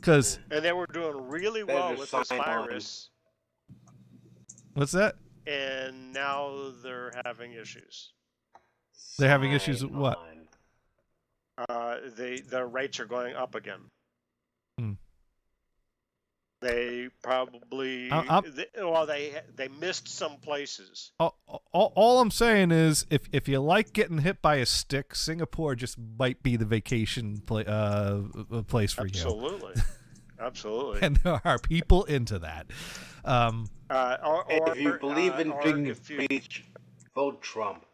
And they were doing really well with this virus. What's that? And now they're having issues. They're having issues with what? The rates are going up again. Hmm. They probably they missed some places. All I'm saying is, if you like getting hit by a stick, Singapore just might be the vacation place for you. Absolutely, absolutely. And there are people into that. If you believe in drinking bleach, vote Trump.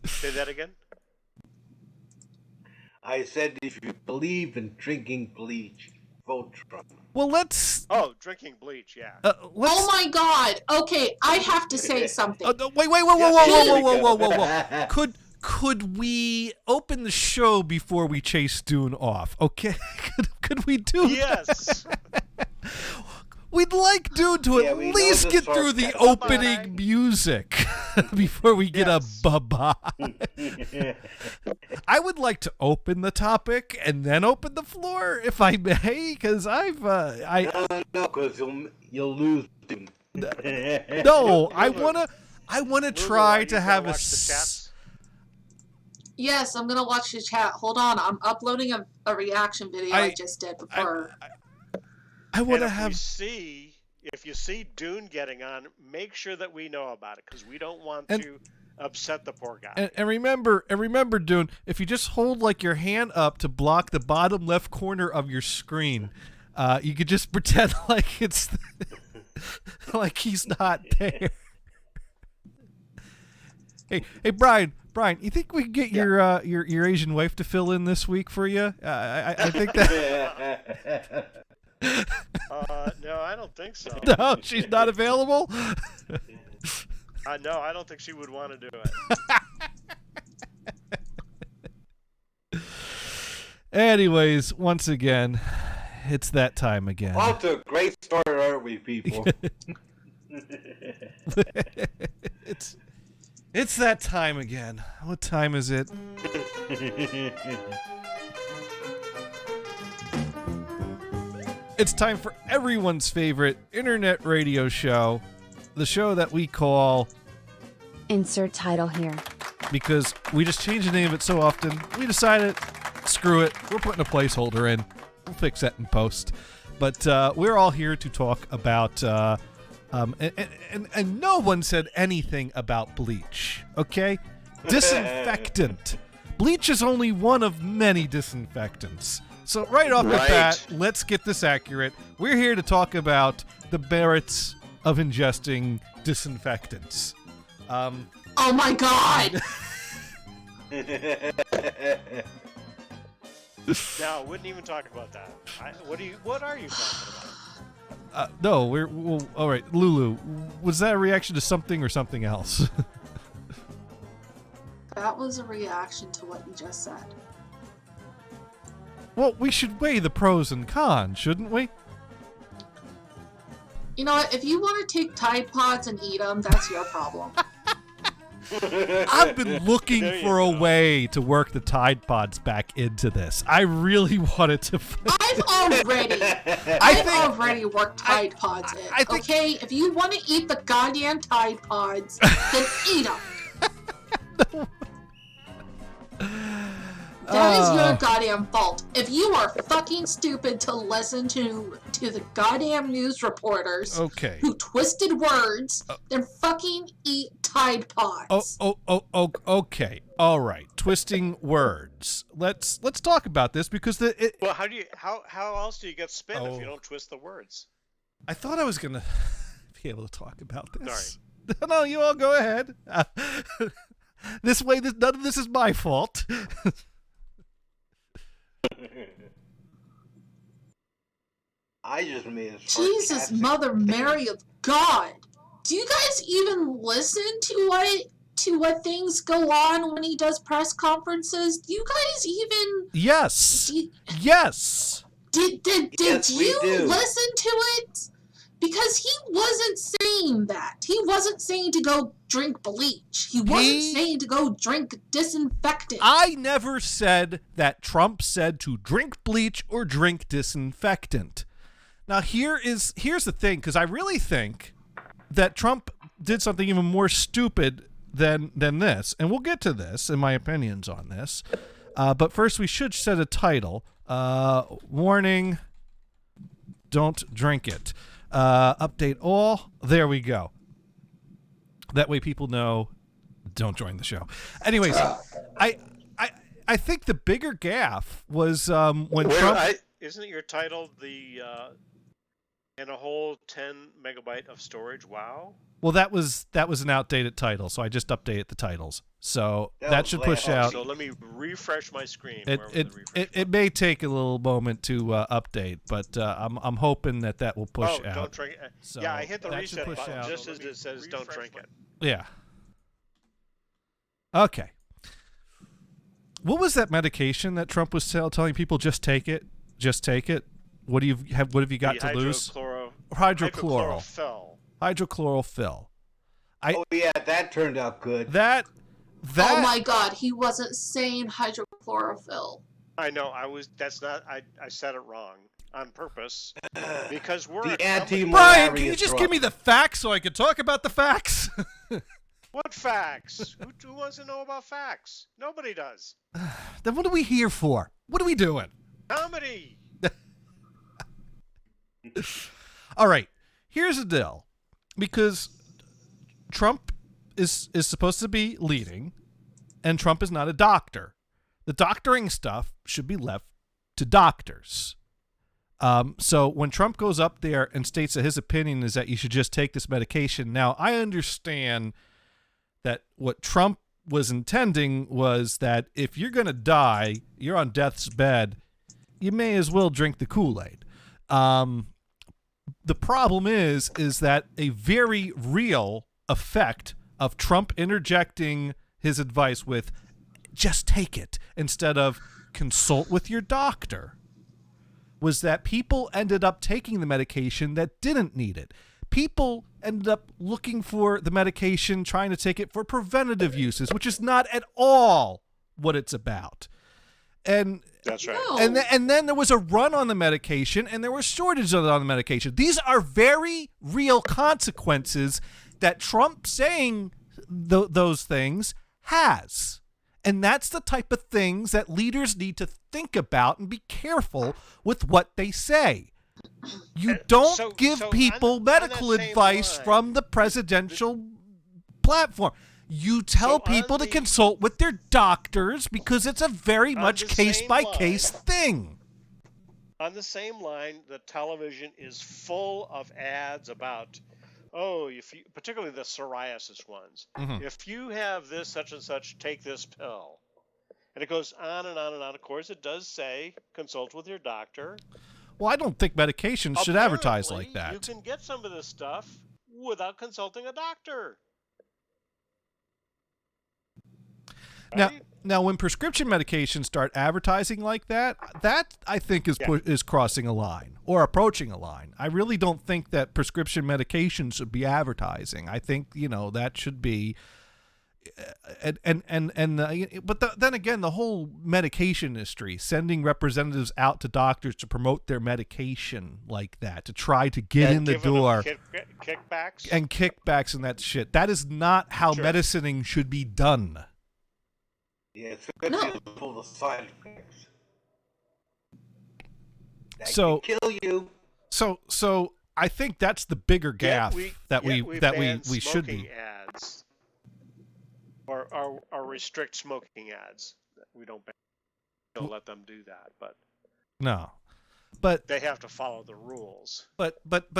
Say that again. I said, if you believe in drinking bleach, vote Trump. Well, let's. Oh, drinking bleach, yeah. Oh my God! Okay, I have to say something. Wait! Whoa! Could we open the show before we chase Dune off? Okay, could we do? Yes. We'd like Dune to at least get through the opening music before we get a bye-bye. I would like to open the topic and then open the floor, if I may, because No, because you'll lose. No, I wanna try to have a. Yes, I'm gonna watch the chat. Hold on, I'm uploading a reaction video I just did before. I want to have. If you see Dune getting on, make sure that we know about it, because we don't want to upset the poor guy. And remember, Dune, if you just hold like your hand up to block the bottom left corner of your screen, you could just pretend like it's like he's not there. Hey, Brian, you think we can get your Asian wife to fill in this week for you? I think that. No, I don't think so. No, she's not available? No, I don't think she would want to do it. Anyways, once again, it's that time again. Off to a great start, aren't we, people? It's that time again. What time is it? It's time for everyone's favorite internet radio show, the show that we call... Insert title here. Because we just change the name of it so often, we decided, screw it, we're putting a placeholder in. We'll fix that in post. But we're all here to talk about... and no one said anything about bleach, okay? Disinfectant. Bleach is only one of many disinfectants. So right off the bat, let's get this accurate. We're here to talk about the merits of ingesting disinfectants. Oh my God! No, wouldn't even talk about that. What are you talking about? No, well, all right, Lulu. Was that a reaction to something or something else? That was a reaction to what you just said. Well, we should weigh the pros and cons, shouldn't we? You know what? If you want to take Tide Pods and eat them, that's your problem. I've been looking for a way to work the Tide Pods back into this. I really wanted to. I've already worked Tide Pods in. Okay, if you want to eat the goddamn Tide Pods, then eat them. That is your goddamn fault. If you are fucking stupid to listen to the goddamn news reporters who twisted words, then fucking eat Tide Pods. Okay. All right. Twisting words. Let's talk about this because well, how else do you get spin if you don't twist the words? I thought I was gonna be able to talk about this. Sorry. No, you all go ahead. This way, none of this is my fault. I just made it. Jesus, Mother Mary of God! Do you guys even listen to what things go on when he does press conferences? Do you guys even? Yes. Yes. Did you listen to it? Because he wasn't saying that. He wasn't saying to go drink bleach. He wasn't saying to go drink disinfectant. I never said that Trump said to drink bleach or drink disinfectant. Now, here's the thing, because I really think that Trump did something even more stupid than this, and we'll get to this and my opinions on this. But first, we should set a title. Warning, don't drink it. Update all. There we go. That way people know, don't join the show. Anyways, I think the bigger gaffe was when Trump... Isn't your title the and a whole 10 megabyte of storage? Wow. Well, that was an outdated title, so I just updated the titles. So that should push out. So let me refresh my screen. It may take a little moment to update, but I'm hoping that will push out. Don't drink it. So yeah, I hit the reset button just as it says don't drink it. Yeah. Okay. What was that medication that Trump was telling people? Just take it. Just take it. What have you got to lose? Hydrochlorophyll. Oh yeah, that turned out good. That. Oh my God, he wasn't saying hydrochlorophyll. I know. That's not. I said it wrong on purpose because we're the anti-malaria. Brian, can you just give me the facts so I can talk about the facts? What facts? Who wants to know about facts? Nobody does. Then what are we here for? What are we doing? Comedy. All right. Here's the deal. Because Trump is supposed to be leading, and Trump is not a doctor. The doctoring stuff should be left to doctors. So when Trump goes up there and states that his opinion is that you should just take this medication, now I understand that what Trump was intending was that if you're going to die, you're on death's bed, you may as well drink the Kool-Aid. The problem is that a very real effect of Trump interjecting his advice with just take it instead of consult with your doctor was that people ended up taking the medication that didn't need it. People ended up looking for the medication, trying to take it for preventative uses, which is not at all what it's about. And that's right. No. And then there was a run on the medication, and there were shortages on the medication. These are very real consequences that Trump saying those things has. And that's the type of things that leaders need to think about and be careful with what they say. You don't give people medical advice from the presidential platform. You tell people to consult with their doctors because it's a very much case-by-case thing. On the same line, the television is full of ads about, particularly the psoriasis ones. Mm-hmm. If you have this, such and such, take this pill. And it goes on and on and on. Of course, it does say consult with your doctor. Well, I don't think medications should advertise like that. You can get some of this stuff without consulting a doctor. Right? Now, when prescription medications start advertising like that I think is crossing a line or approaching a line. I really don't think that prescription medications should be advertising. I think that should be, then again, the whole medication industry sending representatives out to doctors to promote their medication like that to try to get in the door, kickbacks and that shit. That is not how medicining should be done. Yeah, it's good to pull the side effects. That can kill you. So I think that's the bigger gaffe that we should be. Ads. Or restrict smoking ads. We don't let them do that, but no. But they have to follow the rules. But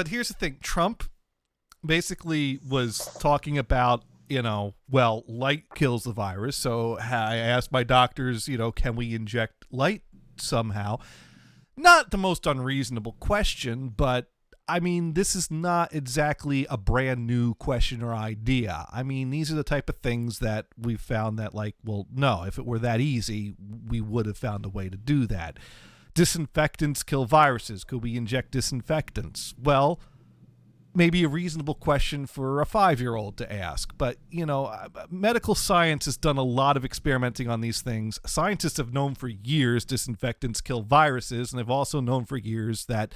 here's the thing. Trump basically was talking about light kills the virus. So I asked my doctors, can we inject light somehow? Not the most unreasonable question, but I mean, this is not exactly a brand new question or idea. I mean, these are the type of things that we've found that no, if it were that easy, we would have found a way to do that. Disinfectants kill viruses. Could we inject disinfectants? Well, maybe a reasonable question for a 5-year-old to ask. But, medical science has done a lot of experimenting on these things. Scientists have known for years disinfectants kill viruses, and they've also known for years that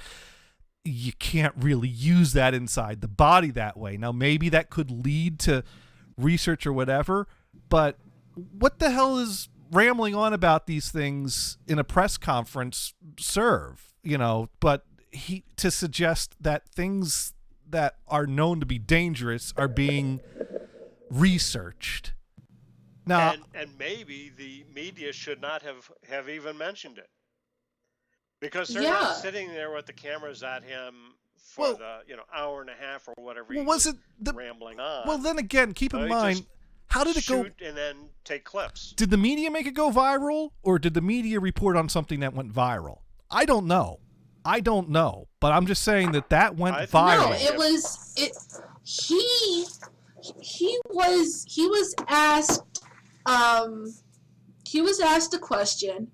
you can't really use that inside the body that way. Now, maybe that could lead to research or whatever, but what the hell is rambling on about these things in a press conference serve? But to suggest that things that are known to be dangerous are being researched. Now, and maybe the media should not have even mentioned it, because they're not sitting there with the cameras at him for hour and a half or whatever. Was it rambling on? Well, then again, keep in mind, how did it go? Shoot and then take clips. Did the media make it go viral, or did the media report on something that went viral? I don't know, but I'm just saying that went viral. No, it was he was asked a question,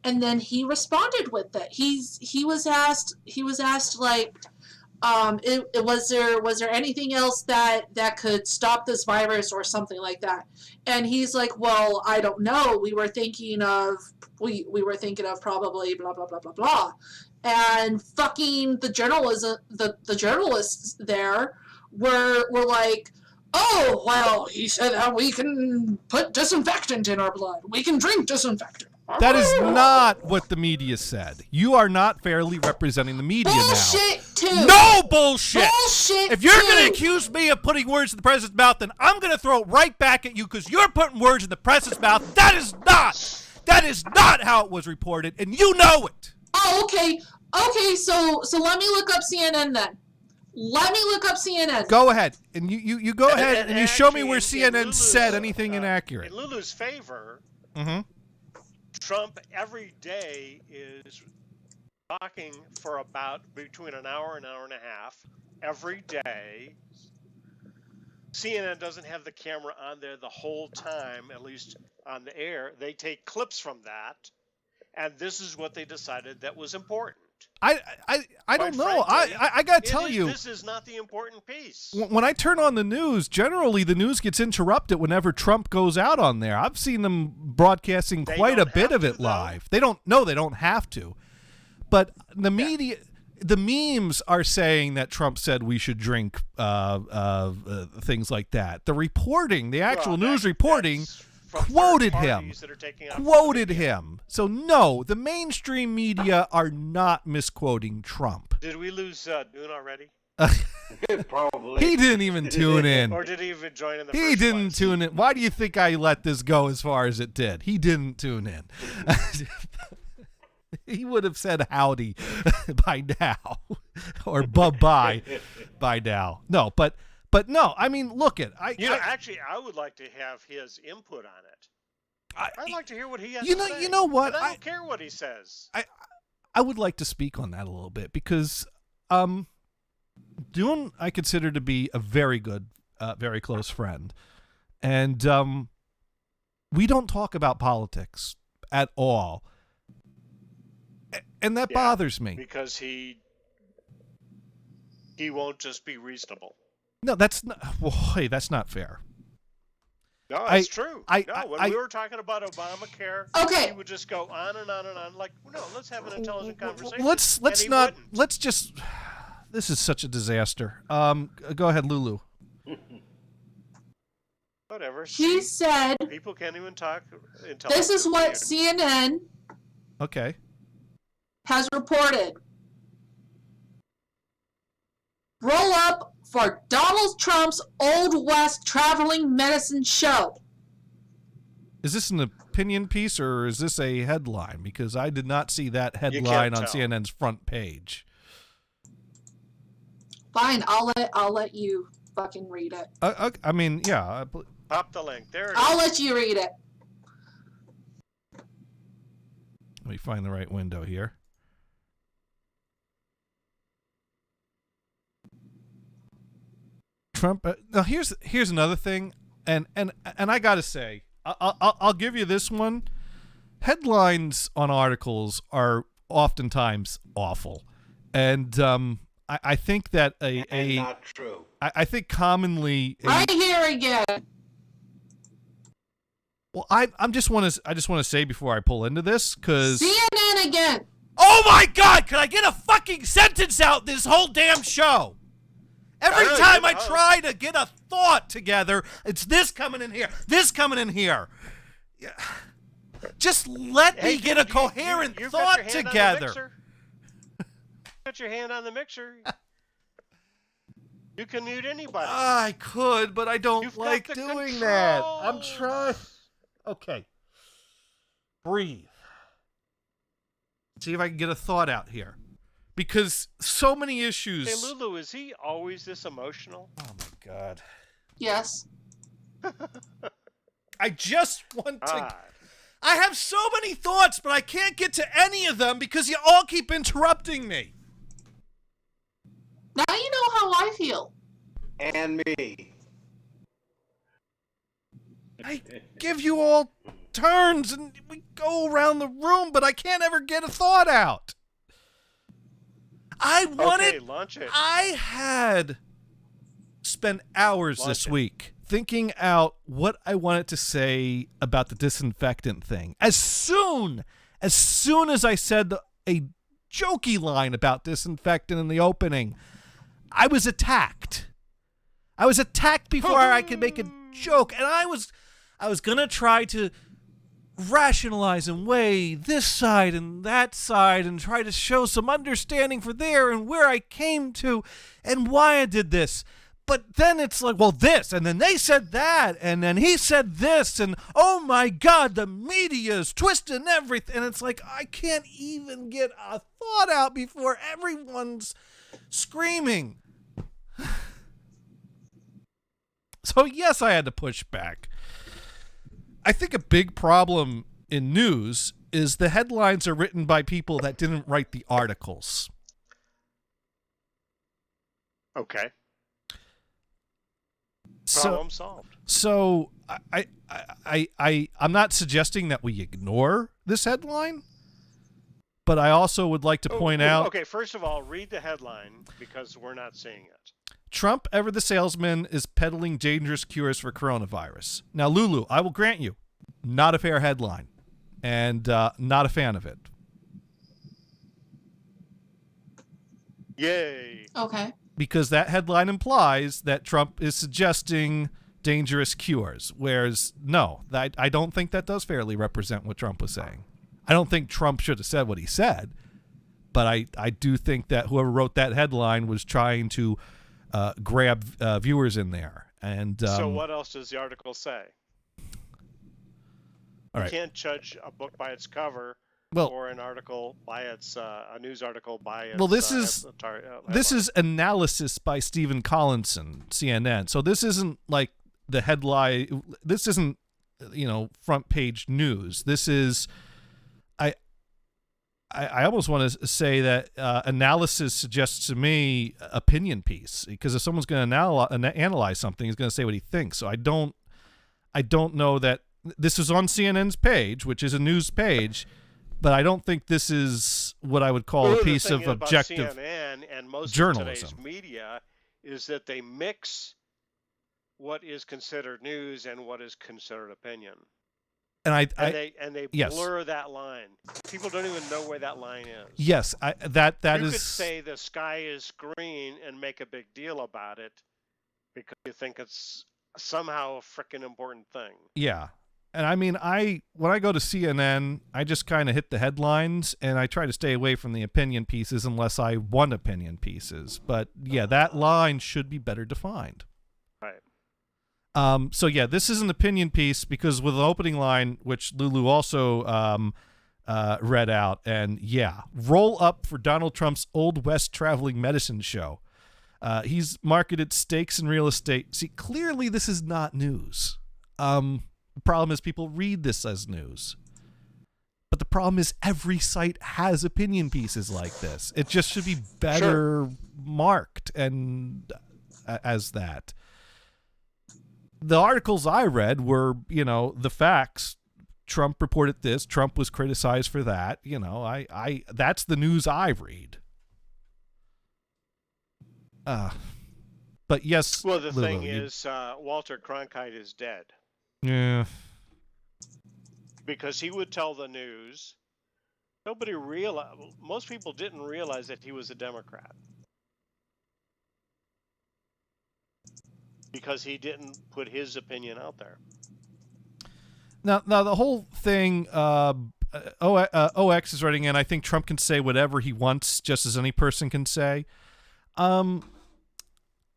and then he responded with it. He was asked like, was there anything else that could stop this virus or something like that? And he's like, well, I don't know. We were thinking of probably blah blah blah blah blah. And fucking the journalists there were like, oh, well, he said that we can put disinfectant in our blood. We can drink disinfectant. That is not what the media said. You are not fairly representing the media bullshit now. Too. No bullshit. Bullshit. If you're going to accuse me of putting words in the president's mouth, then I'm going to throw it right back at you because you're putting words in the president's mouth. That is not how it was reported, and you know it. Oh, okay. Okay, so let me look up CNN then. Let me look up CNN. Go ahead. And you go ahead and you show me where CNN said anything inaccurate. In Lulu's favor, Trump every day is talking for about between an hour and a half every day. CNN doesn't have the camera on there the whole time, at least on the air. They take clips from that, and this is what they decided that was important. I don't know. I got to tell you. This is not the important piece. When I turn on the news, generally the news gets interrupted whenever Trump goes out on there. I've seen them broadcasting quite a bit of it live. They don't have to. But the media, the memes are saying that Trump said we should drink things like that. The reporting, the actual news reporting, quoted him. So no, the mainstream media are not misquoting Trump. Did we lose Dune already? Probably. He didn't even tune in. Or did he even join in the He didn't tune in. Why do you think I let this go as far as it did? He didn't tune in. He would have said howdy by now, or bye-bye by now. No, but no, I mean, look it. Actually, I would like to have his input on it. I'd like to hear what he has to say. You know what? And I don't care what he says. I would like to speak on that a little bit because Dune I consider to be a very good, very close friend. And we don't talk about politics at all. And that bothers me. Because he won't just be reasonable. No, that's not. Well, hey, that's not fair. No, it's true. When we were talking about Obamacare, he would just go on and on and on. Like, no, let's have an intelligent conversation. Let's not. Wouldn't. Let's just. This is such a disaster. Go ahead, Lulu. Whatever. He said. People can't even talk. This is what CNN. Okay. Has reported. Roll up for Donald Trump's Old West traveling medicine show. Is this an opinion piece or is this a headline? Because I did not see that headline on CNN's front page. Fine, I'll let you fucking read it. I mean, yeah. Pop the link. There it is. I'll let you read it. Let me find the right window here. Trump. Now here's another thing, and I gotta say, I'll give you this one. Headlines on articles are oftentimes awful, and I think that not true. I think commonly right here again. Well, I just want to say before I pull into this, because CNN again. Oh my God! Can I get a fucking sentence out this whole damn show? Every time I try to get a thought together, it's this coming in here, this coming in here. Yeah. Just let me get a coherent thought together. Put your hand on the mixer. You can mute anybody. I could, but I don't like doing that. I'm trying. Okay. Breathe. See if I can get a thought out here. Because so many issues. Hey, Lulu, is he always this emotional? Oh, my God. Yes. I just want to... I have so many thoughts, but I can't get to any of them because you all keep interrupting me. Now you know how I feel. And me. I give you all turns and we go around the room, but I can't ever get a thought out. I wanted... Okay, launch it. I had spent hours this week thinking out what I wanted to say about the disinfectant thing. As soon as I said a jokey line about disinfectant in the opening, I was attacked. I was attacked before I could make a joke, and I was gonna try to rationalize and weigh this side and that side and try to show some understanding for there and where I came to and why I did this. But then it's like, well, this, and then they said that, and then he said this, and oh my God, the media's twisting everything. And it's like, I can't even get a thought out before everyone's screaming. So yes, I had to push back. I think a big problem in news is the headlines are written by people that didn't write the articles. Okay. Problem solved. So I'm not suggesting that we ignore this headline, but I also would like to point out... Okay, first of all, read the headline because we're not seeing it. Trump, ever the salesman, is peddling dangerous cures for coronavirus. Now, Lulu, I will grant you, not a fair headline, and not a fan of it. Yay. Okay. Because that headline implies that Trump is suggesting dangerous cures, whereas, no, I don't think that does fairly represent what Trump was saying. I don't think Trump should have said what he said, but I do think that whoever wrote that headline was trying to grab viewers in there. And so what else does the article say? All right. You can't judge a book by its cover, or an article by its a news article by its. Well, this is analysis by Stephen Collinson, CNN. So this isn't like the headline. This isn't front page news. This is I almost want to say that analysis suggests to me opinion piece, because if someone's going to analyze something, he's going to say what he thinks. So I don't know that this is on CNN's page, which is a news page, but I don't think this is what I would call a piece of objective CNN and most journalism. Of today's media is that they mix what is considered news and what is considered opinion. And they yes. blur that line. People don't even know where that line is. Yes, that you is. could say the sky is green and make a big deal about it because you think it's somehow a freaking important thing. Yeah, and I mean, when I go to CNN, I just kind of hit the headlines and I try to stay away from the opinion pieces unless I want opinion pieces. But yeah, that line should be better defined. Right. So yeah, this is an opinion piece because with an opening line, which Lulu also read out, and yeah, roll up for Donald Trump's Old West traveling medicine show. He's marketed stakes in real estate. See, clearly this is not news. The problem is people read this as news. But the problem is every site has opinion pieces like this. It just should be better marked and as that. The articles I read were, the facts. Trump reported this. Trump was criticized for that. I that's the news I read. But yes. Well, the Lulu, thing is, Walter Cronkite is dead. Yeah. Because he would tell the news. Most people didn't realize that he was a Democrat. Because he didn't put his opinion out there. Now the whole thing, OX is writing in, I think Trump can say whatever he wants, just as any person can say. I'm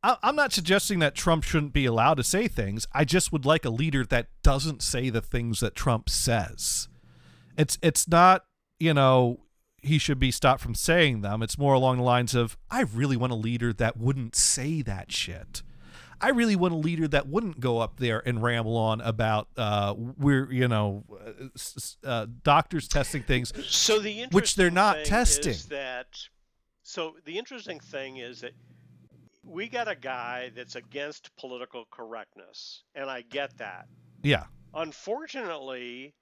not suggesting that Trump shouldn't be allowed to say things. I just would like a leader that doesn't say the things that Trump says. It's not, he should be stopped from saying them. It's more along the lines of, I really want a leader that wouldn't say that shit. I really want a leader that wouldn't go up there and ramble on about doctors testing things, so the which they're not testing. So the interesting thing is that we got a guy that's against political correctness, and I get that. Yeah. Unfortunately,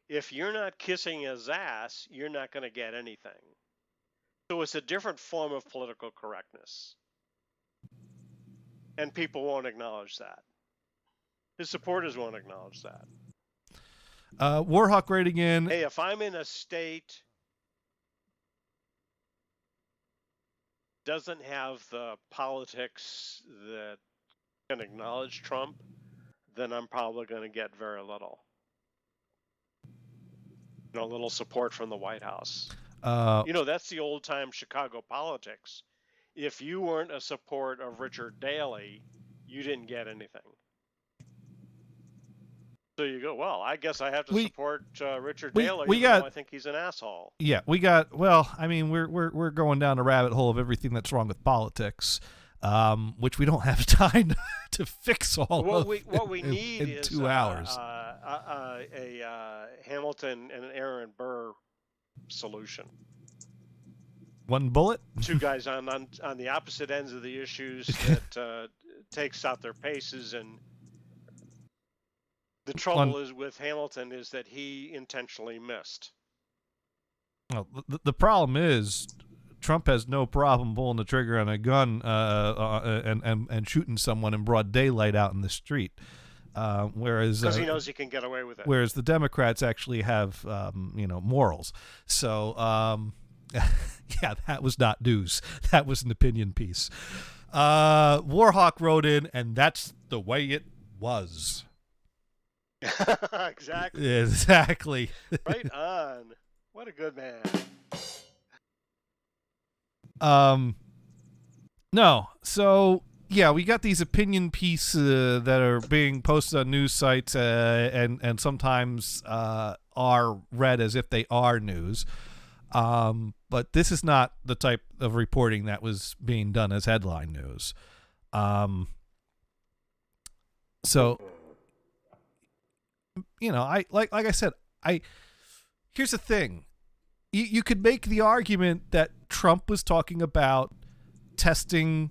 if you're not kissing his ass, you're not going to get anything. So it's a different form of political correctness. And people won't acknowledge that. His supporters won't acknowledge that. Warhawk writing in. Hey, if I'm in a state doesn't have the politics that can acknowledge Trump, then I'm probably going to get very little. A little support from the White House. That's the old-time Chicago politics. If you weren't a support of Richard Daley, you didn't get anything. So you go, well, I guess I have to support Richard Daley. I think he's an asshole. Yeah, we're going down a rabbit hole of everything that's wrong with politics, which we don't have time to fix all what we need in is 2 hours. A Hamilton and an Aaron Burr solution. One bullet? Two guys on the opposite ends of the issues that takes out their paces. And the trouble is with Hamilton is that he intentionally missed. Well, the problem is Trump has no problem pulling the trigger on a gun and shooting someone in broad daylight out in the street. Whereas because he knows he can get away with it. Whereas the Democrats actually have morals. So yeah, that was not news. That was an opinion piece. Warhawk wrote in, and that's the way it was. Exactly. Right on. What a good man. No. So yeah, we got these opinion pieces that are being posted on news sites and sometimes are read as if they are news. But this is not the type of reporting that was being done as headline news. So, I like I said, here's the thing. You could make the argument that Trump was talking about testing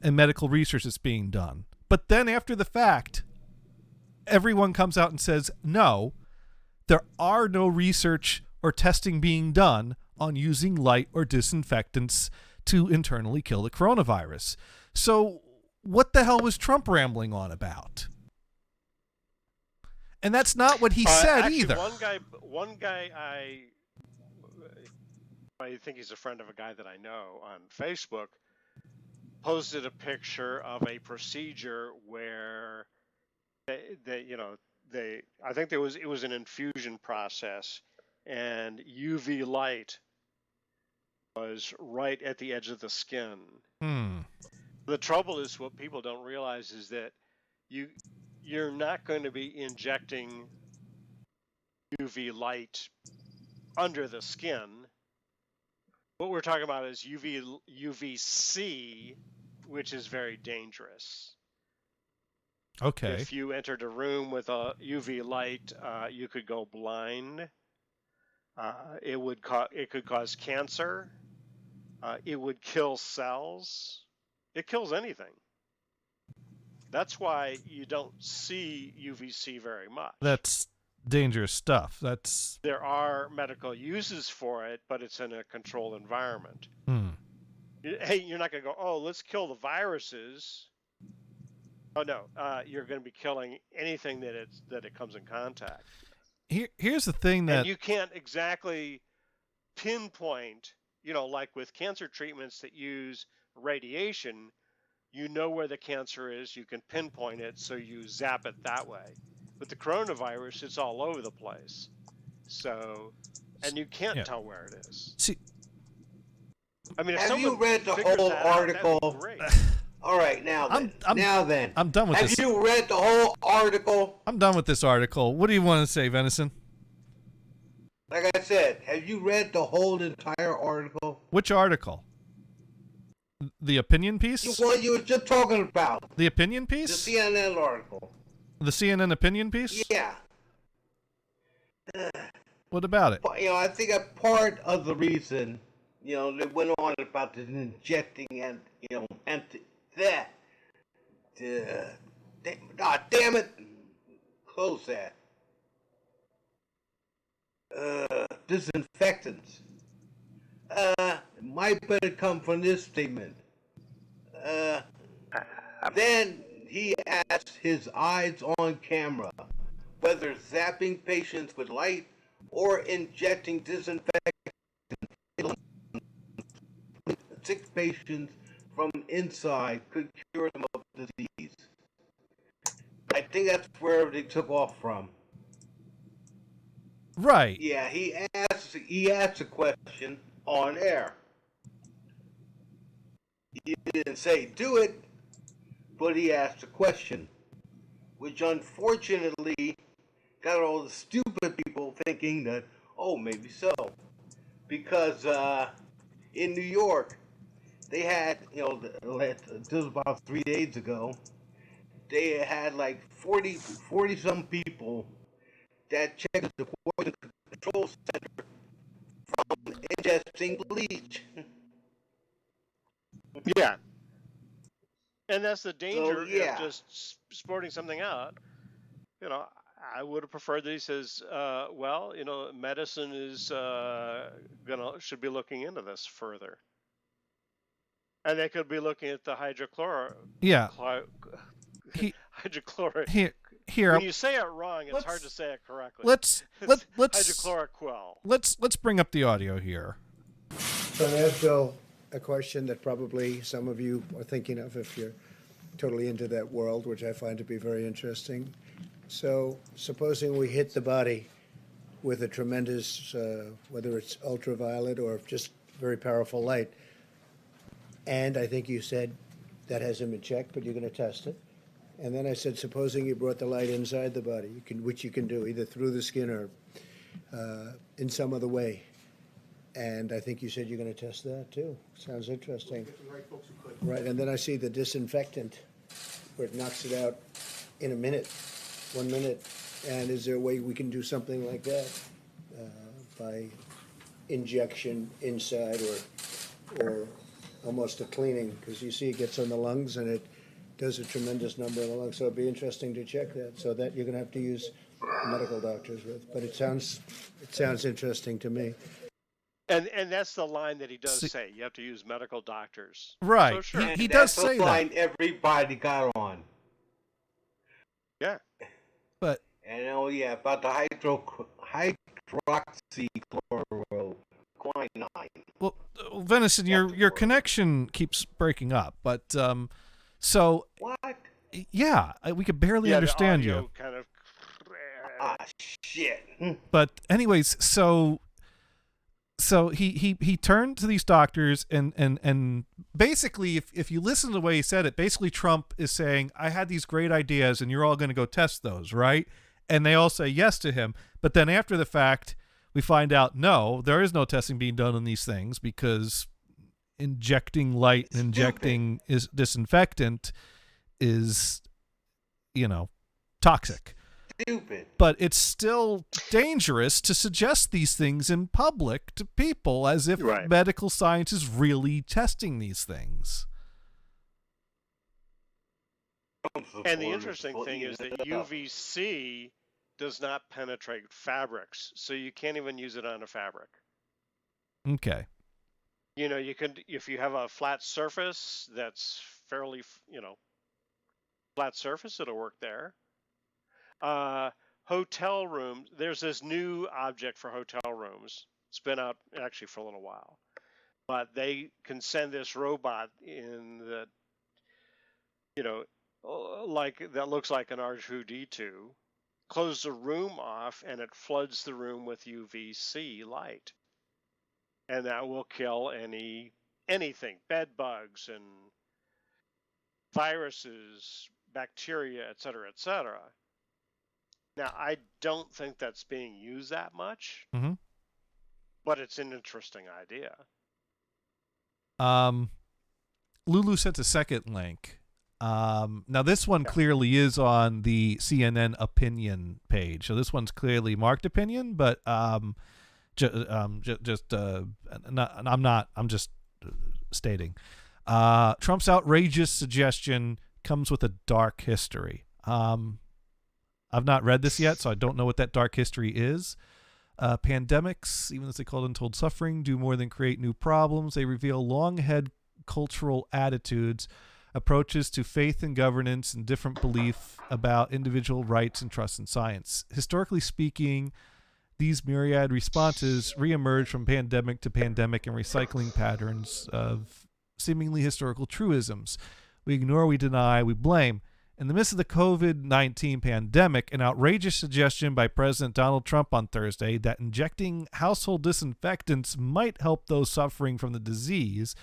and medical research that's being done. But then after the fact, everyone comes out and says, no, there are no research or testing being done on using light or disinfectants to internally kill the coronavirus. So what the hell was Trump rambling on about? And that's not what he said either. One guy I think he's a friend of a guy that I know on Facebook, posted a picture of a procedure where I think it was an infusion process, and UV light was right at the edge of the skin. The trouble is, what people don't realize is that you're not going to be injecting UV light under the skin. What we're talking about is UVC, which is very dangerous. Okay. If you entered a room with a UV light, you could go blind. It could cause cancer. It would kill cells. It kills anything. That's why you don't see UVC very much. That's dangerous stuff. There are medical uses for it, but it's in a controlled environment. Hey, you're not going to go, oh, let's kill the viruses. Oh no, you're going to be killing anything that it comes in contact. Here's the thing that and you can't exactly pinpoint, like with cancer treatments that use radiation, you know where the cancer is, you can pinpoint it, so you zap it that way. With the coronavirus, it's all over the place. So, and you can't tell where it is. See, I mean, if have you read the figures whole that article? Out, that'd be great. All right, now then. I'm done with this. Have you read the whole article? I'm done with this article. What do you want to say, Venison? Like I said, have you read the whole entire article? Which article? The opinion piece? What you were just talking about. The opinion piece? The CNN article. The CNN opinion piece? Yeah. What about it? I think a part of the reason, they went on about the injecting and, that. Damn it. Close that. Disinfectants. Might better come from this statement. Then he asked his eyes on camera whether zapping patients with light or injecting disinfectant sick patients from inside could cure them of disease. I think that's where they took off from. Right. Yeah, he asked a question on air. He didn't say do it, but he asked a question, which unfortunately got all the stupid people thinking that, oh, maybe so. Because in New York, they had, this was about 3 days ago, they had like 40 some people that checked the Poison Control Center from ingesting bleach. Yeah. And that's the danger of just sporting something out. I would have preferred that he says, medicine is should be looking into this further. And they could be looking at the hydrochloric. Yeah. Hydrochloric. Here. When you say it wrong, it's hard to say it correctly. Let's hydrochloroquine. Let's bring up the audio here. So I ask Bill a question that probably some of you are thinking of if you're totally into that world, which I find to be very interesting. So supposing we hit the body with a tremendous, whether it's ultraviolet or just very powerful light, and I think you said that hasn't been checked, but you're going to test it. And then I said, supposing you brought the light inside the body, which you can do either through the skin or in some other way. And I think you said you're going to test that too. Sounds interesting. Right, and then I see the disinfectant where it knocks it out in 1 minute. And is there a way we can do something like that by injection inside or almost a cleaning? Because you see it gets on the lungs and it does a tremendous number in the lungs. So it'd be interesting to check that. So that you're going to have to use medical doctors with. But it sounds interesting to me. And that's the line that he does say. You have to use medical doctors. Right. So sure. He does say that. Line everybody got on. Yeah. But and about the hydroxychloroquine. Well, Venison, your connection keeps breaking up. But so what? Yeah, we could barely understand the audio you. Kind of. Shit. But anyways, so he turned to these doctors and basically if you listen to the way he said it, basically Trump is saying, I had these great ideas and you're all going to go test those, right? And they all say yes to him. But then after the fact, we find out, no, there is no testing being done on these things because injecting light and injecting is disinfectant is, toxic. Stupid. But it's still dangerous to suggest these things in public to people as if medical science is really testing these things. And the interesting thing is that UVC does not penetrate fabrics, so you can't even use it on a fabric. Okay. You can, if you have a flat surface that's fairly, flat surface, it'll work there. Hotel rooms, there's this new object for hotel rooms. It's been out actually for a little while. But they can send this robot in that, like that looks like an R2-D2, close the room off, and it floods the room with UVC light. And that will kill anything, bed bugs and viruses, bacteria, et cetera, et cetera. Now, I don't think that's being used that much, but it's an interesting idea. Lulu sent a second link. Now, this one clearly is on the CNN opinion page. So this one's clearly marked opinion, but I'm just stating. Trump's outrageous suggestion comes with a dark history. I've not read this yet, so I don't know what that dark history is. Pandemics, even as they call untold suffering, do more than create new problems. They reveal long-held cultural attitudes, approaches to faith and governance, and different belief about individual rights and trust in science. Historically speaking, these myriad responses reemerge from pandemic to pandemic and recycling patterns of seemingly historical truisms. We ignore, we deny, we blame. In the midst of the COVID-19 pandemic, an outrageous suggestion by President Donald Trump on Thursday that injecting household disinfectants might help those suffering from the disease.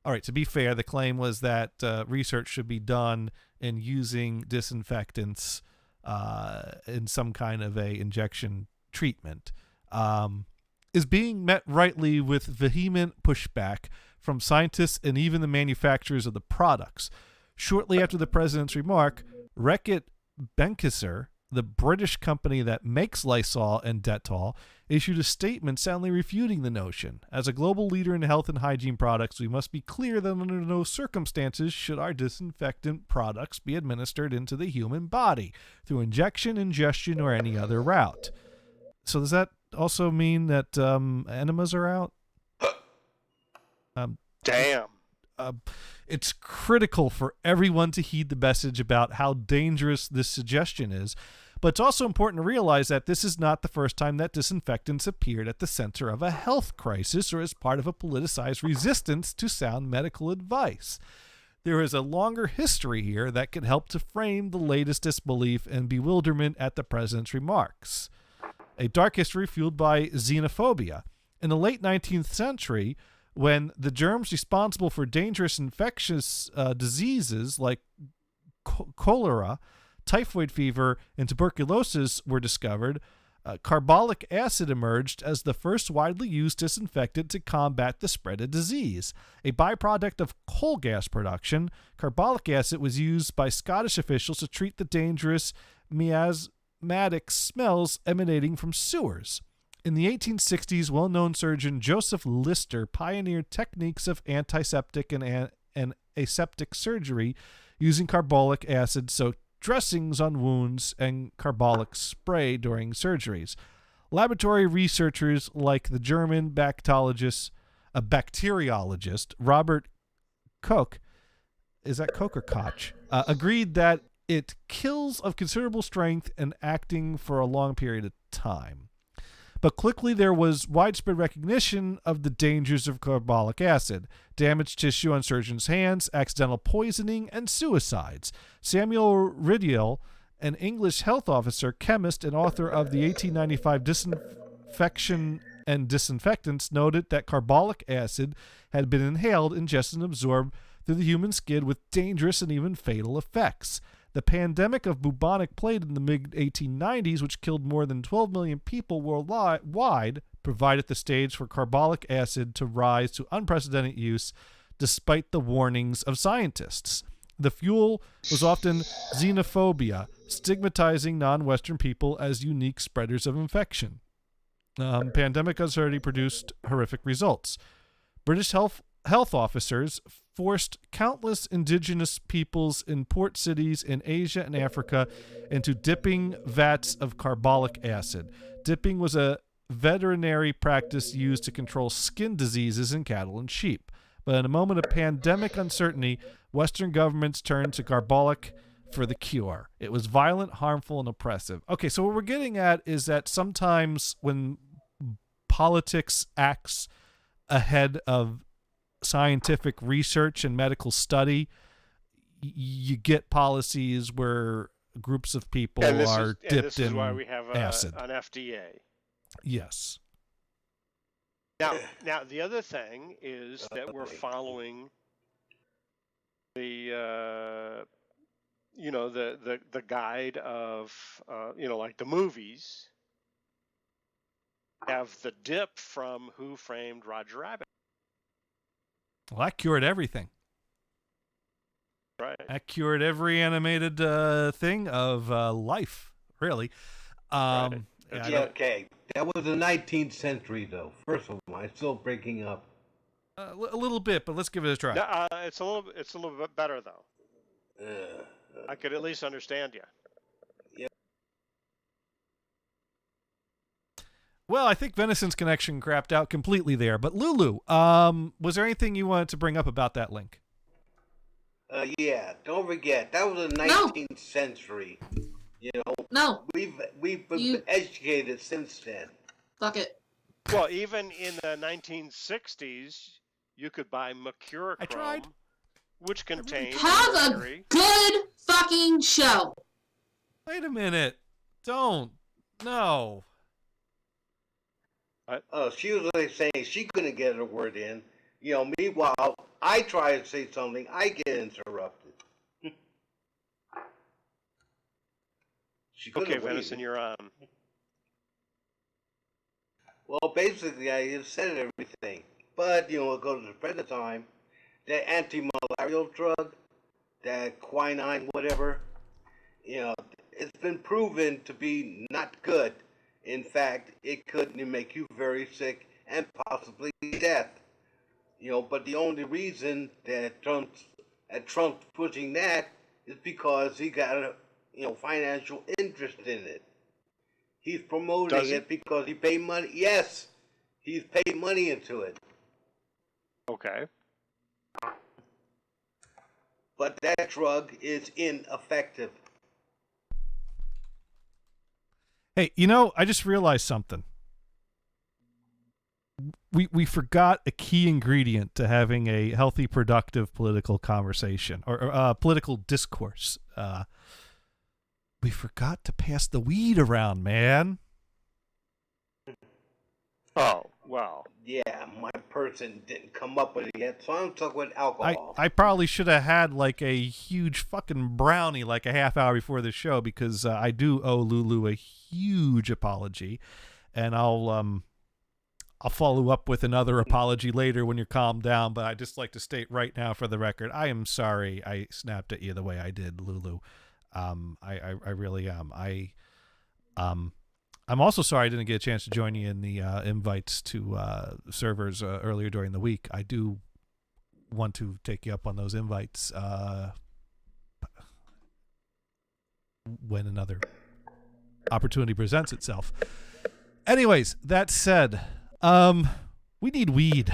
All right, to be fair, the claim was that research should be done in using disinfectants in some kind of a injection treatment, is being met rightly with vehement pushback from scientists and even the manufacturers of the products. Shortly after the president's remark, Reckitt Benckiser, the British company that makes Lysol and Dettol, issued a statement soundly refuting the notion. As a global leader in health and hygiene products, we must be clear that under no circumstances should our disinfectant products be administered into the human body through injection, ingestion, or any other route. So does that also mean that enemas are out? Damn. It's critical for everyone to heed the message about how dangerous this suggestion is, but it's also important to realize that this is not the first time that disinfectants appeared at the center of a health crisis or as part of a politicized resistance to sound medical advice. There is a longer history here that can help to frame the latest disbelief and bewilderment at the president's remarks. A dark history fueled by xenophobia. In the late 19th century, when the germs responsible for dangerous infectious diseases like cholera, typhoid fever, and tuberculosis were discovered, carbolic acid emerged as the first widely used disinfectant to combat the spread of disease. A byproduct of coal gas production, carbolic acid was used by Scottish officials to treat the dangerous miasmatic smells emanating from sewers. In the 1860s, well-known surgeon Joseph Lister pioneered techniques of antiseptic and aseptic surgery using carbolic acid-soaked dressings on wounds and carbolic spray during surgeries. Laboratory researchers like the German bacteriologist Robert Koch, is that Koch or Koch, agreed that it kills of considerable strength and acting for a long period of time. But quickly there was widespread recognition of the dangers of carbolic acid, damaged tissue on surgeons' hands, accidental poisoning, and suicides. Samuel Riddell, an English health officer, chemist, and author of the 1895 Disinfection and Disinfectants, noted that carbolic acid had been inhaled, ingested, and absorbed through the human skin with dangerous and even fatal effects. The pandemic of bubonic plague in the mid-1890s, which killed more than 12 million people worldwide, provided the stage for carbolic acid to rise to unprecedented use despite the warnings of scientists. The fuel was often xenophobia, stigmatizing non-Western people as unique spreaders of infection. Pandemic has already produced horrific results. British health officers forced countless indigenous peoples in port cities in Asia and Africa into dipping vats of carbolic acid. Dipping was a veterinary practice used to control skin diseases in cattle and sheep. But in a moment of pandemic uncertainty, Western governments turned to carbolic for the cure. It was violent, harmful, and oppressive. Okay, so what we're getting at is that sometimes when politics acts ahead of scientific research and medical study, you get policies where groups of people are dipped in acid. This is why we have an FDA. Yes. Now the other thing is that we're following the the guide of like the movies have the dip from Who Framed Roger Rabbit. Well, that cured everything. Right. That cured every animated thing of life, really. Right. Yeah, okay. That was the 19th century, though. First of all, I'm still breaking up. A little bit, but let's give it a try. No, it's a little bit better, though. I could at least understand you. Yeah. Well, I think Venison's connection crapped out completely there. But Lulu, was there anything you wanted to bring up about that link? Yeah, don't forget, that was the 19th century. You know, no, we've been educated since then. Fuck it. Well, even in the 1960s, you could buy mercurochrome, I tried. Which contains have mercury. A good fucking show. Wait a minute! Don't. No. She was like saying she couldn't get her word in. You know, meanwhile, I try to say something, I get interrupted. Okay, Venison, you're on. Well, basically, I just said everything. But, you know, it goes to the present time. That anti-malarial drug, that quinine, whatever, you know, it's been proven to be not good. In fact, it could make you very sick and possibly death. You know, but the only reason that Trump's pushing that is because he got a financial interest in it. He's promoting it because he paid money. Yes, he's paid money into it. Okay. But that drug is ineffective. Hey, I just realized something. We forgot a key ingredient to having a healthy, productive political conversation or political discourse. We forgot to pass the weed around, man. Oh, well. Yeah, my person didn't come up with it yet, so I'm stuck with alcohol. I probably should have had like a huge fucking brownie like a half hour before the show because I do owe Lulu a huge apology, and I'll follow up with another apology later when you're calmed down. But I just like to state right now for the record, I am sorry I snapped at you the way I did, Lulu. I really am. I'm also sorry I didn't get a chance to join you in the invites to servers earlier during the week. I do want to take you up on those invites when another opportunity presents itself. Anyways, that said, we need weed.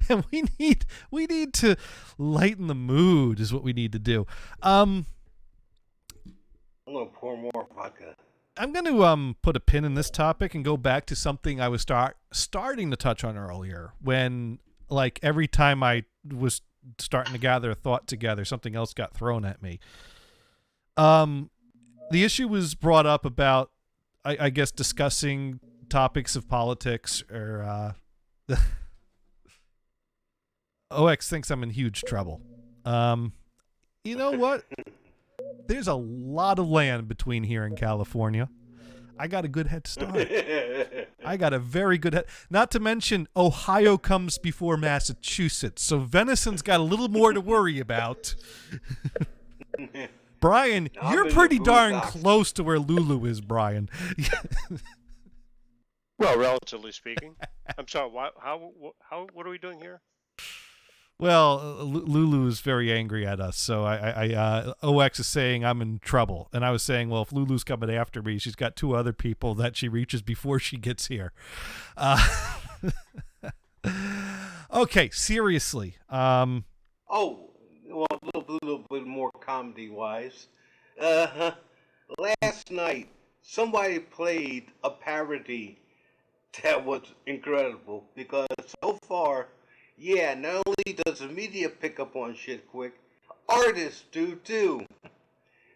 And we need to lighten the mood is what we need to do. I'm gonna pour more vodka. I'm going to put a pin in this topic and go back to something I was starting to touch on earlier when, like, every time I was starting to gather a thought together, something else got thrown at me. The issue was brought up about, I guess, discussing topics of politics or OX thinks I'm in huge trouble. You know what? There's a lot of land between here and California. I got a good head start. I got a very good head. Not to mention, Ohio comes before Massachusetts, so Venison's got a little more to worry about. Brian, you're pretty darn close to where Lulu is, Brian. Well, relatively speaking. I'm sorry. What are we doing here? Well, Lulu is very angry at us, so OX is saying I'm in trouble, and I was saying, well, if Lulu's coming after me, she's got 2 other people that she reaches before she gets here. Okay, seriously. Well, a little bit more comedy-wise. Last night, somebody played a parody that was incredible, because so far, yeah, not only does the media pick up on shit quick, artists do too.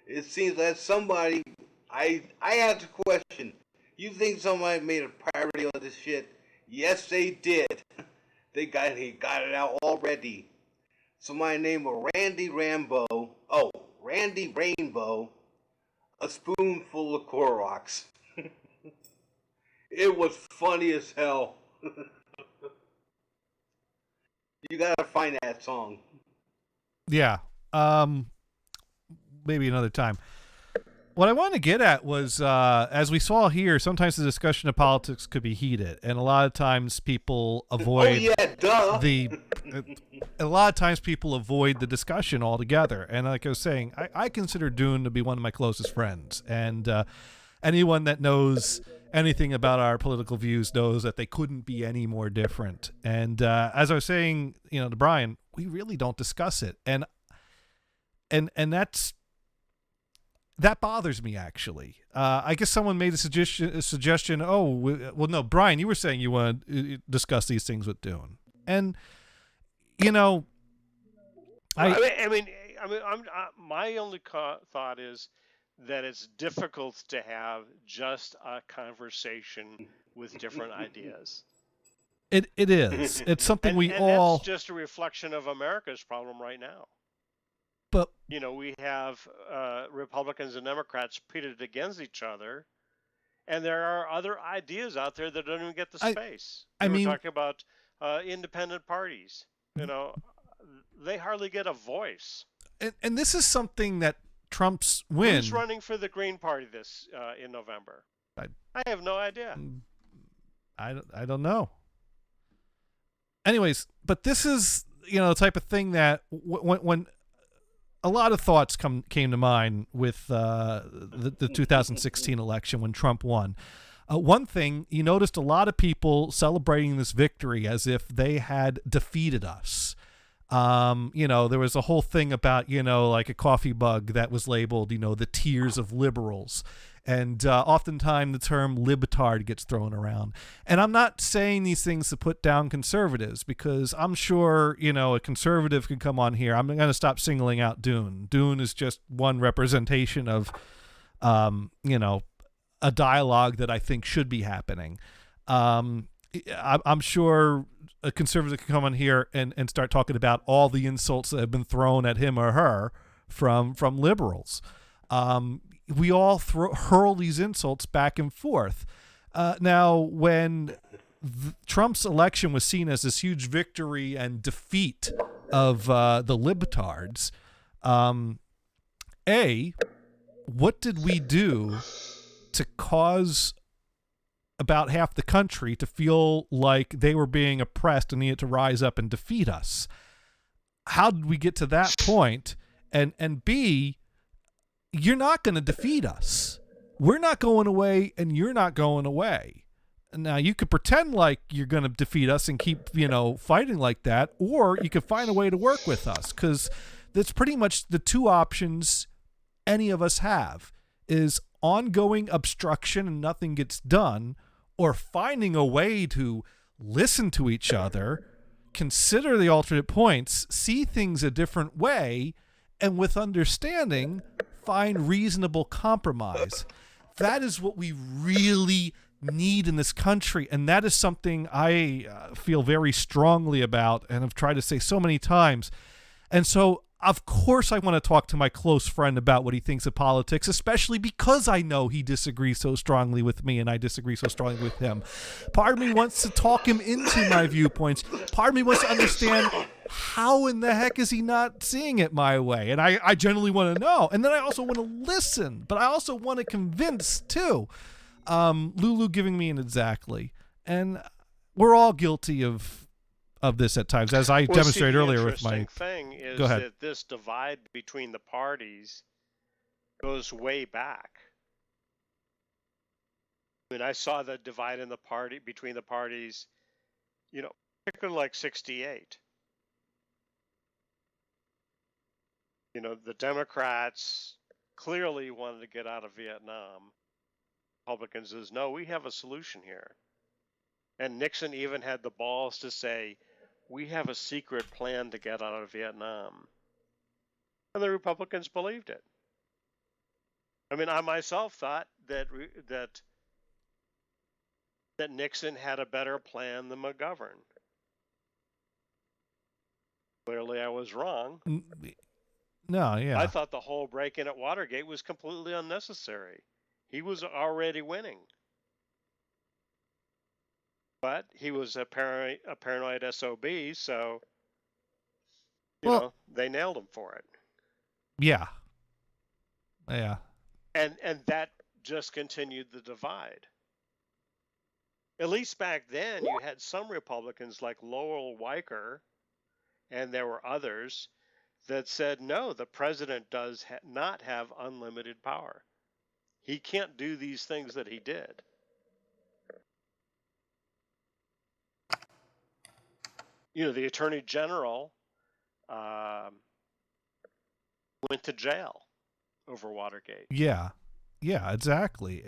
It seems that somebody, I asked a question, you think somebody made a parody of this shit? Yes, they did. He got it out already. Somebody named Randy Rainbow, a spoonful of Clorox. It was funny as hell. You gotta find that song. Yeah. Maybe another time. What I wanted to get at was, as we saw here, sometimes the discussion of politics could be heated, and a lot of times people avoid a lot of times people avoid the discussion altogether. And like I was saying, I consider Dune to be one of my closest friends, and anyone that knows anything about our political views knows that they couldn't be any more different. And as I was saying, to Brian, we really don't discuss it, and that bothers me, actually. I guess someone made a suggestion. Oh, well, no, Brian, you were saying you want to discuss these things with Dune, and my only thought is that it's difficult to have just a conversation with different ideas. It is. It's something and that's just a reflection of America's problem right now. But we have Republicans and Democrats pitted against each other, and there are other ideas out there that don't even get the space. We're talking about independent parties. They hardly get a voice. And this is something that Trump's win. Who's running for the Green Party in November? I have no idea. I don't know. Anyways, but this is the type of thing that when a lot of thoughts came to mind with the 2016 election when Trump won. One thing, you noticed a lot of people celebrating this victory as if they had defeated us. There was a whole thing about, like a coffee mug that was labeled, the tears of liberals. And oftentimes the term libtard gets thrown around. And I'm not saying these things to put down conservatives, because I'm sure, a conservative could come on here. I'm going to stop singling out Dune. Dune is just one representation of, a dialogue that I think should be happening. I'm sure a conservative could come on here and start talking about all the insults that have been thrown at him or her from liberals. We all hurl these insults back and forth. Now, when Trump's election was seen as this huge victory and defeat of the libtards, what did we do to cause about half the country to feel like they were being oppressed and needed to rise up and defeat us? How did we get to that point? And B, you're not going to defeat us. We're not going away, and you're not going away. Now, you could pretend like you're going to defeat us and keep, fighting like that, or you could find a way to work with us, because that's pretty much the two options any of us have, is ongoing obstruction and nothing gets done, or finding a way to listen to each other, consider the alternate points, see things a different way, and with understanding, find reasonable compromise. That is what we really need in this country, and that is something I feel very strongly about and have tried to say so many times. And so, of course, I want to talk to my close friend about what he thinks of politics, especially because I know he disagrees so strongly with me and I disagree so strongly with him. Part of me wants to talk him into my viewpoints. Part of me wants to understand how in the heck is he not seeing it my way? And I generally want to know. And then I also want to listen, but I also want to convince too. Lulu giving me an exactly. And we're all guilty of of this at times, as I demonstrated earlier with my. The interesting thing is Go ahead. that this divide between the parties goes way back. I mean, I saw the divide in the party between the parties, particularly like '68. The Democrats clearly wanted to get out of Vietnam. Republicans says, no, we have a solution here. And Nixon even had the balls to say, we have a secret plan to get out of Vietnam. And the Republicans believed it. I mean, I myself thought that Nixon had a better plan than McGovern. Clearly, I was wrong. No, yeah. I thought the whole break-in at Watergate was completely unnecessary. He was already winning. But he was a paranoid SOB, so, they nailed him for it. Yeah. Yeah. And that just continued the divide. At least back then, you had some Republicans like Lowell Weicker, and there were others that said, no, the president does not have unlimited power. He can't do these things that he did. The Attorney General went to jail over Watergate. Yeah, exactly.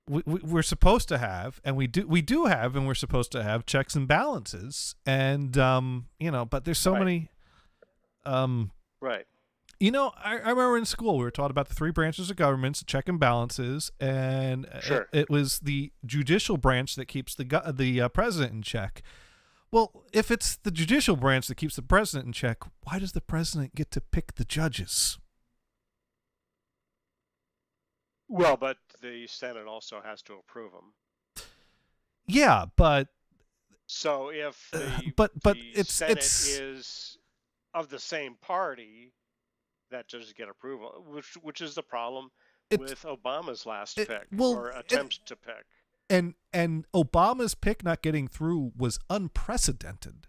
We're supposed to have, and we do have, and we're supposed to have checks and balances, and but there's so many. Right. I remember in school we were taught about the three branches of government, check and balances, and sure. it was the judicial branch that keeps the president in check. Well, if it's the judicial branch that keeps the president in check, why does the president get to pick the judges? Well, but the Senate also has to approve them. Yeah, but so if the Senate is of the same party, that doesn't get approval, which is the problem with Obama's last pick or attempts to pick. And Obama's pick not getting through was unprecedented.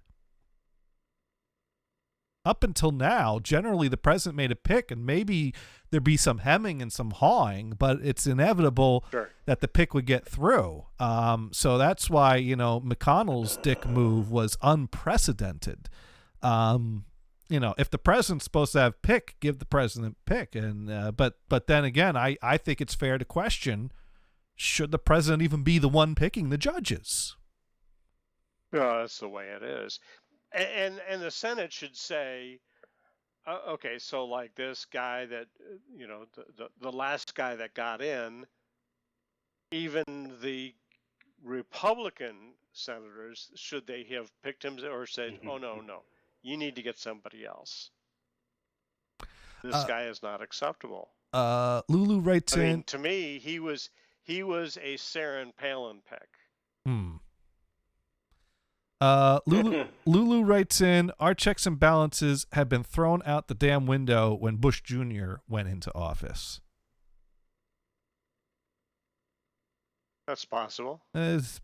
Up until now, generally the president made a pick, and maybe there'd be some hemming and some hawing, but it's inevitable that the pick would get through. So that's why McConnell's dick move was unprecedented. If the president's supposed to have pick, give the president pick. And but then again, I think it's fair to question, should the president even be the one picking the judges? No, that's the way it is. And the Senate should say, okay, so like this guy that, the last guy that got in, even the Republican senators, should they have picked him or said, oh, no, you need to get somebody else. This guy is not acceptable. Lulu writes in. I mean, to me, he was a Sarah Palin pick. Lulu writes in, our checks and balances have been thrown out the damn window when Bush Jr. went into office. That's possible. That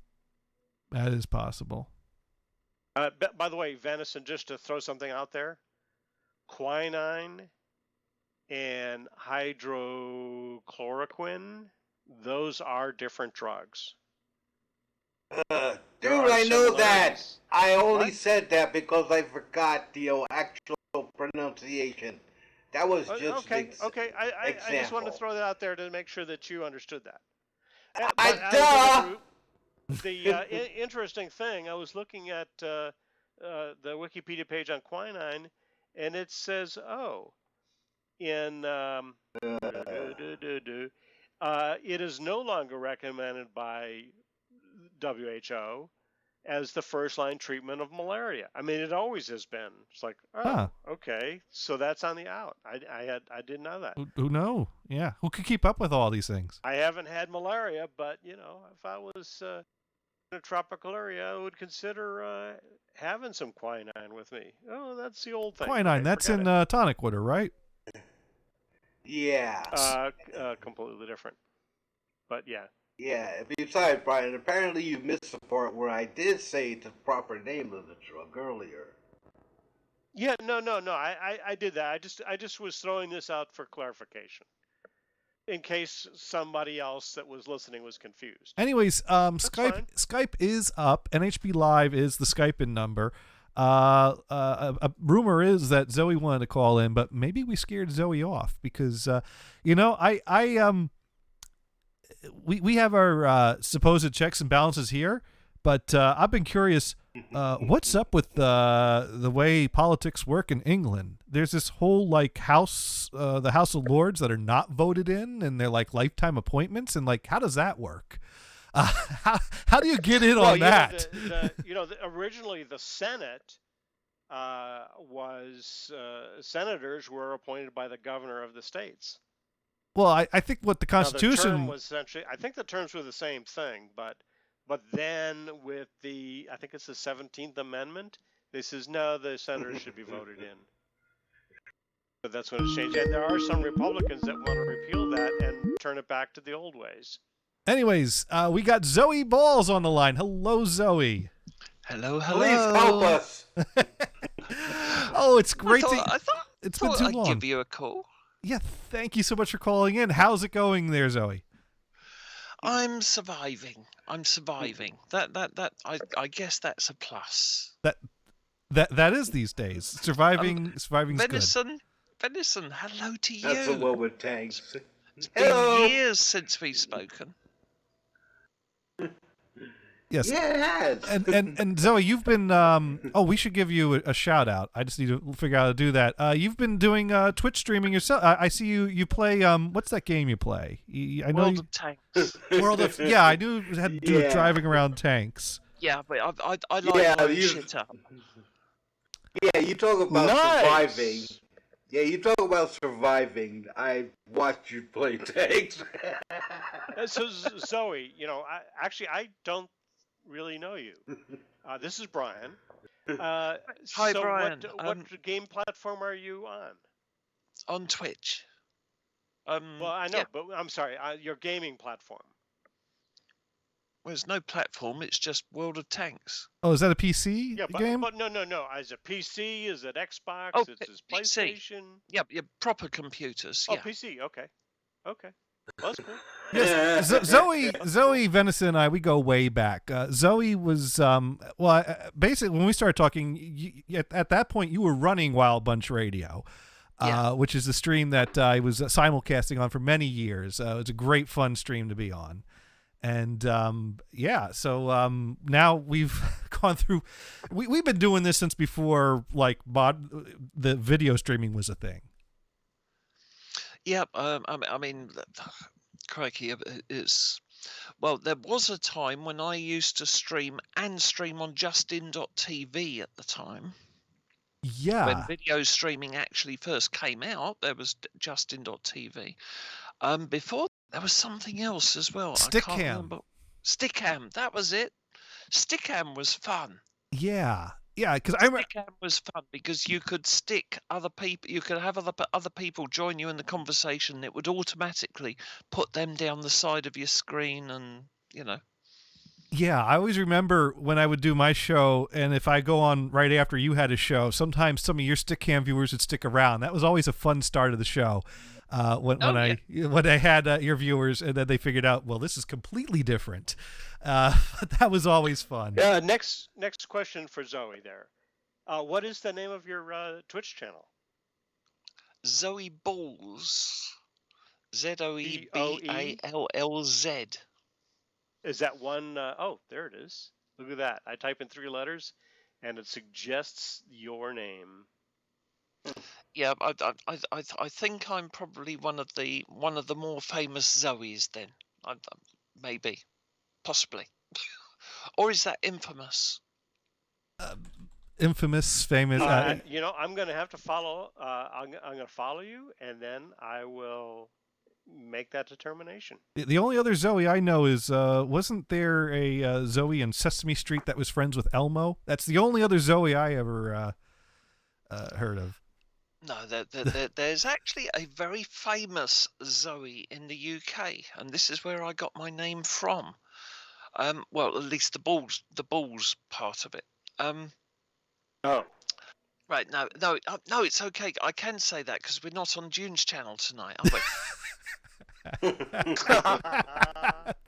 is possible. By the way, Venison, just to throw something out there, quinine and hydrochloroquine, those are different drugs. Dude, I know that. I only said that because I forgot the actual pronunciation. That was just okay. I just wanted to throw that out there to make sure that you understood that. The interesting thing, I was looking at the Wikipedia page on quinine, and it says, it is no longer recommended by WHO as the first-line treatment of malaria. I mean, it always has been. It's like, okay, so that's on the out. I didn't know that. Who know? Yeah, who could keep up with all these things? I haven't had malaria, but if I was in a tropical area, I would consider having some quinine with me. Oh, that's the old thing. Quinine, that's in tonic water, right? Yeah. Completely different. But yeah. Yeah, besides, Brian, apparently you missed the part where I did say the proper name of the drug earlier. Yeah, no. I did that. I just was throwing this out for clarification, in case somebody else that was listening was confused. Anyways, Skype is up. NHB Live is the Skype-in number. A rumor is that Zoe wanted to call in, but maybe we scared Zoe off because, we have our supposed checks and balances here, but I've been curious. What's up with the way politics work in England? There's this whole like house, the House of Lords that are not voted in, and they're like lifetime appointments, and like how does that work? How do you get in on that? Originally the Senate was senators were appointed by the governor of the states. Well, I think what the Constitution now, the term was essentially, I think the terms were the same thing, but then with I think it's the 17th Amendment, this is no, the senators should be voted in. But that's when it's changed. And there are some Republicans that want to repeal that and turn it back to the old ways. Anyways, we got Zoe Balls on the line. Hello, Zoe. Hello. Please help us. Oh, it's great. I thought it's been too long. I'd give you a call. Yeah, thank you so much for calling in. How's it going there, Zoe? I'm surviving. That I guess that's a plus. That is these days. Surviving's Venison, good. Venison, hello to you. That's the one with tanks. It's been years since we've spoken. Yes. Yeah, it has. And Zoe, you've been we should give you a shout out. I just need to figure out how to do that. You've been doing Twitch streaming yourself. I see you play what's that game you play? I know World of Tanks. World of I knew it had to do with driving around tanks. Yeah, but I like blowing shit up. Yeah, you talk about surviving. Yeah, you talk about surviving. I watched you play tanks. So Zoe, I don't really know you. This is Brian. Hi, so Brian. What game platform are you on? On Twitch. Well, I know, but I'm sorry. Your gaming platform. Well, there's no platform. It's just World of Tanks. Oh, is that a PC game? But no. Is it PC? Is it Xbox? Oh, is it PlayStation? Yeah, proper computers. Oh, yeah. PC. Okay. Well, that's cool. Yes, Zoe Venison and I, we go way back. Zoe was, basically when we started talking, at that point you were running Wild Bunch Radio, which is a stream that I was simulcasting on for many years. It's a great fun stream to be on. And so now we've gone through, we've been doing this since before like the video streaming was a thing. Yeah, I mean, crikey, well, there was a time when I used to stream on Justin.tv at the time. Yeah. When video streaming actually first came out, there was Justin.tv. Before there was something else as well. Stickam. I can't remember. Stickam, that was it. Stickam was fun. Yeah, because I remember Stickam was fun because you could stick other people. You could have other people join you in the conversation. It would automatically put them down the side of your screen, and Yeah, I always remember when I would do my show, and if I go on right after you had a show, sometimes some of your Stickam viewers would stick around. That was always a fun start of the show. When I had your viewers, and then they figured out, well, this is completely different. That was always fun. Next question for Zoe there. What is the name of your Twitch channel? Zoe Balls. ZOEBALLZ. Is that one? There it is. Look at that. I type in 3 letters, and it suggests your name. Yeah, I think I'm probably one of the more famous Zoes then. Maybe, possibly, or is that infamous? Infamous, famous. I'm going to have to follow. I'm going to follow you, and then I will make that determination. The only other Zoe I know is wasn't there a Zoe in Sesame Street that was friends with Elmo? That's the only other Zoe I ever heard of. No, there's actually a very famous Zoe in the UK, and this is where I got my name from. Well, at least the balls part of it. Oh. Right, no, it's okay. I can say that because we're not on June's channel tonight, are we?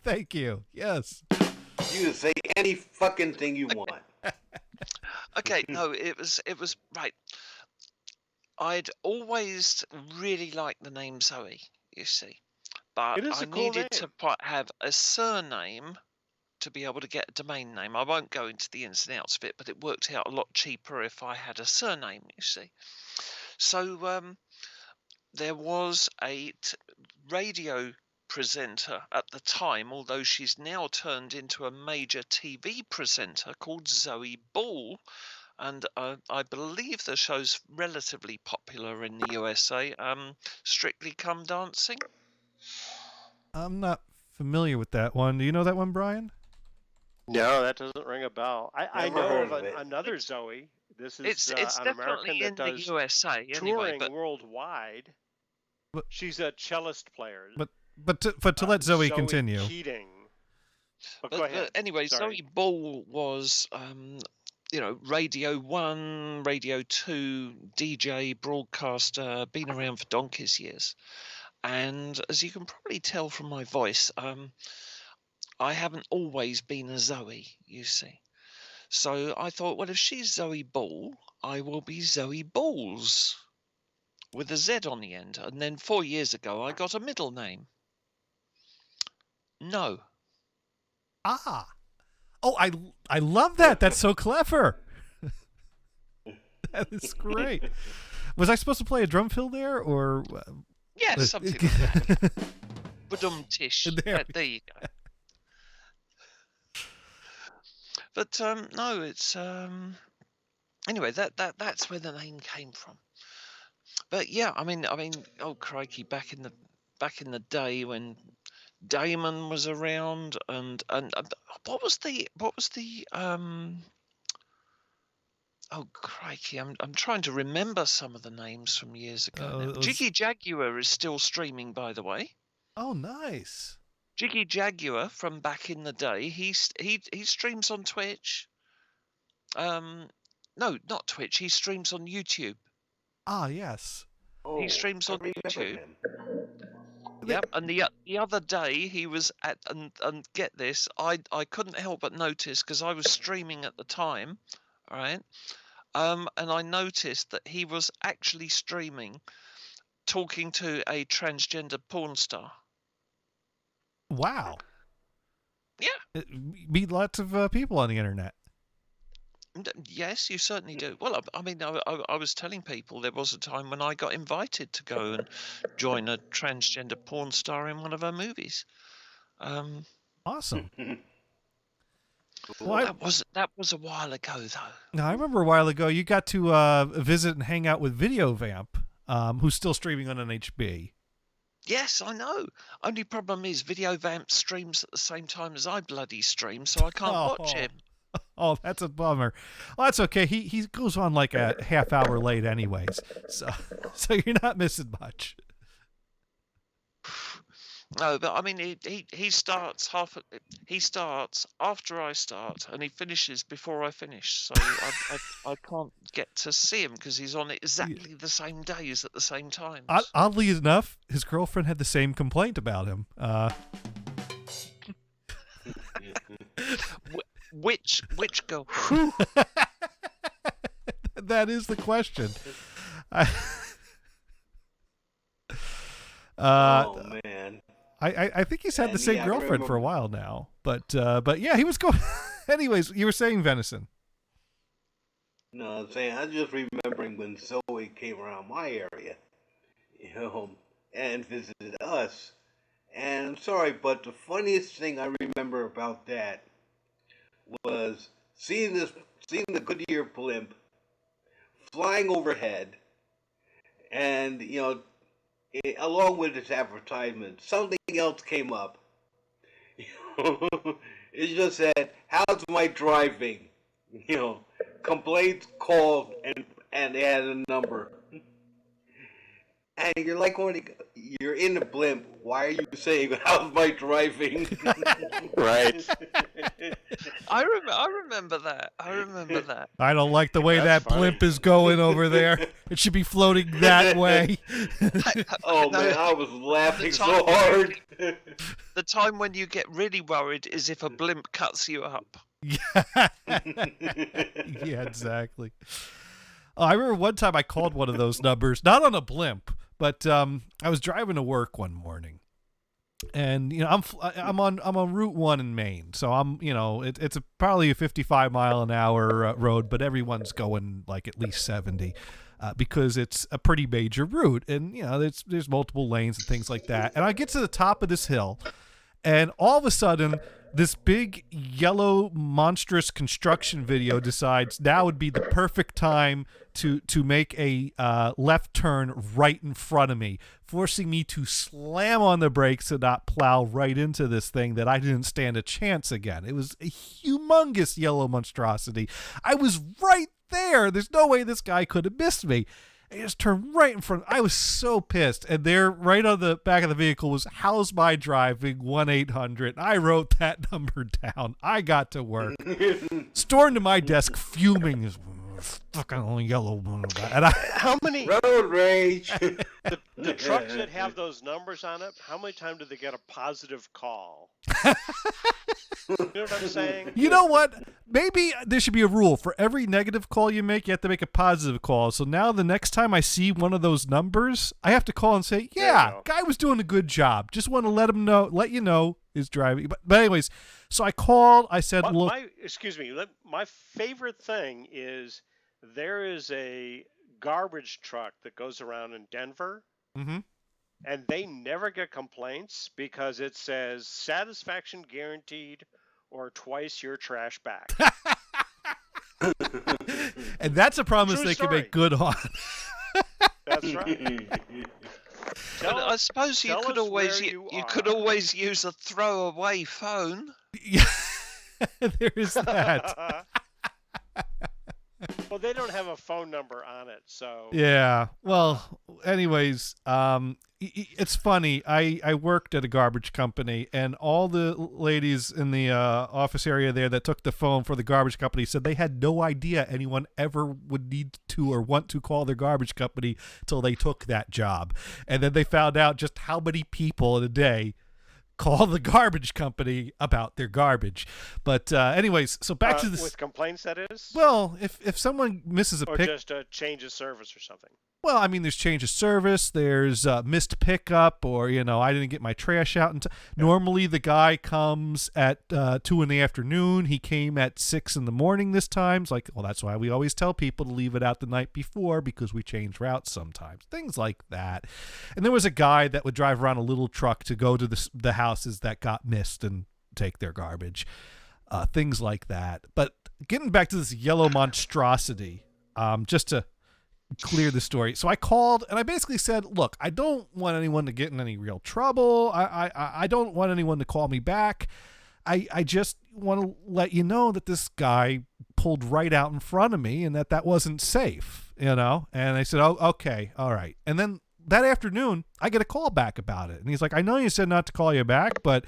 Thank you. Yes. You can say any fucking thing you want. Okay, no, it was right. I'd always really liked the name Zoe, you see, but It is I a cool needed name. to have a surname to be able to get a domain name. I won't go into the ins and outs of it, but it worked out a lot cheaper if I had a surname, you see. So there was a radio presenter at the time, although she's now turned into a major TV presenter, called Zoe Ball. And I believe the show's relatively popular in the USA. Strictly Come Dancing. I'm not familiar with that one. Do you know that one, Brian? No, that doesn't ring a bell. I Never know heard of of it. another Zoe. This is It's an definitely American that in the does USA anyway, touring but worldwide. But- She's a cellist player. But to let Zoe continue. Keating. But go ahead. But anyway, Sorry. Zoe Ball was Radio 1, Radio 2, DJ, broadcaster, been around for donkey's years. And as you can probably tell from my voice, I haven't always been a Zoe, you see. So I thought, well, if she's Zoe Ball, I will be Zoe Balls with a Z on the end. And then 4 years ago, I got a middle name. No. Ah. Oh, I love that. That's so clever. That is great. Was I supposed to play a drum fill there, or? Yeah, something like that. Badum-tish. There There you go. But no, it's anyway. That's where the name came from. But yeah, I mean, oh crikey, back in the day when Damon was around, and what was the oh crikey, I'm trying to remember some of the names from years ago. Now. Jiggy Jaguar is still streaming, by the way. Oh, nice. Jiggy Jaguar from back in the day. He streams on Twitch. No, not Twitch. He streams on YouTube. Ah, yes. Oh, He streams on I remember YouTube. him. Yep, and the other day he was at and get this, I couldn't help but notice because I was streaming at the time, all right, and I noticed that he was actually streaming, talking to a transgender porn star. Wow. Yeah. Meet lots of people on the internet. Yes, you certainly do. Well, I mean, I was telling people there was a time when I got invited to go and join a transgender porn star in one of her movies. Awesome. Well, that was a while ago, though. Now, I remember a while ago you got to visit and hang out with Video Vamp, who's still streaming on NHB. Yes, I know. Only problem is Video Vamp streams at the same time as I bloody stream, so I can't watch him. Oh, that's a bummer. Well, that's okay. He goes on like a half hour late anyways. So you're not missing much. No, but I mean, he starts after I start, and he finishes before I finish. So I can't get to see him because he's on exactly the same days at the same time. Oddly enough, his girlfriend had the same complaint about him. Which girlfriend? That is the question. Oh man. I think he's had the same girlfriend for a while now, but yeah, he was going. Anyways, you were saying Venison. No, I'm saying I'm just remembering when Zoe came around my area, and visited us. And I'm sorry, but the funniest thing I remember about that was seeing the Goodyear blimp flying overhead, and along with its advertisement, something else came up. It just said, "How's my driving?" Complaints, called, and they had a number. And you're like, you're in the blimp. Why are you saying, how's my driving? Right. I remember that. I don't like the way that blimp is going over there. It should be floating that way. Oh, man, I was laughing so hard. The time when you get really worried is if a blimp cuts you up. Yeah, exactly. I remember one time I called one of those numbers, not on a blimp, but I was driving to work one morning, and I'm on Route 1 in Maine, so it's probably a 55-mile-an-hour road, but everyone's going like at least 70 because it's a pretty major route, and there's multiple lanes and things like that. And I get to the top of this hill, and all of a sudden, this big yellow monstrous construction video decides now would be the perfect time to make a left turn right in front of me, forcing me to slam on the brakes and not plow right into this thing that I didn't stand a chance again. It was a humongous yellow monstrosity. I was right there. There's no way this guy could have missed me. He just turned right in front. I was so pissed. And there, right on the back of the vehicle, was "How's my driving?" 1-800. I wrote that number down. I got to work. Stormed to my desk, fuming. Fucking yellow. And how many road rage? The trucks that have those numbers on it, how many times do they get a positive call? You know what I'm saying? You know what? Maybe there should be a rule. For every negative call you make, you have to make a positive call. So now the next time I see one of those numbers, I have to call and say, yeah, guy was doing a good job. Just want to let you know is driving. But anyways, so I called. I said, look. Excuse me. My favorite thing is there is a garbage truck that goes around in Denver. Mm-hmm. And they never get complaints because it says satisfaction guaranteed or twice your trash back. And that's a promise they can make good on. That's right. I suppose you could always use a throwaway phone. Yeah, there is that. Well, they don't have a phone number on it, so. Yeah. Well, anyways, it's funny. I worked at a garbage company, and all the ladies in the office area there that took the phone for the garbage company said they had no idea anyone ever would need to or want to call their garbage company till they took that job. And then they found out just how many people in a day call the garbage company about their garbage. But anyways, so back to this. With complaints, that is? Well, if someone misses a pick. Or just a change of service or something. Well, I mean, there's change of service, there's missed pickup, or, I didn't get my trash out. Normally, the guy comes at 2 in the afternoon. He came at 6 in the morning this time. It's like, well, that's why we always tell people to leave it out the night before, because we change routes sometimes. Things like that. And there was a guy that would drive around a little truck to go to the houses that got missed and take their garbage. Things like that. But getting back to this yellow monstrosity, just to clear the story. So I called and I basically said, look, I don't want anyone to get in any real trouble. I don't want anyone to call me back. I just want to let you know that this guy pulled right out in front of me and that wasn't safe, And I said, oh, okay, all right. And then that afternoon, I get a call back about it. And he's like, I know you said not to call you back, but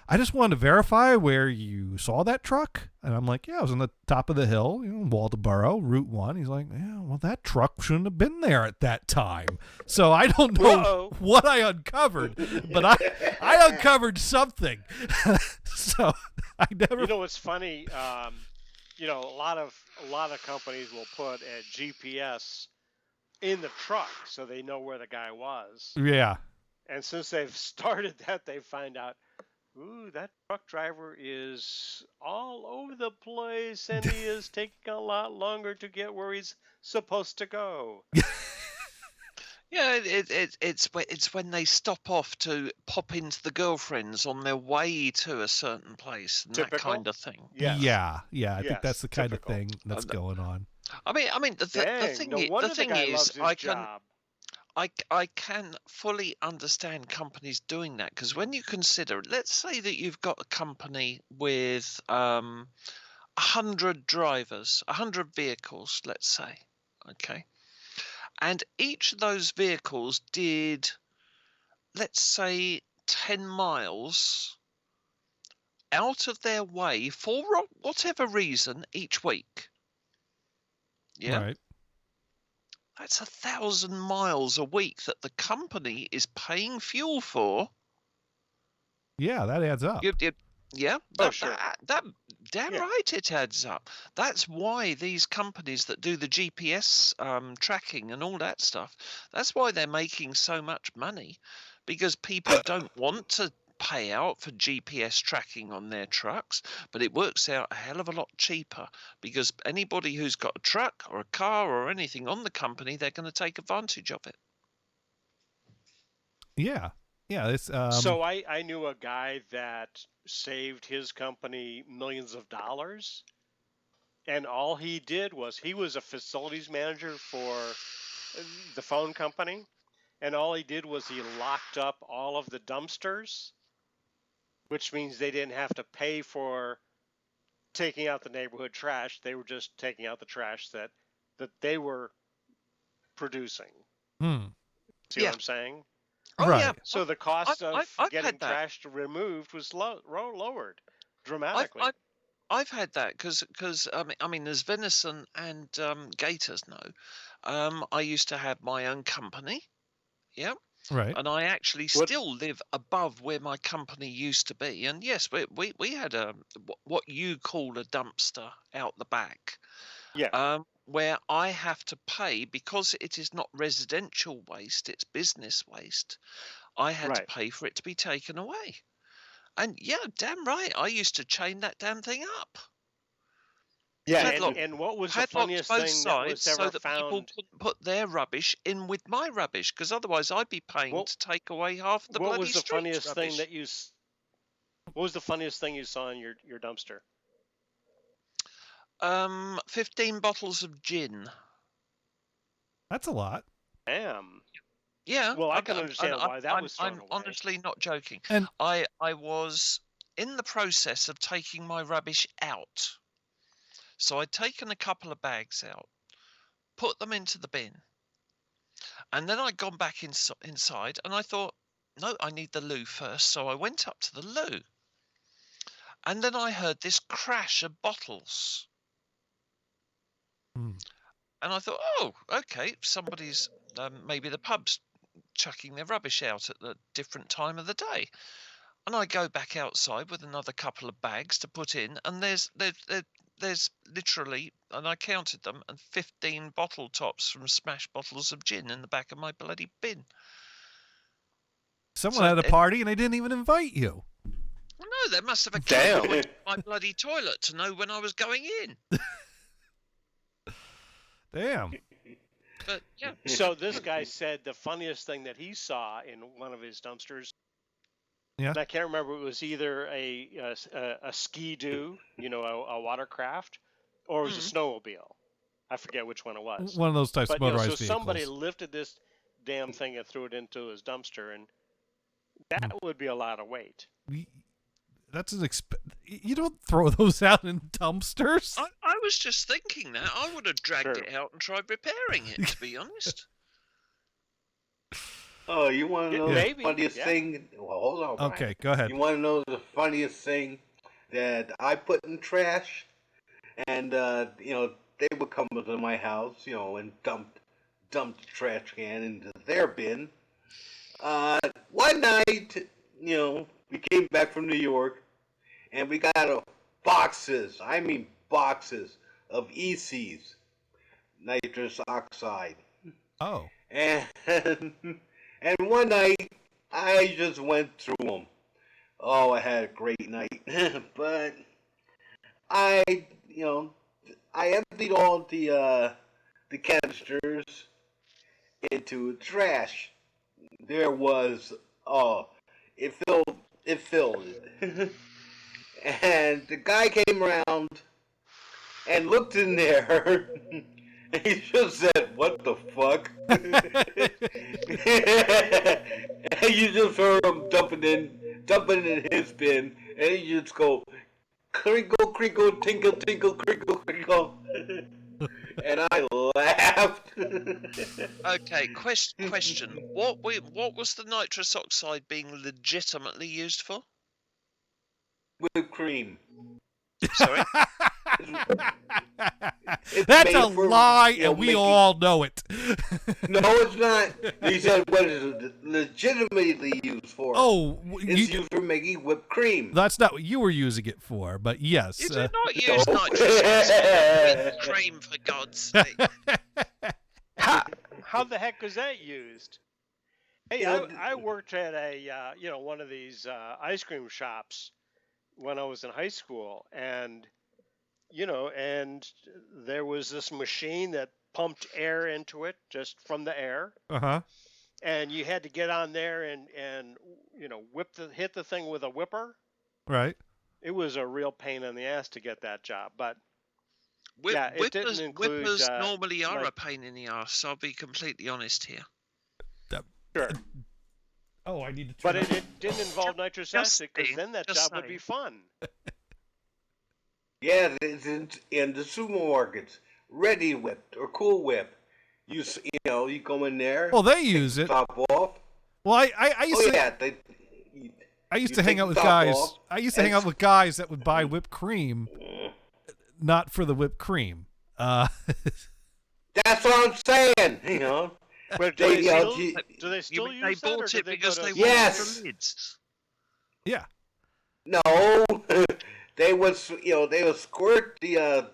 I just wanted to verify where you saw that truck. And I'm like, yeah, I was on the top of the hill, Waldoboro, Route 1. He's like, yeah, well, that truck shouldn't have been there at that time. So I don't know what I uncovered, but I uncovered something. So I never. You know, it's funny. A lot of companies will put a GPS in the truck so they know where the guy was. Yeah. And since they've started that, they find out, ooh, that truck driver is all over the place, and he is taking a lot longer to get where he's supposed to go. Yeah, it's when they stop off to pop into the girlfriends on their way to a certain place and Typical? that kind of thing. Yes. Yeah. I think that's the kind of thing that's going on. I mean, the thing is, I can fully understand companies doing that, because when you consider, let's say that you've got a company with 100 drivers, 100 vehicles, let's say, okay, And each of those vehicles did, let's say, 10 miles out of their way for whatever reason each week. Yeah. Right. That's 1,000 miles a week that the company is paying fuel for. Yeah, that adds up. Yeah, sure. that damn right it adds up. That's why these companies that do the GPS tracking and all that stuff, that's why they're making so much money, because people don't want to pay out for GPS tracking on their trucks, but it works out a hell of a lot cheaper, because anybody who's got a truck or a car or anything on the company, they're going to take advantage of it. Yeah. Yeah, it's So I knew a guy that saved his company millions of dollars, and all he did was he was a facilities manager for the phone company, and all he did was he locked up all of the dumpsters, which means they didn't have to pay for taking out the neighborhood trash. They were just taking out the trash that they were producing. See what I'm saying? Oh, right. yeah. So the cost of I've getting trash removed was lowered dramatically. I've had that because I mean, as Venison and Gators know, I used to have my own company. Yeah. Right. And I actually still live above where my company used to be. And yes, we had what you call a dumpster out the back. Yeah. Where I have to pay, because it is not residential waste, it's business waste. I had to pay for it to be taken away. And yeah, damn right, I used to chain that damn thing up. Yeah, and what was the funniest thing that was ever so that found? People couldn't put their rubbish in with my rubbish, because otherwise I'd be paying to take away half the bloody street's What was the funniest rubbish. thing that you? What was the funniest thing you saw in your dumpster? 15 bottles of gin. That's a lot. Damn. Yeah. Well, I can understand why that was thrown I'm away. honestly not joking. And I was in the process of taking my rubbish out. So I'd taken a couple of bags out, put them into the bin, and then I'd gone back inside, and I thought, no, I need the loo first. So I went up to the loo, and then I heard this crash of bottles. And I thought, oh, okay, somebody's, maybe the pub's chucking their rubbish out at a different time of the day. And I go back outside with another couple of bags to put in, and there's literally, and I counted them, and 15 bottle tops from smashed bottles of gin in the back of my bloody bin. Someone had a party and they didn't even invite you. Well, no, they must have a camera in my bloody toilet to know when I was going in. Damn. But yeah. So this guy said the funniest thing that he saw in one of his dumpsters. Yeah. And I can't remember. It was either a ski-doo, a watercraft, or it was a snowmobile. I forget which one it was. One of those types of motorized vehicles. So somebody lifted this damn thing and threw it into his dumpster, and that would be a lot of weight. That's you don't throw those out in dumpsters. I was just thinking that. I would have dragged it out and tried repairing it, to be honest. Oh, you want to know the funniest thing? Well, hold on, Brian. Okay, go ahead. You want to know the funniest thing that I put in trash? And, they would come to my house, and dump the trash can into their bin. One night, we came back from New York, and we got boxes of ECs, nitrous oxide. Oh. And one night, I just went through them. Oh, I had a great night. But I emptied all the canisters into trash. There was, it filled. And the guy came around and looked in there. He just said, "What the fuck?" And you just heard him dumping in his bin, and you just go, crinkle, crinkle, tinkle, tinkle, crinkle, crinkle. And I laughed. Okay, question. What was the nitrous oxide being legitimately used for? Whipped cream. Sorry? That's a lie, and we all know it. No, it's not. He said what is it legitimately used for? Oh, it's used for making whipped cream. That's not what you were using it for, but yes. You do not use nitrous oxide with cream, for God's sake. How the heck was that used? Hey, I worked at a one of these ice cream shops when I was in high school, and there was this machine that pumped air into it just from the air. Uh-huh. And you had to get on there and hit the thing with a whipper. Right. It was a real pain in the ass to get that job, but Whippers, it didn't include. Whippers normally are a pain in the ass. I'll be completely honest here. Sure. Oh, I need to. But it didn't involve nitrous acid, because then that job would be fun. Yeah, it's in the supermarkets, ready whipped or Cool Whip. You go in there. Well, they use it. Top off. Well, I used to. I used to hang out with guys. I used to hang out with guys that would buy whipped cream, not for the whipped cream. That's what I'm saying. But do they still use they that, bought or it because they yes. wanted the lids? Yeah. No, they would squirt the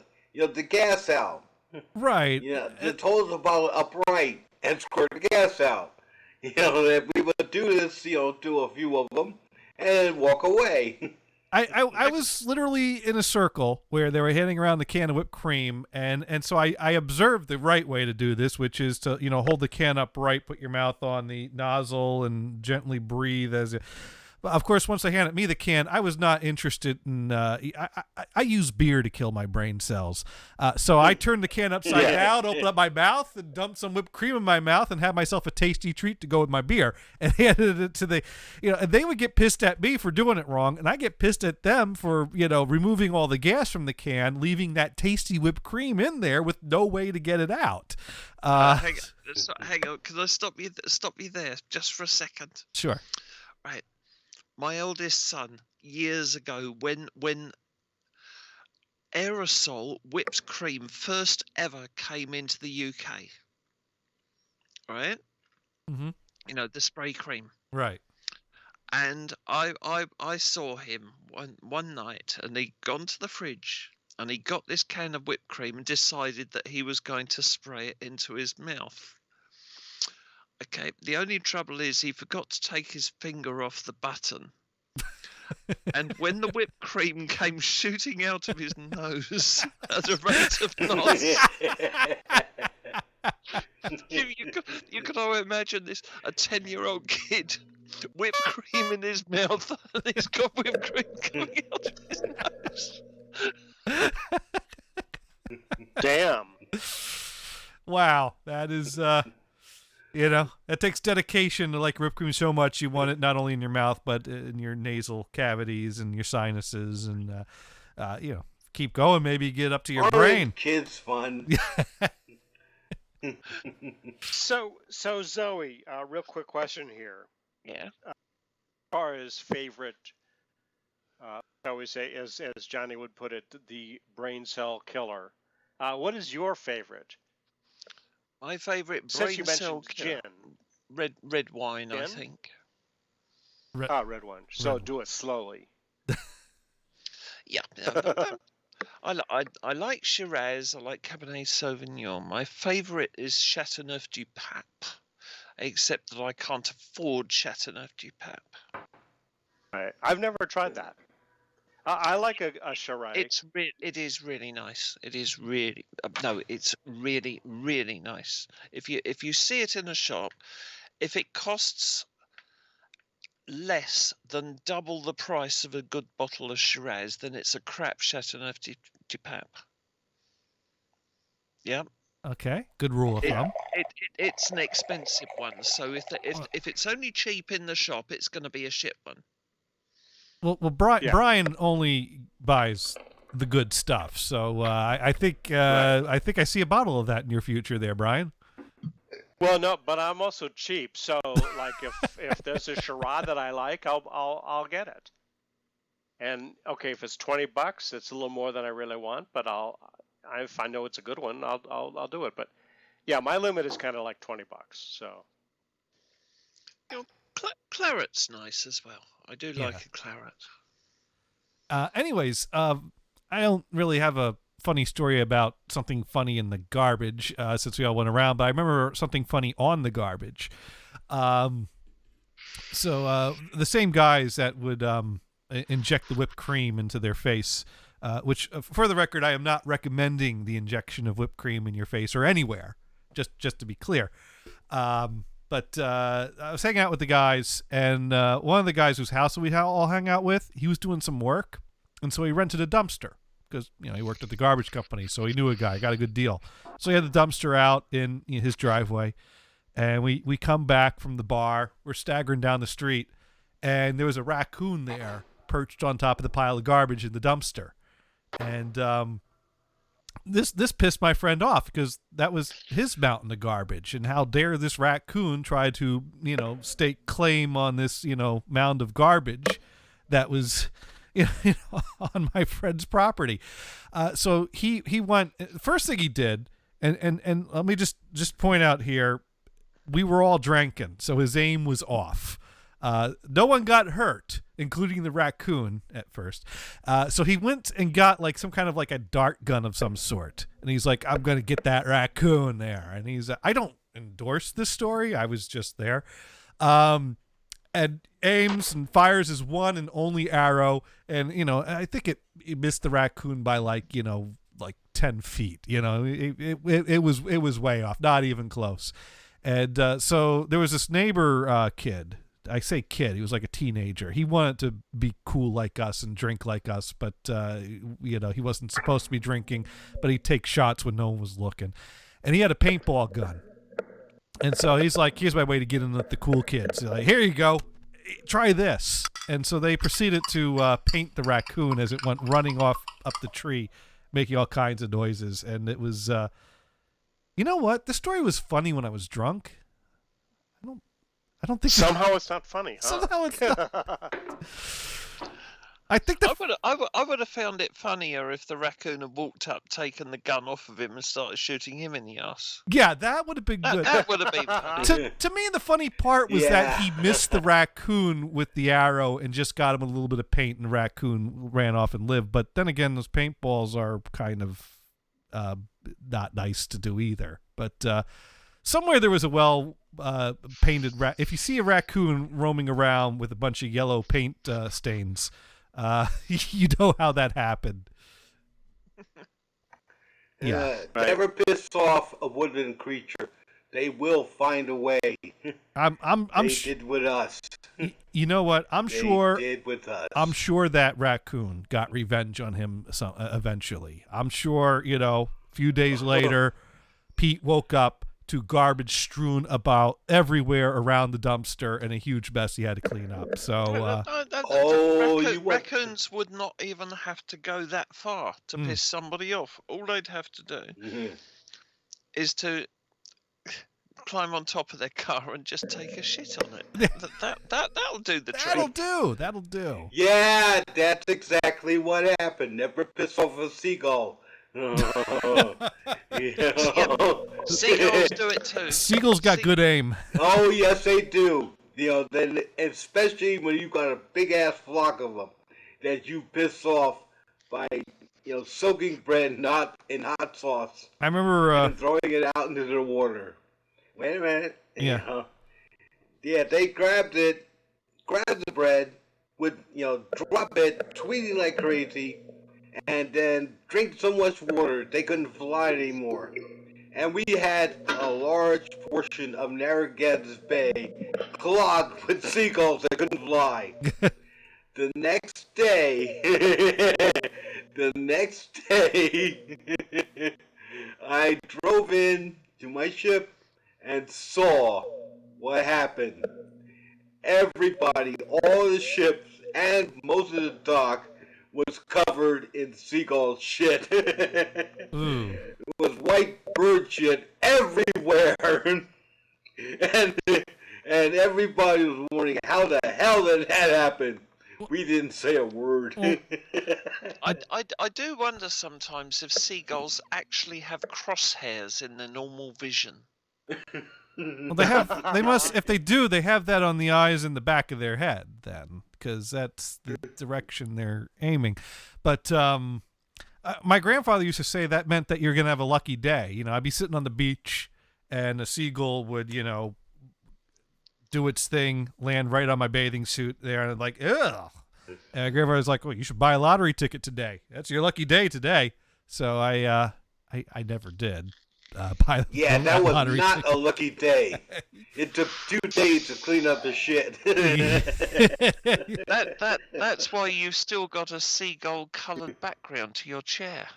gas out. Right. Yeah, they told us about it upright and squirt the gas out. That we would do this, do a few of them, and walk away. I was literally in a circle where they were handing around the can of whipped cream, and so I observed the right way to do this, which is to hold the can upright, put your mouth on the nozzle, and gently breathe as it. Of course, once they handed me the can, I was not interested in. I use beer to kill my brain cells, so I turned the can upside down, opened up my mouth, and dumped some whipped cream in my mouth, and had myself a tasty treat to go with my beer, and handed it to the. And they would get pissed at me for doing it wrong, and I get pissed at them for removing all the gas from the can, leaving that tasty whipped cream in there with no way to get it out. Hang on. Can I stop you there just for a second? Sure. Right. My eldest son, years ago, when aerosol whipped cream first ever came into the UK, right? Mm-hmm. The spray cream. Right. And I saw him one night, and he'd gone to the fridge, and he got this can of whipped cream and decided that he was going to spray it into his mouth. Okay, the only trouble is he forgot to take his finger off the button. And when the whipped cream came shooting out of his nose at a rate of knots, you can all imagine this, a 10-year-old kid, whipped cream in his mouth, and he's got whipped cream coming out of his nose. Damn. Wow, that is that takes dedication to like whipped cream so much you want it not only in your mouth but in your nasal cavities and your sinuses, and keep going, maybe get up to your brain. Kids fun. So Zoe, real quick question here. Yeah. As far as favorite, I always say, as Johnny would put it, the brain cell killer. What is your favorite? My favorite Since brain you cell mentioned killer, gin. red wine, I think. Red wine. So do it slowly. Yeah. I like Shiraz. I like Cabernet Sauvignon. My favorite is Chateauneuf du Pape, except that I can't afford Chateauneuf du Pape. Right. I've never tried that. I like a Shiraz. It is really nice. It is really it's really, really nice. If you see it in a shop, if it costs less than double the price of a good bottle of Shiraz, then it's a crap Chateauneuf du Pape. Yeah. Okay, good rule of thumb. It's an expensive one, so if it's only cheap in the shop, it's going to be a shit one. Well, Brian only buys the good stuff, so I think I see a bottle of that in your future, there, Brian. Well, no, but I'm also cheap, so like if there's a charade that I like, I'll get it. And okay, if it's $20, it's a little more than I really want, but if I know it's a good one, I'll do it. But yeah, my limit is kind of like $20. So. Claret's nice as well. I do like a claret. Anyways, I don't really have a funny story about something funny in the garbage since we all went around, but I remember something funny on the garbage. So the same guys that would inject the whipped cream into their face, which for the record, I am not recommending the injection of whipped cream in your face or anywhere, just to be clear. But I was hanging out with the guys, and one of the guys whose house we all hung out with, he was doing some work, and so he rented a dumpster because he worked at the garbage company, so he knew a guy, got a good deal. So he had the dumpster out in his driveway, and we come back from the bar. We're staggering down the street, and there was a raccoon there perched on top of the pile of garbage in the dumpster, and This pissed my friend off because that was his mountain of garbage, and how dare this raccoon try to, stake claim on this, mound of garbage that was, on my friend's property. So he went. First thing he did, and let me just point out here, we were all drinking, so his aim was off. No one got hurt, including the raccoon at first. So he went and got like some kind of like a dart gun of some sort. And he's like, I'm going to get that raccoon there. And I don't endorse this story. I was just there. And aims and fires his one and only arrow. And, I think it missed the raccoon by like 10 feet. It was way off, not even close. And so there was this neighbor kid. I say kid, he was like a teenager. He wanted to be cool like us and drink like us, but he wasn't supposed to be drinking, but he'd take shots when no one was looking. And he had a paintball gun. And so he's like, here's my way to get in with the cool kids. He's like, here you go. Try this. And so they proceeded to paint the raccoon as it went running off up the tree, making all kinds of noises. And it was, you know what? The story was funny when I was drunk. I don't think somehow it's not funny. Huh? Somehow it's not. I think I would have found it funnier if the raccoon had walked up, taken the gun off of him, and started shooting him in the ass. Yeah, that would have been good. That would have been funny. To me, the funny part was that he missed the raccoon with the arrow and just got him a little bit of paint, and the raccoon ran off and lived. But then again, those paintballs are kind of not nice to do either. But somewhere there was a painted if you see a raccoon roaming around with a bunch of yellow paint stains, you know how that happened. Yeah. Never piss off a woodland creature. They will find a way. They did with us. You know what? They did with us. I'm sure that raccoon got revenge on him eventually. I'm sure, a few days later, Pete woke up to garbage strewn about everywhere around the dumpster and a huge mess he had to clean up. So, raccoons would not even have to go that far to piss somebody off. All they'd have to do is to climb on top of their car and just take a shit on it. That'll do the trick. That'll do. Yeah, that's exactly what happened. Never piss off a seagull. Seagulls do it too. Seagulls got good aim. Oh yes, they do. Then especially when you got a big ass flock of them that you piss off by soaking bread in hot sauce. I remember and throwing it out into the water. Wait a minute. Yeah. They grabbed the bread, would drop it, tweeting like crazy. And then drink so much water they couldn't fly anymore. And we had a large portion of Narragansett Bay clogged with seagulls that couldn't fly. The next day, I drove in to my ship and saw what happened. Everybody, all the ships, and most of the dock was covered in seagull shit. It was white bird shit everywhere. and everybody was wondering how the hell did that happen. We didn't say a word. I do wonder sometimes if seagulls actually have crosshairs in their normal vision. Well, they must. If they do, they have that on the eyes in the back of their head, then, because that's the direction they're aiming. But my grandfather used to say that meant that you're gonna have a lucky day. You know, I'd be sitting on the beach, and a seagull would, you know, do its thing, land right on my bathing suit there, and I'm like, ugh. And my grandfather was like, "Well, you should buy a lottery ticket today. That's your lucky day today." So I never did. That was not a lucky day. It took 2 days to clean up the shit. That's why you've still got a seagull-coloured background to your chair.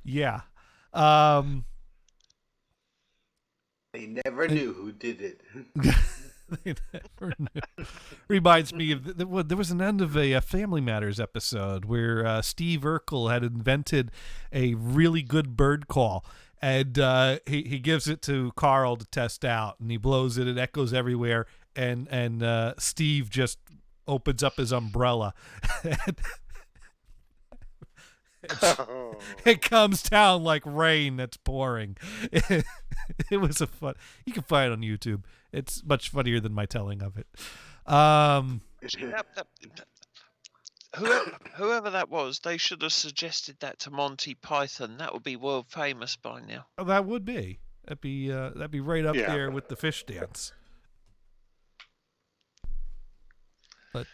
Yeah. They never knew who did it. They never knew. Reminds me of there was an end of a Family Matters episode where Steve Urkel had invented a really good bird call, and he gives it to Carl to test out, and he blows it, it echoes everywhere, and Steve just opens up his umbrella. It comes down like rain that's pouring. It was a fun. You can find it on YouTube. It's much funnier than my telling of it. Whoever that was, they should have suggested that to Monty Python. That would be world famous by now. Oh, that would be. That'd be right up there with the fish dance. But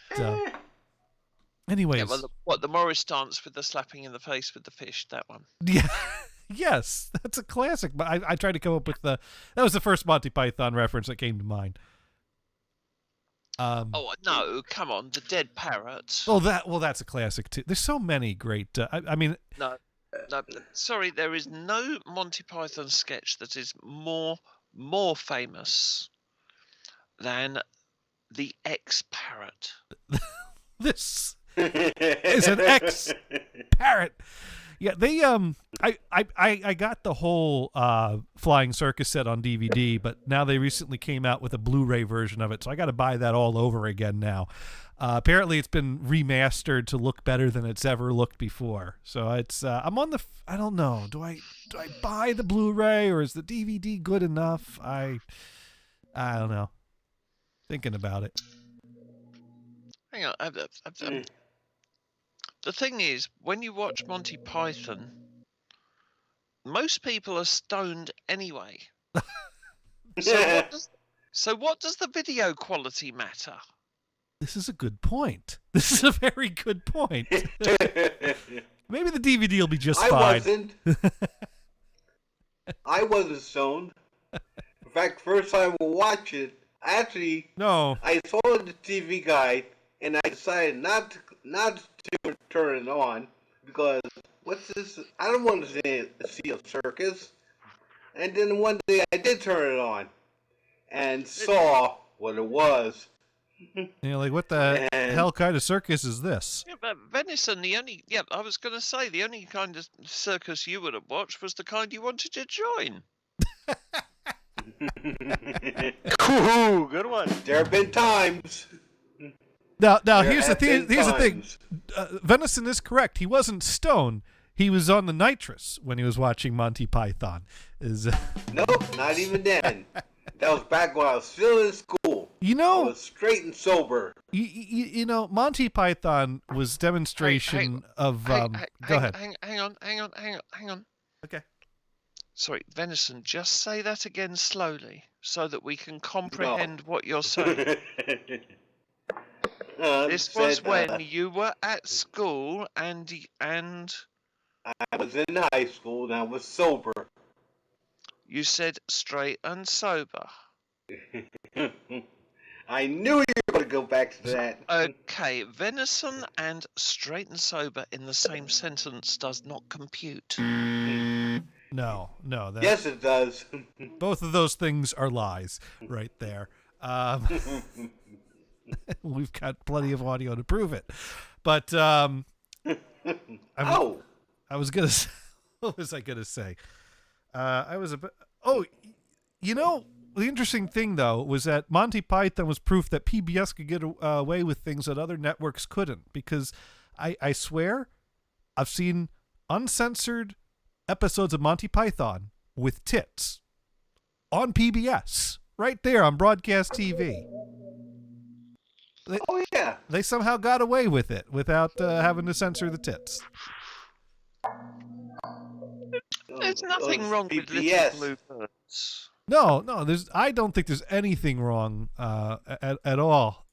anyways, yeah, well, the Morris dance with the slapping in the face with the fish, that one. Yeah, yes, that's a classic. But I tried to come up with that was the first Monty Python reference that came to mind. Oh no, come on, the dead parrot. That's a classic too. There's so many great. I mean, no, sorry, there is no Monty Python sketch that is more famous than the X-Parrot. This is an X-Parrot. Yeah, they I got the whole Flying Circus set on DVD, but now they recently came out with a Blu-ray version of it, so I got to buy that all over again now. Apparently, it's been remastered to look better than it's ever looked before. So it's I'm on the I don't know. Do I buy the Blu-ray or is the DVD good enough? I don't know. Thinking about it. Hang on. The thing is, when you watch Monty Python, most people are stoned anyway. So what does the video quality matter? This is a good point. This is a very good point. Maybe the DVD will be just fine. I wasn't stoned. In fact, first time I watched it, I saw the TV guide and I decided not to turn it on because what's this? I don't want to see a circus. And then one day I did turn it on and saw what it was. You're like, what the hell kind of circus is this? Yeah, but venison, I was going to say, the only kind of circus you would have watched was the kind you wanted to join. Cool, good one. There have been times. Now here's the thing. Venison is correct. He wasn't stoned. He was on the nitrous when he was watching Monty Python. Nope, not even then. That was back when I was still in school. You know, I was straight and sober. You know, Monty Python was demonstration of. Go ahead. Hang on. Okay. Sorry, Venison. Just say that again slowly, so that we can comprehend what you're saying. This was when you were at school and I was in high school and I was sober. You said straight and sober. I knew you were going to go back to that. Okay, venison and straight and sober in the same sentence does not compute. No. Yes, it does. Both of those things are lies right there. We've got plenty of audio to prove it. But I'm I was gonna. What was I gonna say? I was a bit. Oh, you know, the interesting thing though was that Monty Python was proof that PBS could get away with things that other networks couldn't. Because I swear, I've seen uncensored episodes of Monty Python with tits on PBS, right there on broadcast TV. Oh yeah. They somehow got away with it without having to censor the tits. There's nothing wrong with PBS. Little Blue Birds. No, I don't think there's anything wrong at all.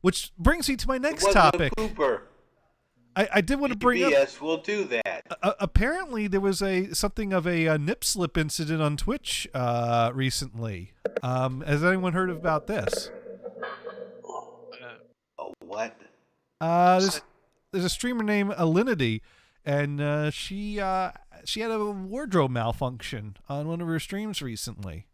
Which brings me to my next topic. I did want to bring up. PBS will do that. Apparently, there was something of a nip slip incident on Twitch recently. Has anyone heard about this? What? There's a streamer named Alinity, and she had a wardrobe malfunction on one of her streams recently,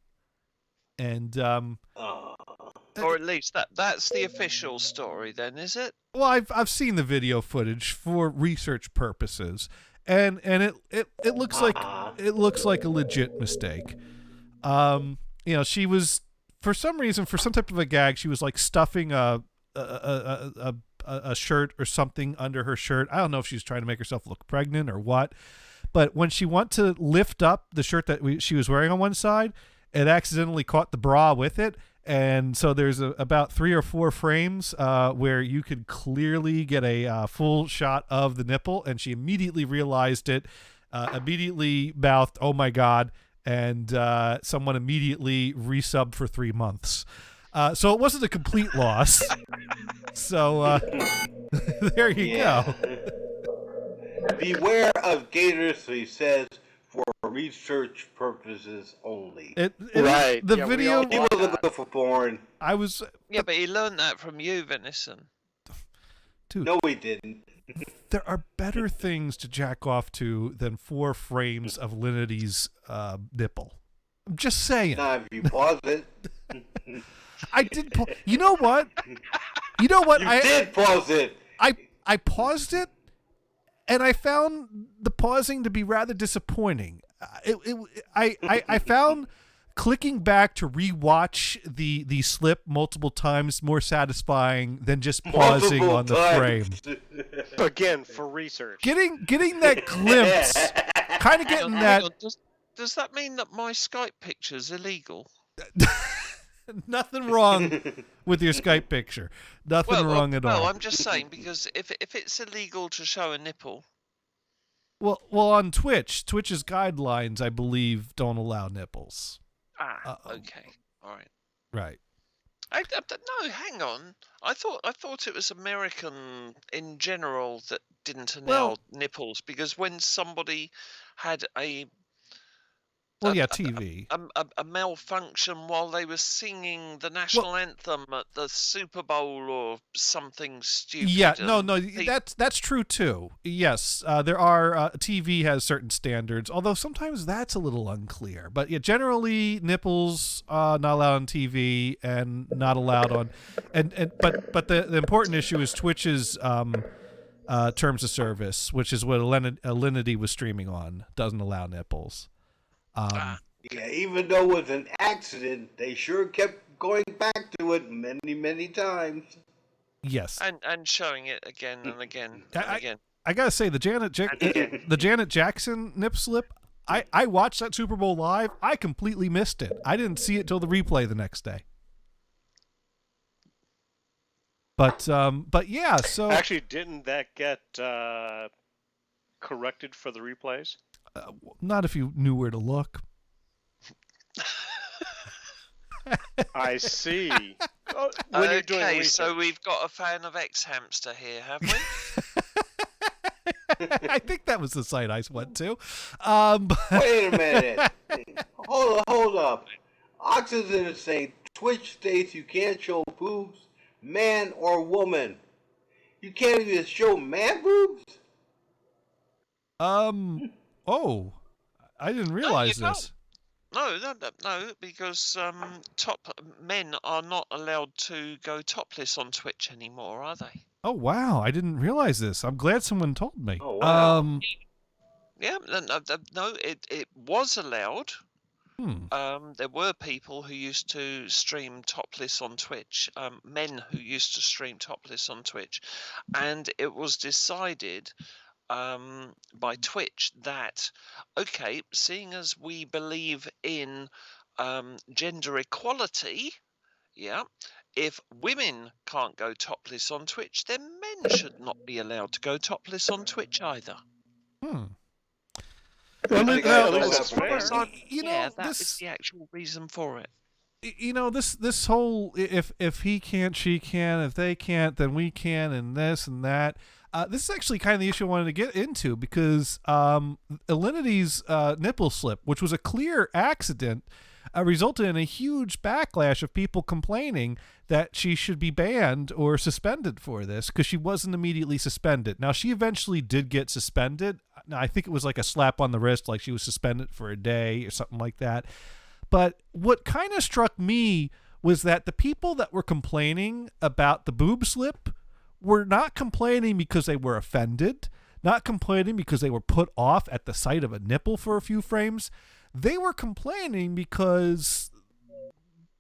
and or at least that's the official story, then, is it? Well, I've seen the video footage for research purposes, and it looks like a legit mistake. She was, for some reason, for some type of a gag, she was like stuffing a shirt or something under her shirt. I don't know if she was trying to make herself look pregnant or what, but when she went to lift up the shirt that she was wearing on one side, it accidentally caught the bra with it. And so there's about 3 or 4 frames where you could clearly get a full shot of the nipple, and she immediately realized it, immediately mouthed, "Oh my God," and someone immediately resubbed for 3 months. So it wasn't a complete loss. So there you go. Beware of gators, he says, for research purposes only. Right. The Yeah, video. He was looking for porn. Yeah, but he learned that from you, Venison. Dude, No, he didn't. there are better things to jack off to than 4 frames of Linity's nipple. I'm just saying. Now, if you pause it. I did. You know what? You did pause it. I paused it, and I found the pausing to be rather disappointing. I found clicking back to rewatch the slip multiple times more satisfying than just pausing on the frame. Again, for research. Getting that glimpse, kind of getting that. Does that mean that my Skype picture's illegal? Nothing wrong with your Skype picture. Nothing wrong at all. Well, I'm just saying, because if it's illegal to show a nipple. Well, on Twitch's guidelines, I believe, don't allow nipples. Okay, all right. Right. No, hang on. I thought it was American in general that didn't allow nipples, because when somebody had a TV. A malfunction while they were singing the national anthem at the Super Bowl or something stupid. Yeah, no, that's true too. Yes, there are. TV has certain standards, although sometimes that's a little unclear. But yeah, generally nipples not allowed on TV and not allowed on, but the important issue is Twitch's terms of service, which is what Alinity was streaming on, doesn't allow nipples. Yeah, even though it was an accident, they sure kept going back to it many, many times. Yes, and showing it again and again and again. I gotta say, the Janet Jackson nip slip. I watched that Super Bowl live. I completely missed it. I didn't see it till the replay the next day. But yeah. So actually, didn't that get corrected for the replays? Not if you knew where to look. I see. When you're doing research. So we've got a fan of X Hamster here, have we? I think that was the site I went to. Wait a minute. Hold up. Oxygen is saying Twitch states you can't show boobs, man or woman. You can't even show man boobs? Oh, I didn't realize this. No, because top men are not allowed to go topless on Twitch anymore, are they? Oh wow, I didn't realize this. I'm glad someone told me. Oh wow. Yeah, no, it was allowed. Hmm. There were people who used to stream topless on Twitch, men who used to stream topless on Twitch, and it was decided by Twitch that, okay, seeing as we believe in gender equality, yeah, if women can't go topless on Twitch, then men should not be allowed to go topless on Twitch either. Well, Well, that's fair. That is the actual reason for it. This whole if he can't, she can. If they can't, then we can, and this and that. This is actually kind of the issue I wanted to get into because Alinity's nipple slip, which was a clear accident, resulted in a huge backlash of people complaining that she should be banned or suspended for this because she wasn't immediately suspended. Now, she eventually did get suspended. I think it was like a slap on the wrist, like she was suspended for a day or something like that. But what kind of struck me was that the people that were complaining about the boob slip were not complaining because they were offended, not complaining because they were put off at the sight of a nipple for a few frames. They were complaining because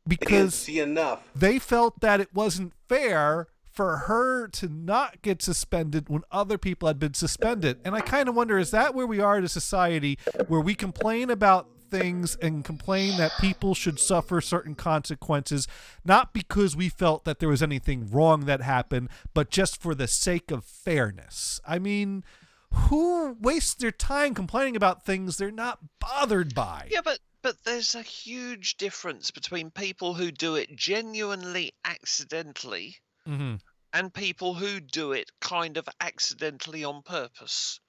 they didn't see enough. They felt that it wasn't fair for her to not get suspended when other people had been suspended. And I kind of wonder, is that where we are as a society, where we complain about things and complain that people should suffer certain consequences, not because we felt that there was anything wrong that happened, but just for the sake of fairness? I mean, who wastes their time complaining about things they're not bothered by? Yeah, but there's a huge difference between people who do it genuinely accidentally and people who do it kind of accidentally on purpose.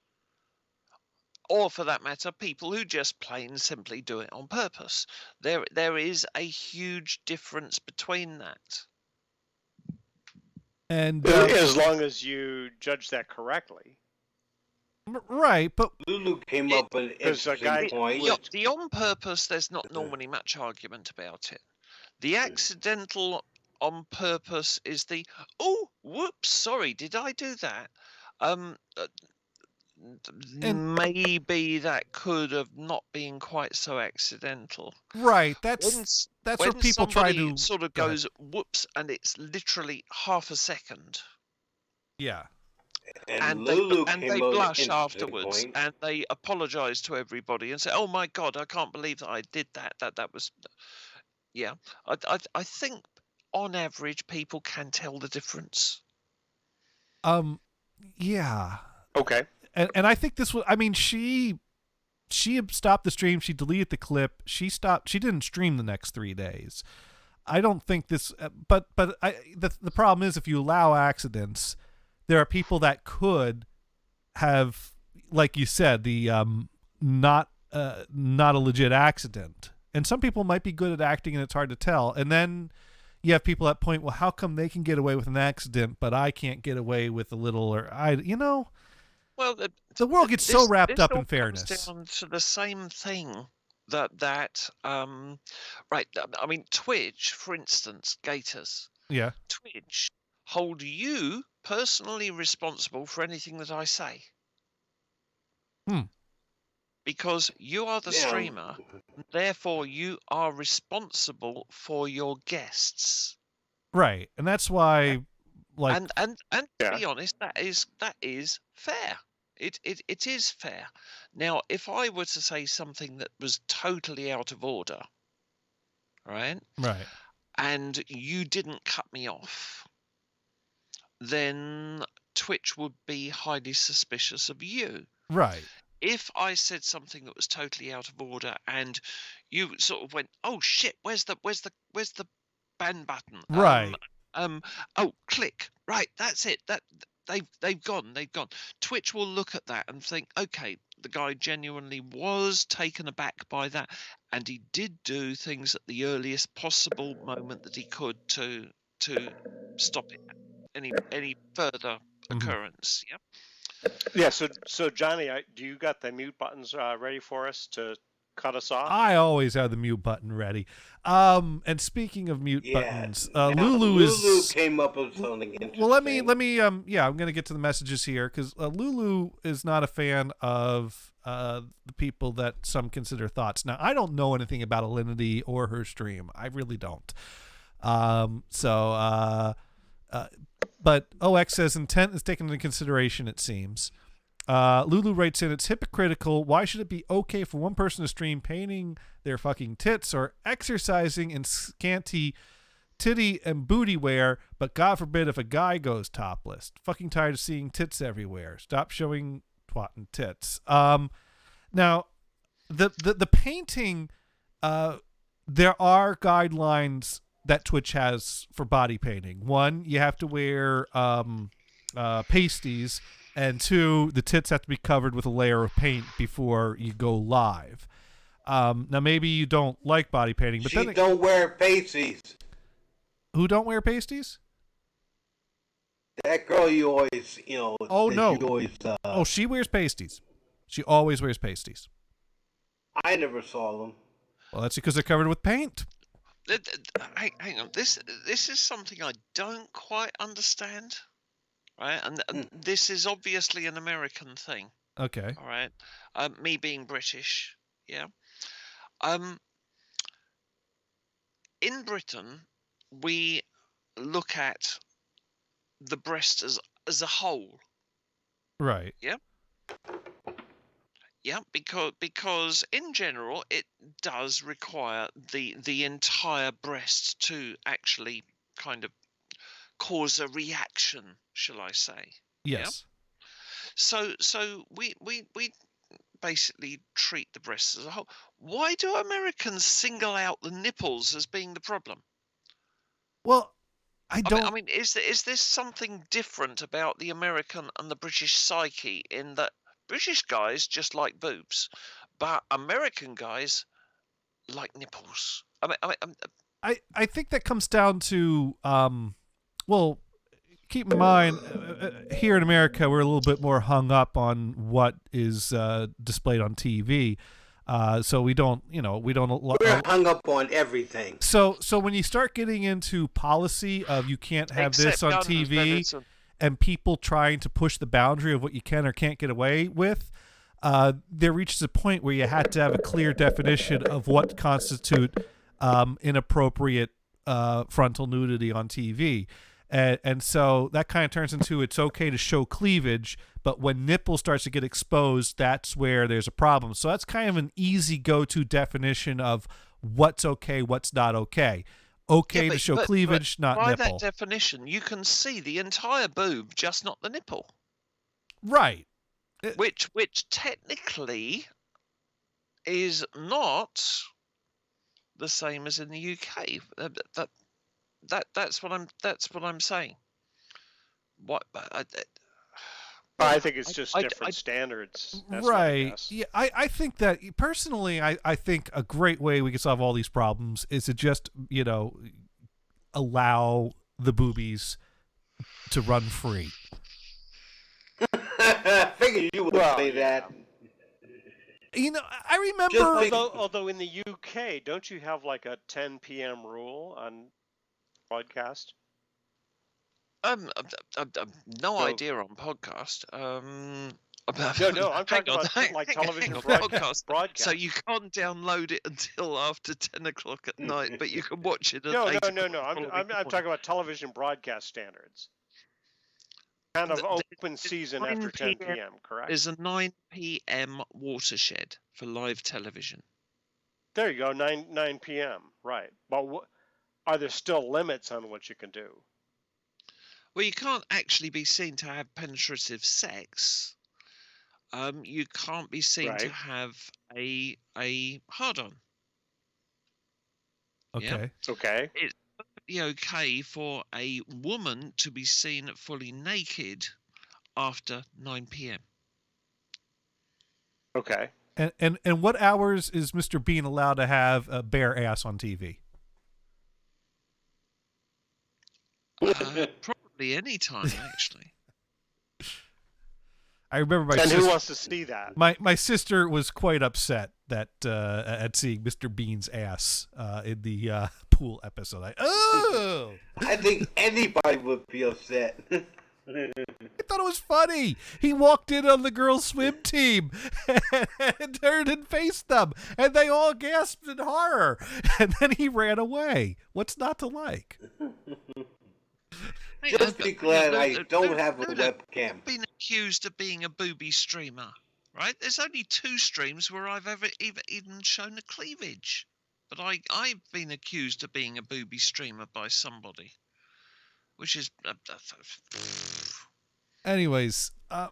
Or, for that matter, people who just plain simply do it on purpose. There is a huge difference between that. And as long as you judge that correctly. Right, but Lulu came up with an interesting point. The on purpose, there's not normally much argument about it. The accidental on purpose is the, oh, whoops, sorry, did I do that? Maybe that could have not been quite so accidental. Right, that's where people try to sort of goes whoops, and it's literally half a second. Yeah. And they blush afterwards, and they apologize to everybody and say, "Oh my God, I can't believe that I did that. That was, yeah." I think on average people can tell the difference. Yeah. Okay. And I think this was, I mean, she stopped the stream. She deleted the clip. She didn't stream the next 3 days. I don't think this, but the problem is, if you allow accidents, there are people that could have, like you said, the not a legit accident. And some people might be good at acting and it's hard to tell. And then you have people that point, well, how come they can get away with an accident, but I can't get away with a little, or Well, the world gets so wrapped up in fairness. Comes down to the same thing that right. I mean, Twitch, for instance, Gators. Yeah. Twitch hold you personally responsible for anything that I say. Because you are the streamer, therefore you are responsible for your guests. Right, and that's why, like, and to be honest, that is fair. It is fair. Now, if I were to say something that was totally out of order, right, and you didn't cut me off, then Twitch would be highly suspicious of you. Right. If I said something that was totally out of order and you sort of went, "Oh shit, where's the ban button?" Right. Oh, click. Right, that's it. That they've gone. Twitch will look at that and think, okay, the guy genuinely was taken aback by that, and he did do things at the earliest possible moment that he could to stop it any further occurrence. Yeah. So Johnny, do you got the mute buttons ready for us to cut us off? I always have the mute button ready. And speaking of mute buttons, Lulu came up with something interesting. Well, let me. I'm going to get to the messages here because Lulu is not a fan of the people that some consider thoughts. Now, I don't know anything about Alinity or her stream. I really don't. But OX says intent is taken into consideration, it seems. Lulu writes in, it's hypocritical. Why should it be okay for one person to stream painting their fucking tits or exercising in scanty titty and booty wear, but God forbid if a guy goes topless? Fucking tired of seeing tits everywhere. Stop showing twat and tits. Now, the painting, there are guidelines that Twitch has for body painting. One, you have to wear pasties. And two, the tits have to be covered with a layer of paint before you go live. Now, maybe you don't like body painting, but then don't wear pasties. Who don't wear pasties? That girl you always, Oh no! You always, she wears pasties. She always wears pasties. I never saw them. Well, that's because they're covered with paint. Hang on. This is something I don't quite understand. Right, and this is obviously an American thing. Okay. All right. Me being British, yeah. In Britain, we look at the breast as a whole. Right. Yeah. Yeah, because in general it does require the entire breast to actually kind of cause a reaction, shall I say? Yes. Yeah? So we basically treat the breasts as a whole. Why do Americans single out the nipples as being the problem? Well, I don't. I mean, is this something different about the American and the British psyche in that British guys just like boobs, but American guys like nipples? I think that comes down to well, keep in mind, here in America, we're a little bit more hung up on what is displayed on TV. So we don't. We're hung up on everything. So when you start getting into policy of you can't have this on TV and people trying to push the boundary of what you can or can't get away with, there reaches a point where you have to have a clear definition of what constitute inappropriate frontal nudity on TV. And so that kind of turns into it's okay to show cleavage, but when nipple starts to get exposed, that's where there's a problem. So that's kind of an easy go-to definition of what's okay, what's not okay. Okay to show cleavage, not by nipple. By that definition, you can see the entire boob, just not the nipple. Right. Which technically is not the same as in the UK. That's what I'm saying. What I think it's just different standards. That's right. Yeah, I think that personally, I think a great way we can solve all these problems is to just allow the boobies to run free. I figured you would say that. I remember. Although in the UK, don't you have like a 10 p.m. rule on broadcast? No idea on podcast. No, I'm talking about like television broadcast. So you can't download it until after 10 o'clock at night, but you can watch it at 8 No. I'm talking about television broadcast standards. Kind of open season after 10 p.m., correct? There's a 9 p.m. watershed for live television. There you go, 9 p.m., right. But are there still limits on what you can do? Well, you can't actually be seen to have penetrative sex. You can't be seen to have a hard-on. Okay. Yeah? Okay. It's perfectly okay for a woman to be seen fully naked after 9 p.m. Okay. And what hours is Mr. Bean allowed to have a bare ass on TV? Probably any time, actually. I remember who wants to see that? My sister was quite upset at seeing Mr. Bean's ass in the pool episode. I think anybody would be upset. I thought it was funny. He walked in on the girls' swim team and turned and faced them, and they all gasped in horror. And then he ran away. What's not to like? Just be glad I don't have a webcam. Been accused of being a booby streamer, right? There's only 2 streams where I've ever even shown a cleavage, but I've been accused of being a booby streamer by somebody, which is. Anyways, I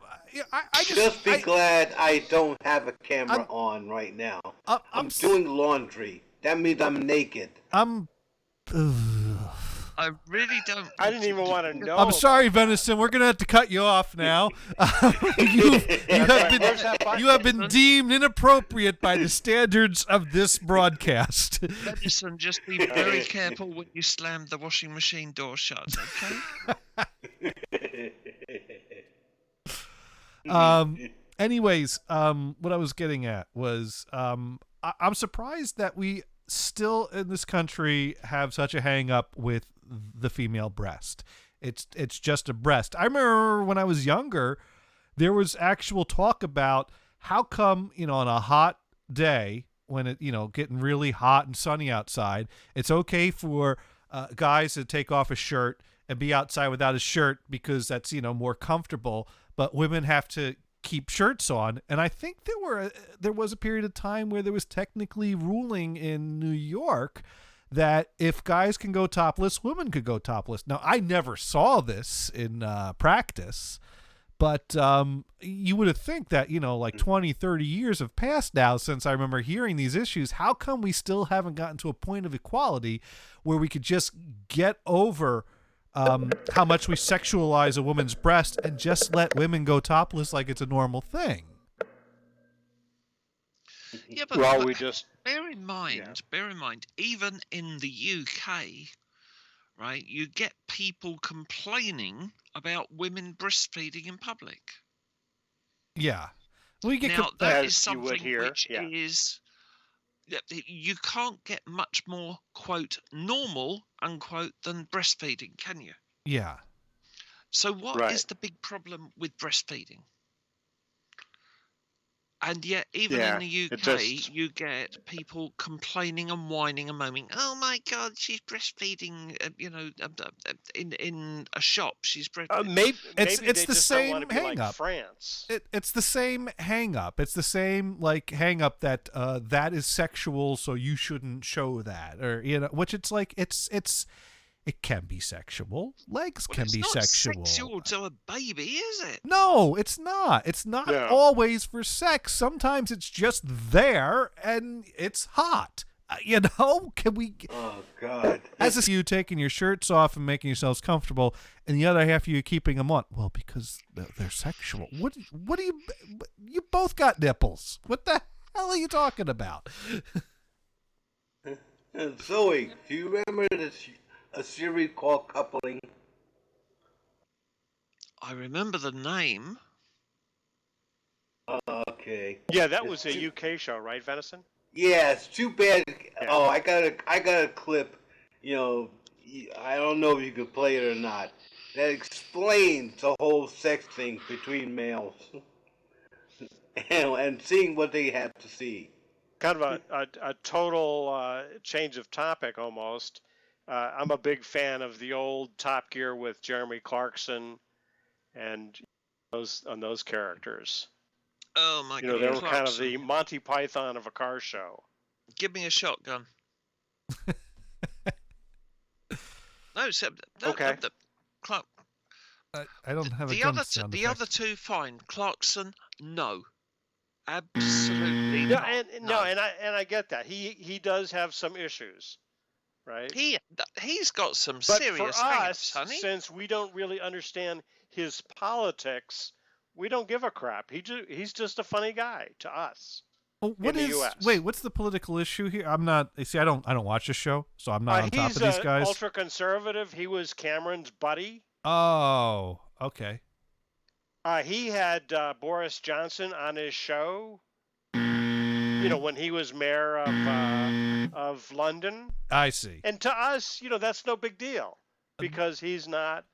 just be glad I don't have a camera on right now. I'm doing laundry. That means I'm naked. I really don't. I didn't even want to know. I'm sorry, Venison. We're gonna have to cut you off now. You have been deemed inappropriate by the standards of this broadcast. Venison, just be very careful when you slam the washing machine door shut. Okay. Anyways, what I was getting at was, I'm surprised that we still in this country have such a hang up with the female breast. It's just a breast. I remember when I was younger, there was actual talk about how come, on a hot day when it, getting really hot and sunny outside, it's okay for guys to take off a shirt and be outside without a shirt because that's, more comfortable, but women have to keep shirts on. And I think there was a period of time where there was technically ruling in New York that if guys can go topless, women could go topless. Now, I never saw this in practice, but you would have think that, 20, 30 years have passed now since I remember hearing these issues. How come we still haven't gotten to a point of equality where we could just get over how much we sexualize a woman's breast and just let women go topless like it's a normal thing? Yeah, but bear in mind, even in the UK, right, you get people complaining about women breastfeeding in public. Yeah. We get now, that is something which is... You can't get much more, quote, normal, unquote, than breastfeeding, can you? Yeah. So what is the big problem with breastfeeding? And yet, even in the UK, you get people complaining and whining and moaning. Oh my God, she's breastfeeding. In a shop, she's breastfeeding. Maybe it's the same hang up. France. It's the same hang up. It's the same hang up that that is sexual, so you shouldn't show that, or which it's like it can be sexual. Legs can be sexual. It's not sexual to a baby, is it? No, it's not. It's not always for sex. Sometimes it's just there and it's hot. Can we... Oh, God. As a you taking your shirts off and making yourselves comfortable, and the other half of you keeping them on. Well, because they're sexual. What do you... You both got nipples. What the hell are you talking about? Zoe, do you remember a series called Coupling? I remember the name. Okay. Yeah, that was a UK show, right, Venison? Yeah, it's too bad. Yeah. Oh, I got a clip. I don't know if you could play it or not. That explains the whole sex thing between males, and seeing what they have to see. Kind of a total change of topic almost. I'm a big fan of the old Top Gear with Jeremy Clarkson and those characters. Oh my God! They were kind of the Monty Python of a car show. Give me a shotgun. Okay. Clark. I don't have the other two, fine. Clarkson, no. Absolutely no. And I get that. He does have some issues. Right. He's got some but serious for hang-ups, us, honey. Since we don't really understand his politics, we don't give a crap. He's just a funny guy to us. Well, what's the political issue here? I'm not. See, I don't watch the show, so I'm not on top of these guys. He's ultra conservative. He was Cameron's buddy. Oh, okay. He had Boris Johnson on his show. when he was mayor of London. I see. And to us, that's no big deal because he's not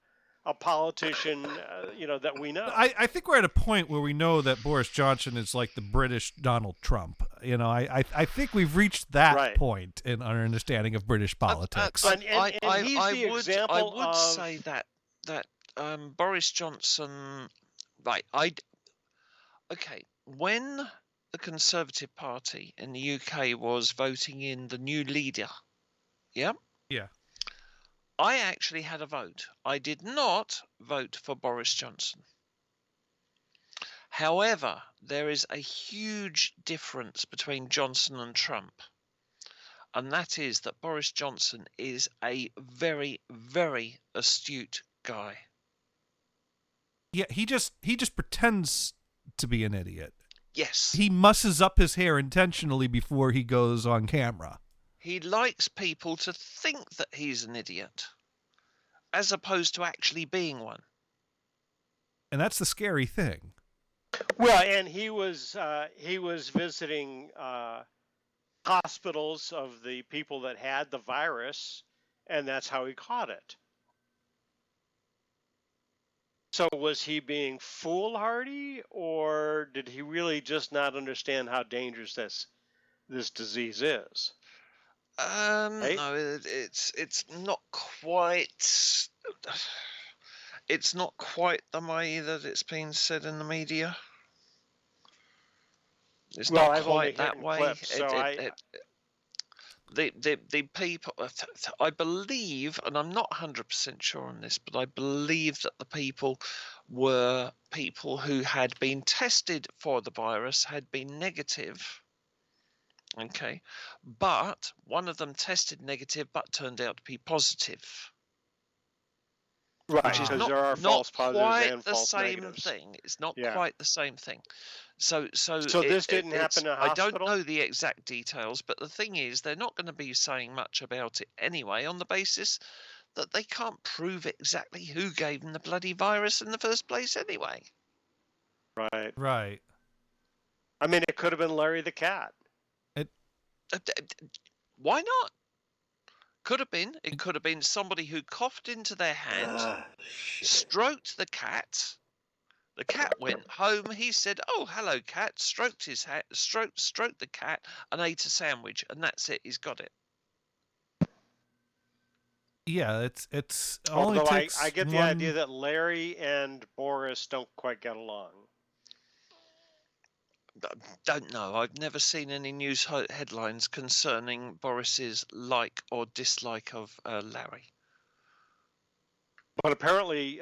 a politician, that we know. I think we're at a point where we know that Boris Johnson is like the British Donald Trump. I think we've reached that point in our understanding of British politics. And he's the example I would say that Boris Johnson, right? Okay, when the Conservative Party in the UK was voting in the new leader, yeah. I actually had a vote. I did not vote for Boris Johnson. However, there is a huge difference between Johnson and Trump. And that is that Boris Johnson is a very, very astute guy. Yeah, he just pretends to be an idiot. Yes. He musses up his hair intentionally before he goes on camera. He likes people to think that he's an idiot, as opposed to actually being one. And that's the scary thing. Well, and he was visiting hospitals of the people that had the virus, and that's how he caught it. So was he being foolhardy, or did he really just not understand how dangerous this disease is? Right? No, it's not quite. It's not quite the way that it's been said in the media. It's not quite that way. Clips, the people, I believe, and I'm not 100% sure on this, but I believe that the people were people who had been tested for the virus, had been negative. Okay, but one of them tested negative but turned out to be positive. Right, which is because there are false positives and false negatives. It's not quite the same thing. So this didn't happen in a hospital? I don't know the exact details, but the thing is, they're not going to be saying much about it anyway, on the basis that they can't prove exactly who gave them the bloody virus in the first place anyway. Right. I mean, it could have been Larry the cat. Why not? Could have been. It could have been somebody who coughed into their hand, stroked the cat. The cat went home. He said, "Oh, hello, cat." Stroked his hat, stroked the cat, and ate a sandwich, and that's it. He's got it. Yeah, it's. Although I get the idea that Larry and Boris don't quite get along. Don't know. I've never seen any news headlines concerning Boris's like or dislike of Larry. But apparently,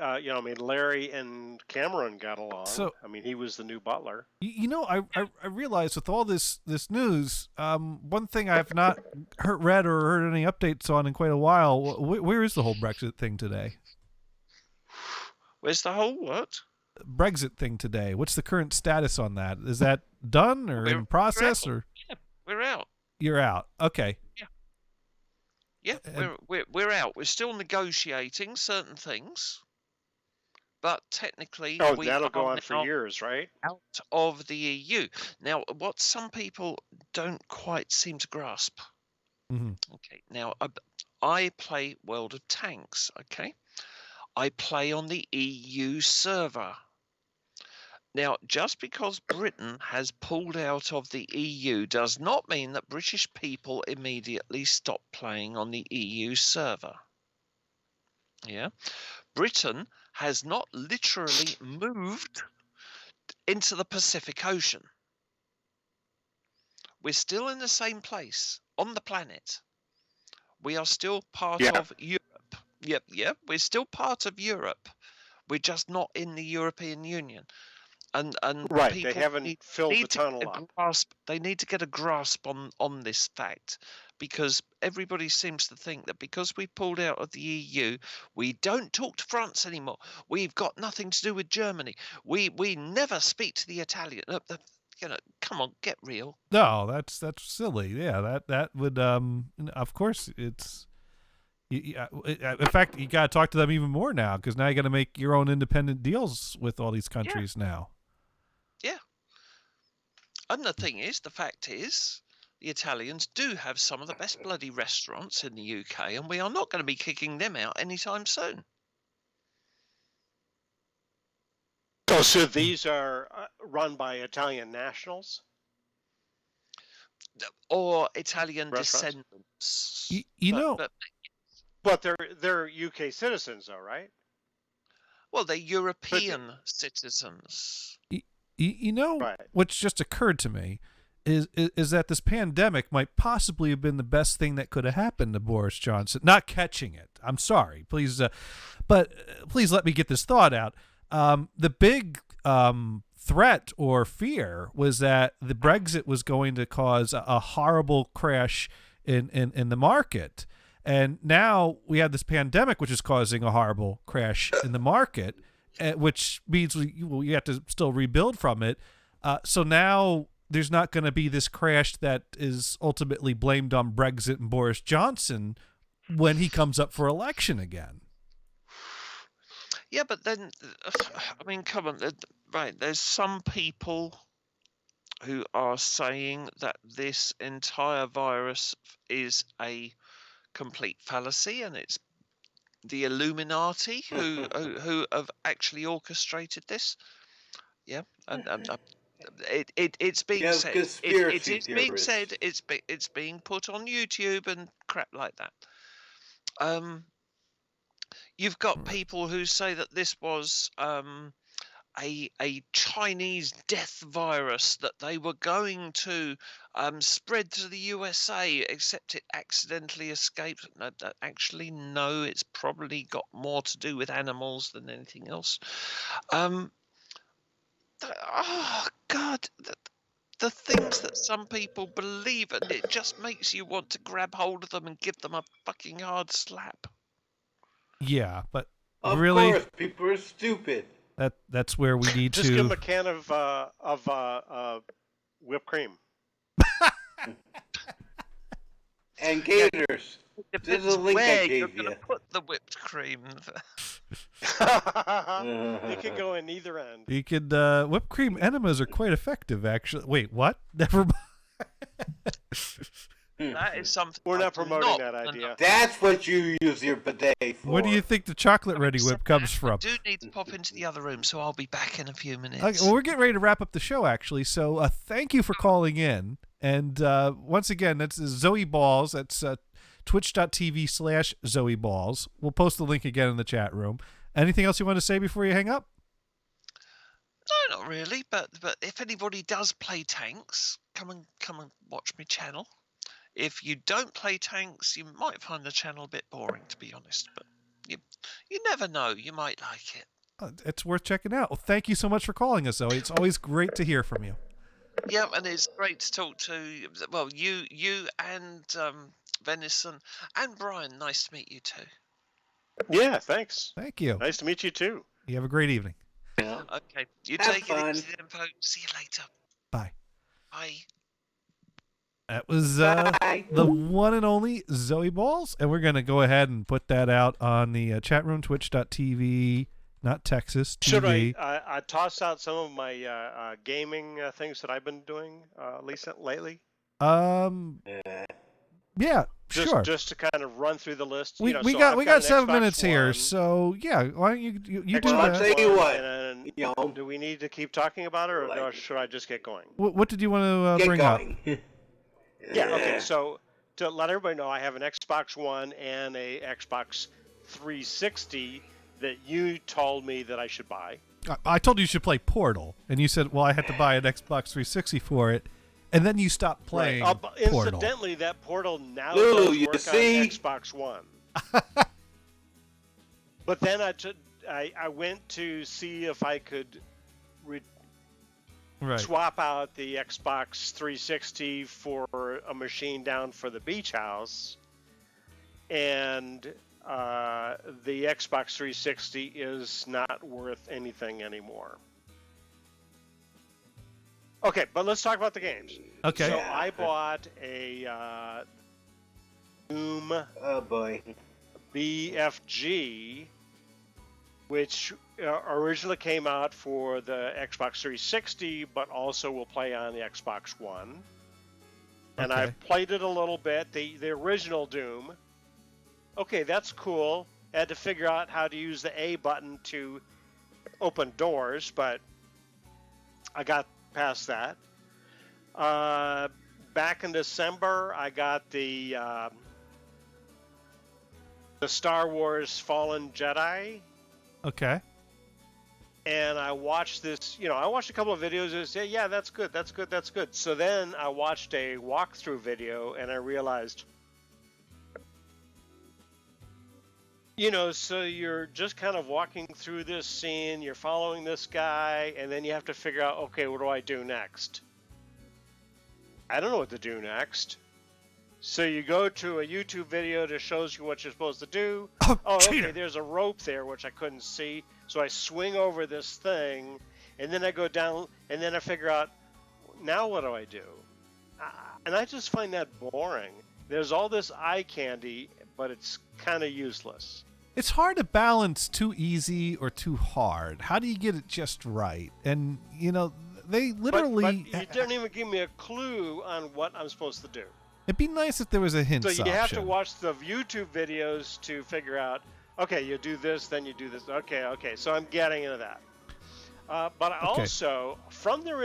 Larry and Cameron got along. So, he was the new butler. I realized with all this news, one thing I've not read or heard any updates on in quite a while. Where is the whole Brexit thing today? Where's the whole what? Brexit thing today. What's the current status on that? Is that done or in process or? Yeah, we're out. You're out. Okay. Yeah, we're out. We're still negotiating certain things, but technically that'll go on for years, right? Out of the EU. Now, what some people don't quite seem to grasp. Mm-hmm. Okay. Now, I play World of Tanks. Okay. I play on the EU server. Now, just because Britain has pulled out of the EU does not mean that British people immediately stop playing on the EU server. Yeah. Britain has not literally moved into the Pacific Ocean. We're still in the same place on the planet. We are still part of Europe. Yep. We're still part of Europe. We're just not in the European Union. And right, people they haven't filled the tunnel up. They need to get a grasp on this fact, because everybody seems to think that because we pulled out of the EU, we don't talk to France anymore. We've got nothing to do with Germany. We never speak to the Italian. Come on, get real. No, that's silly. Yeah, that would of course it's. In fact, you got to talk to them even more now, because now you got to make your own independent deals with all these countries now. Yeah. And the fact is, the Italians do have some of the best bloody restaurants in the UK, and we are not going to be kicking them out anytime soon. Oh, so these are run by Italian nationals? Or Italian descendants. But they're UK citizens, though, right? Well, they're European citizens. What's just occurred to me is that this pandemic might possibly have been the best thing that could have happened to Boris Johnson. Not catching it. I'm sorry. Please, but please let me get this thought out. The big threat or fear was that the Brexit was going to cause a horrible crash in the market. And now we have this pandemic, which is causing a horrible crash in the market, which means you have to still rebuild from it. So now there's not going to be this crash that is ultimately blamed on Brexit and Boris Johnson when he comes up for election again. Yeah, but then, I mean, come on, right, there's some people who are saying that this entire virus is a complete fallacy, and it's the Illuminati who have actually orchestrated this. Yeah, and it's being said. It is being said. It's being put on YouTube and crap like that. You've got people who say that this was a Chinese death virus that they were going to spread to the USA, except it accidentally escaped. No, actually, no, it's probably got more to do with animals than anything else. Oh, God. The things that some people believe, and it just makes you want to grab hold of them and give them a fucking hard slap. Yeah, but of really, course, people are stupid. That's where we need just to give them a can of whipped cream and gators. This is a link I gave you're going to put the whipped cream. It could go in either end. You could whipped cream enemas are quite effective, actually. Wait, what? Never mind. That is something we're not promoting that idea. That's what you use your bidet for. Where do you think the chocolate ready whip comes from? I do need to pop into the other room, so I'll be back in a few minutes. Okay, well, we're getting ready to wrap up the show, actually. So thank you for calling in. And once again, that's Zoe Balls. That's twitch.tv/Zoe Balls. We'll post the link again in the chat room. Anything else you want to say before you hang up? No, not really. But if anybody does play tanks, come and watch my channel. If you don't play tanks, you might find the channel a bit boring, to be honest. But you never know. You might like it. It's worth checking out. Well, thank you so much for calling us, Zoe. It's always great to hear from you. Yeah, and it's great to talk to, well, you and Venison and Brian. Nice to meet you too. Yeah, thanks. Thank you. Nice to meet you too. You have a great evening. Yeah. Okay, you Have take fun. it easy, info. See you later. Bye. Bye. That was the one and only Zoe Balls, and we're going to go ahead and put that out on the chat room, twitch.tv, not Texas, TV. Should I toss out some of my gaming things that I've been doing lately? Yeah, sure. Just to kind of run through the list. We got 7 minutes here, so yeah. Why don't you do that? I'll tell you what. Do we need to keep talking about it, or should I just get going? What did you want to bring up? Yeah. Okay. So to let everybody know, I have an Xbox One and a Xbox 360 that you told me that I should buy. I told you should play Portal, and you said, "Well, I had to buy an Xbox 360 for it." And then you stopped playing Portal. Incidentally, that Portal now does work on Xbox One. But then I went to see if I could swap out the Xbox 360 for a machine down for the beach house. And the Xbox 360 is not worth anything anymore. Okay, but let's talk about the games. Okay. So I bought a Doom oh boy. BFG which originally came out for the Xbox 360, but also will play on the Xbox One. And Okay. I've played it a little bit. The original Doom. Okay, that's cool. I had to figure out how to use the A button to open doors, but I got past that. Back in December, I got the Star Wars Fallen Jedi. Okay. And I watched this, I watched a couple of videos and said, yeah, that's good, that's good, that's good. So then I watched a walkthrough video and I realized, so you're just kind of walking through this scene, you're following this guy, and then you have to figure out, okay, what do I do next? I don't know what to do next. So you go to a YouTube video that shows you what you're supposed to do. Oh, okay, there's a rope there, which I couldn't see. So I swing over this thing, and then I go down, and then I figure out, now what do I do? And I just find that boring. There's all this eye candy, but it's kind of useless. It's hard to balance too easy or too hard. How do you get it just right? And, they literally... But you didn't even give me a clue on what I'm supposed to do. It'd be nice if there was a hint So you have to option. watch the YouTube videos to figure out, okay, you do this, then you do this. Okay. So I'm getting into that. But also, from the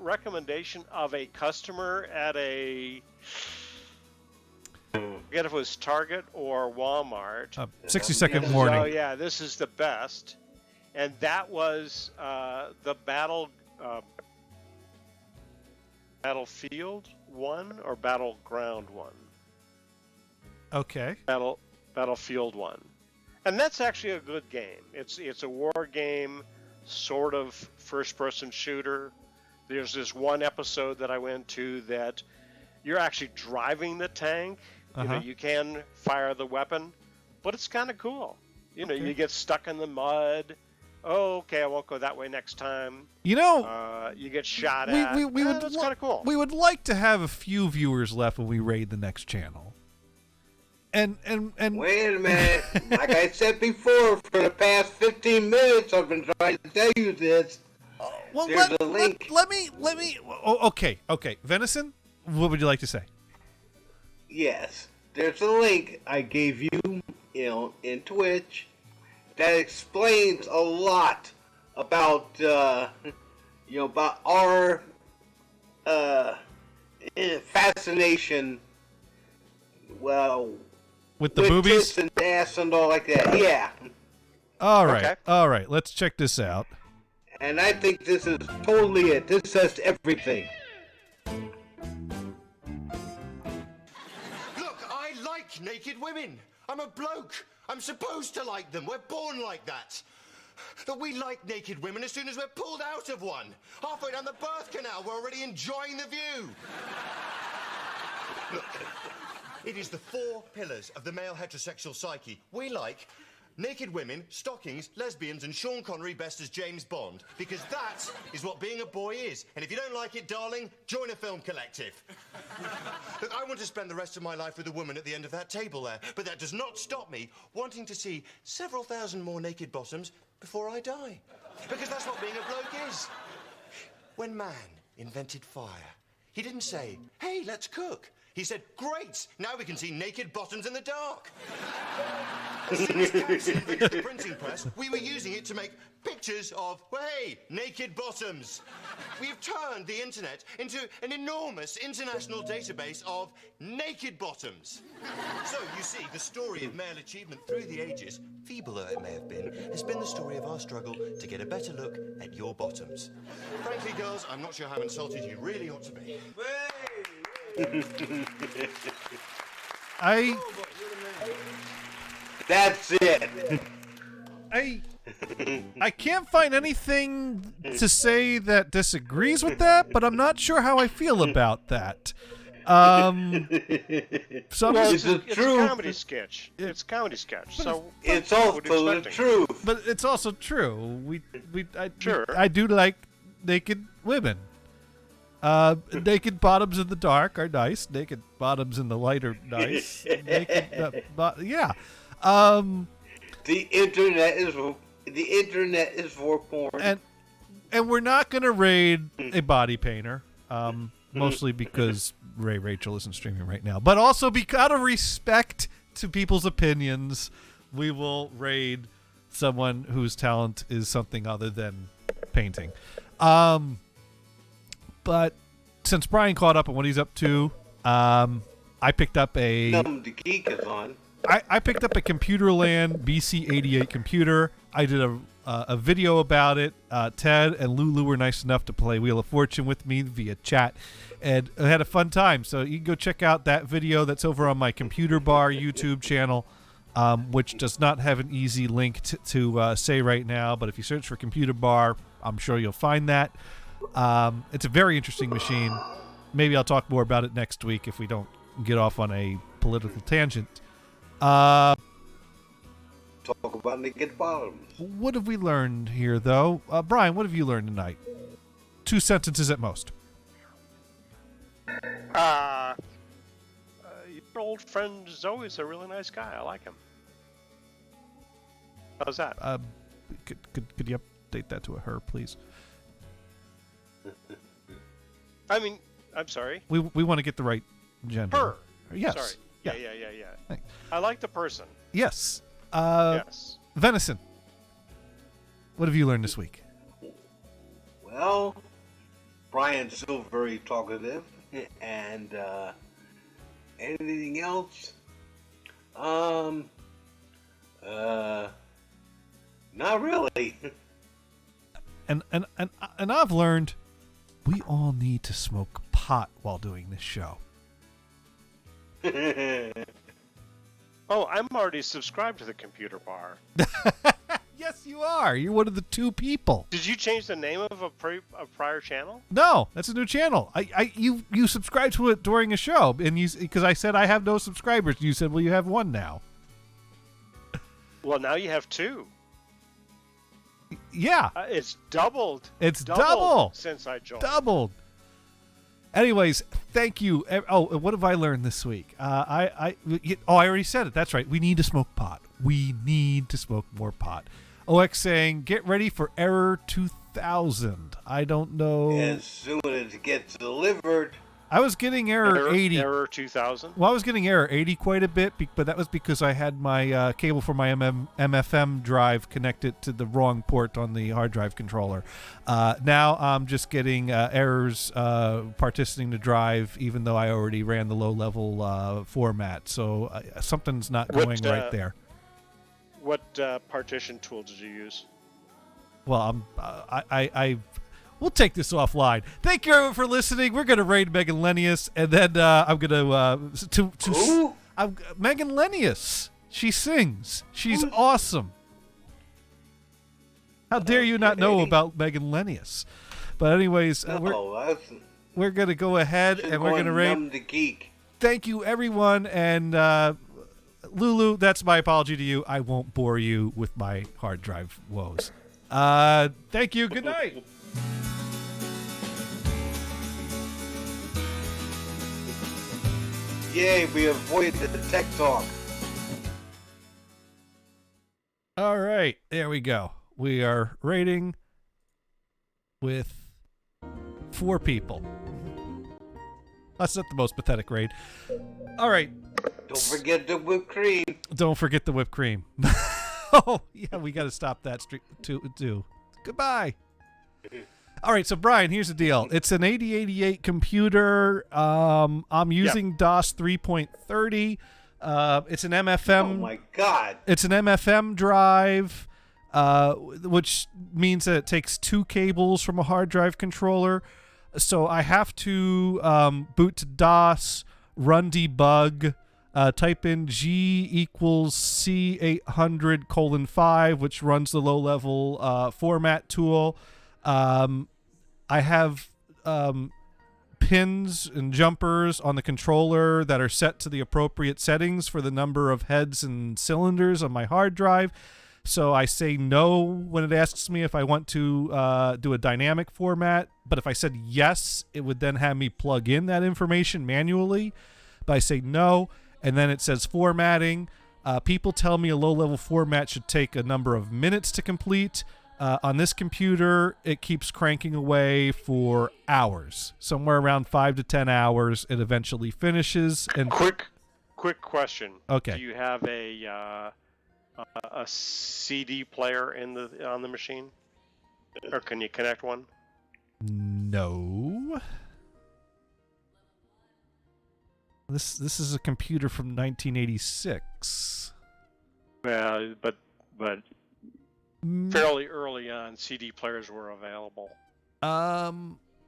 recommendation of a customer at I forget if it was Target or Walmart. 60-second warning. Oh, yeah, this is the best. And that was the Battlefield 1 or Battleground 1? Okay. Battlefield 1. And that's actually a good game. It's a war game, sort of first-person shooter. There's this one episode that I went to that you're actually driving the tank. You can fire the weapon, but it's kind of cool. You get stuck in the mud. Oh, okay, I won't go that way next time. You get shot at. That's kind of cool. We would like to have a few viewers left when we raid the next channel. And wait a minute. Like I said before, for the past 15 minutes, I've been trying to tell you this. Well, there's a link. Let me. Okay. Venison, what would you like to say? Yes, there's a link I gave you, in Twitch, that explains a lot about, about our fascination. Well, with the boobies tits and ass and all like that. Yeah. All right. Let's check this out. And I think this is totally it. This says everything. Look, I like naked women. I'm a bloke. I'm supposed to like them. We're born like that. But we like naked women as soon as we're pulled out of one. Halfway down the birth canal, we're already enjoying the view. Look, it is the 4 pillars of the male heterosexual psyche. We like naked women, stockings, lesbians, and Sean Connery best as James Bond. Because that is what being a boy is. And if you don't like it, darling, join a film collective. Look, I want to spend the rest of my life with a woman at the end of that table there. But that does not stop me wanting to see several thousand more naked bottoms before I die. Because that's what being a bloke is. When man invented fire, he didn't say, hey, let's cook. He said, great, now we can see naked bottoms in the dark. Since Garrison invented the printing press, we were using it to make pictures of, hey, naked bottoms. We have turned the internet into an enormous international database of naked bottoms. So, you see, the story of male achievement through the ages, feeble though it may have been, has been the story of our struggle to get a better look at your bottoms. Frankly, girls, I'm not sure how insulted you really ought to be. That's it. I can't find anything to say that disagrees with that, but I'm not sure how I feel about that. It's a comedy sketch. It's a comedy sketch. So it's also the truth. But it's also true. I do like naked women. Naked bottoms in the dark are nice. Naked bottoms in the light are nice. The internet is The internet is for porn. And we're not going to raid a body painter, mostly because Ray Rachel isn't streaming right now. But also out of respect to people's opinions, we will raid someone whose talent is something other than painting. But since Brian caught up on what he's up to, I picked up a... Numb the Geek is on. I picked up a Computerland BC-88 computer. I did a video about it. Ted and Lulu were nice enough to play Wheel of Fortune with me via chat, and I had a fun time. So you can go check out that video. That's over on my Computer Bar YouTube channel, which does not have an easy link to say right now. But if you search for Computer Bar, I'm sure you'll find that. It's a very interesting machine. Maybe I'll talk more about it next week if we don't get off on a political tangent. Talk about naked bottoms. What have we learned here, though? Brian, what have you learned tonight? 2 sentences at most. Your old friend Zoe's a really nice guy. I like him. How's that? Could you update that to a her, please? I mean, I'm sorry. We want to get the right gender. Her. Yes. Sorry. Yeah. Thanks. I like the person. Yes. Yes. Venison. What have you learned this week? Well, Brian's still very talkative, and anything else? Not really. And I've learned we all need to smoke pot while doing this show. Oh, I'm already subscribed to the Computer Bar. Yes, you are. You're one of the 2 people. Did you change the name of a prior channel? No, that's a new channel. You subscribed to it during a show, and because I said I have no subscribers, you said, well, you have 1 now. Well, now you have 2. Yeah, it's doubled. It's double since I joined. Doubled. Anyways, thank you. Oh, what have I learned this week? I already said it. That's right. We need to smoke pot. We need to smoke more pot. OX saying, get ready for Error 2000. I don't know. As soon as it gets delivered. I was getting Error 80. Error 2000? Well, I was getting Error 80 quite a bit, but that was because I had my cable for my MFM drive connected to the wrong port on the hard drive controller. Now I'm just getting errors partitioning the drive, even though I already ran the low-level format. So something's not going right there. What partition tool did you use? Well, we'll take this offline. Thank you everyone for listening. We're going to raid Megan Lennius, and then I'm going to Megan Lennius. She sings. She's awesome. How dare you not know about Megan Lennius? But anyways, we're going to go ahead and we're going to raid the Geek. Thank you everyone, and Lulu, that's my apology to you. I won't bore you with my hard drive woes. Thank you. Good night. Yay, we avoided the tech talk. All right, there we go. We are rating with 4 people. That's not the most pathetic raid. All right. Don't forget the whipped cream. Don't forget the whipped cream. Oh, yeah, we got to stop that too. Goodbye. All right, so Brian, here's the deal. It's an 8088 computer. I'm using DOS 3.30. It's an MFM. Oh my God! It's an MFM drive, which means that it takes 2 cables from a hard drive controller. So I have to boot to DOS, run debug, type in G equals C800:5, which runs the low-level format tool. I have pins and jumpers on the controller that are set to the appropriate settings for the number of heads and cylinders on my hard drive. So I say no when it asks me if I want to do a dynamic format. But if I said yes, it would then have me plug in that information manually. But I say no, and then it says formatting. People tell me a low-level format should take a number of minutes to complete. On this computer, it keeps cranking away for hours, somewhere around 5 to 10 hours. It eventually finishes. And quick question. Okay. Do you have a CD player on the machine, or can you connect one? No. This is a computer from 1986. Well, but fairly early on, CD players were available. I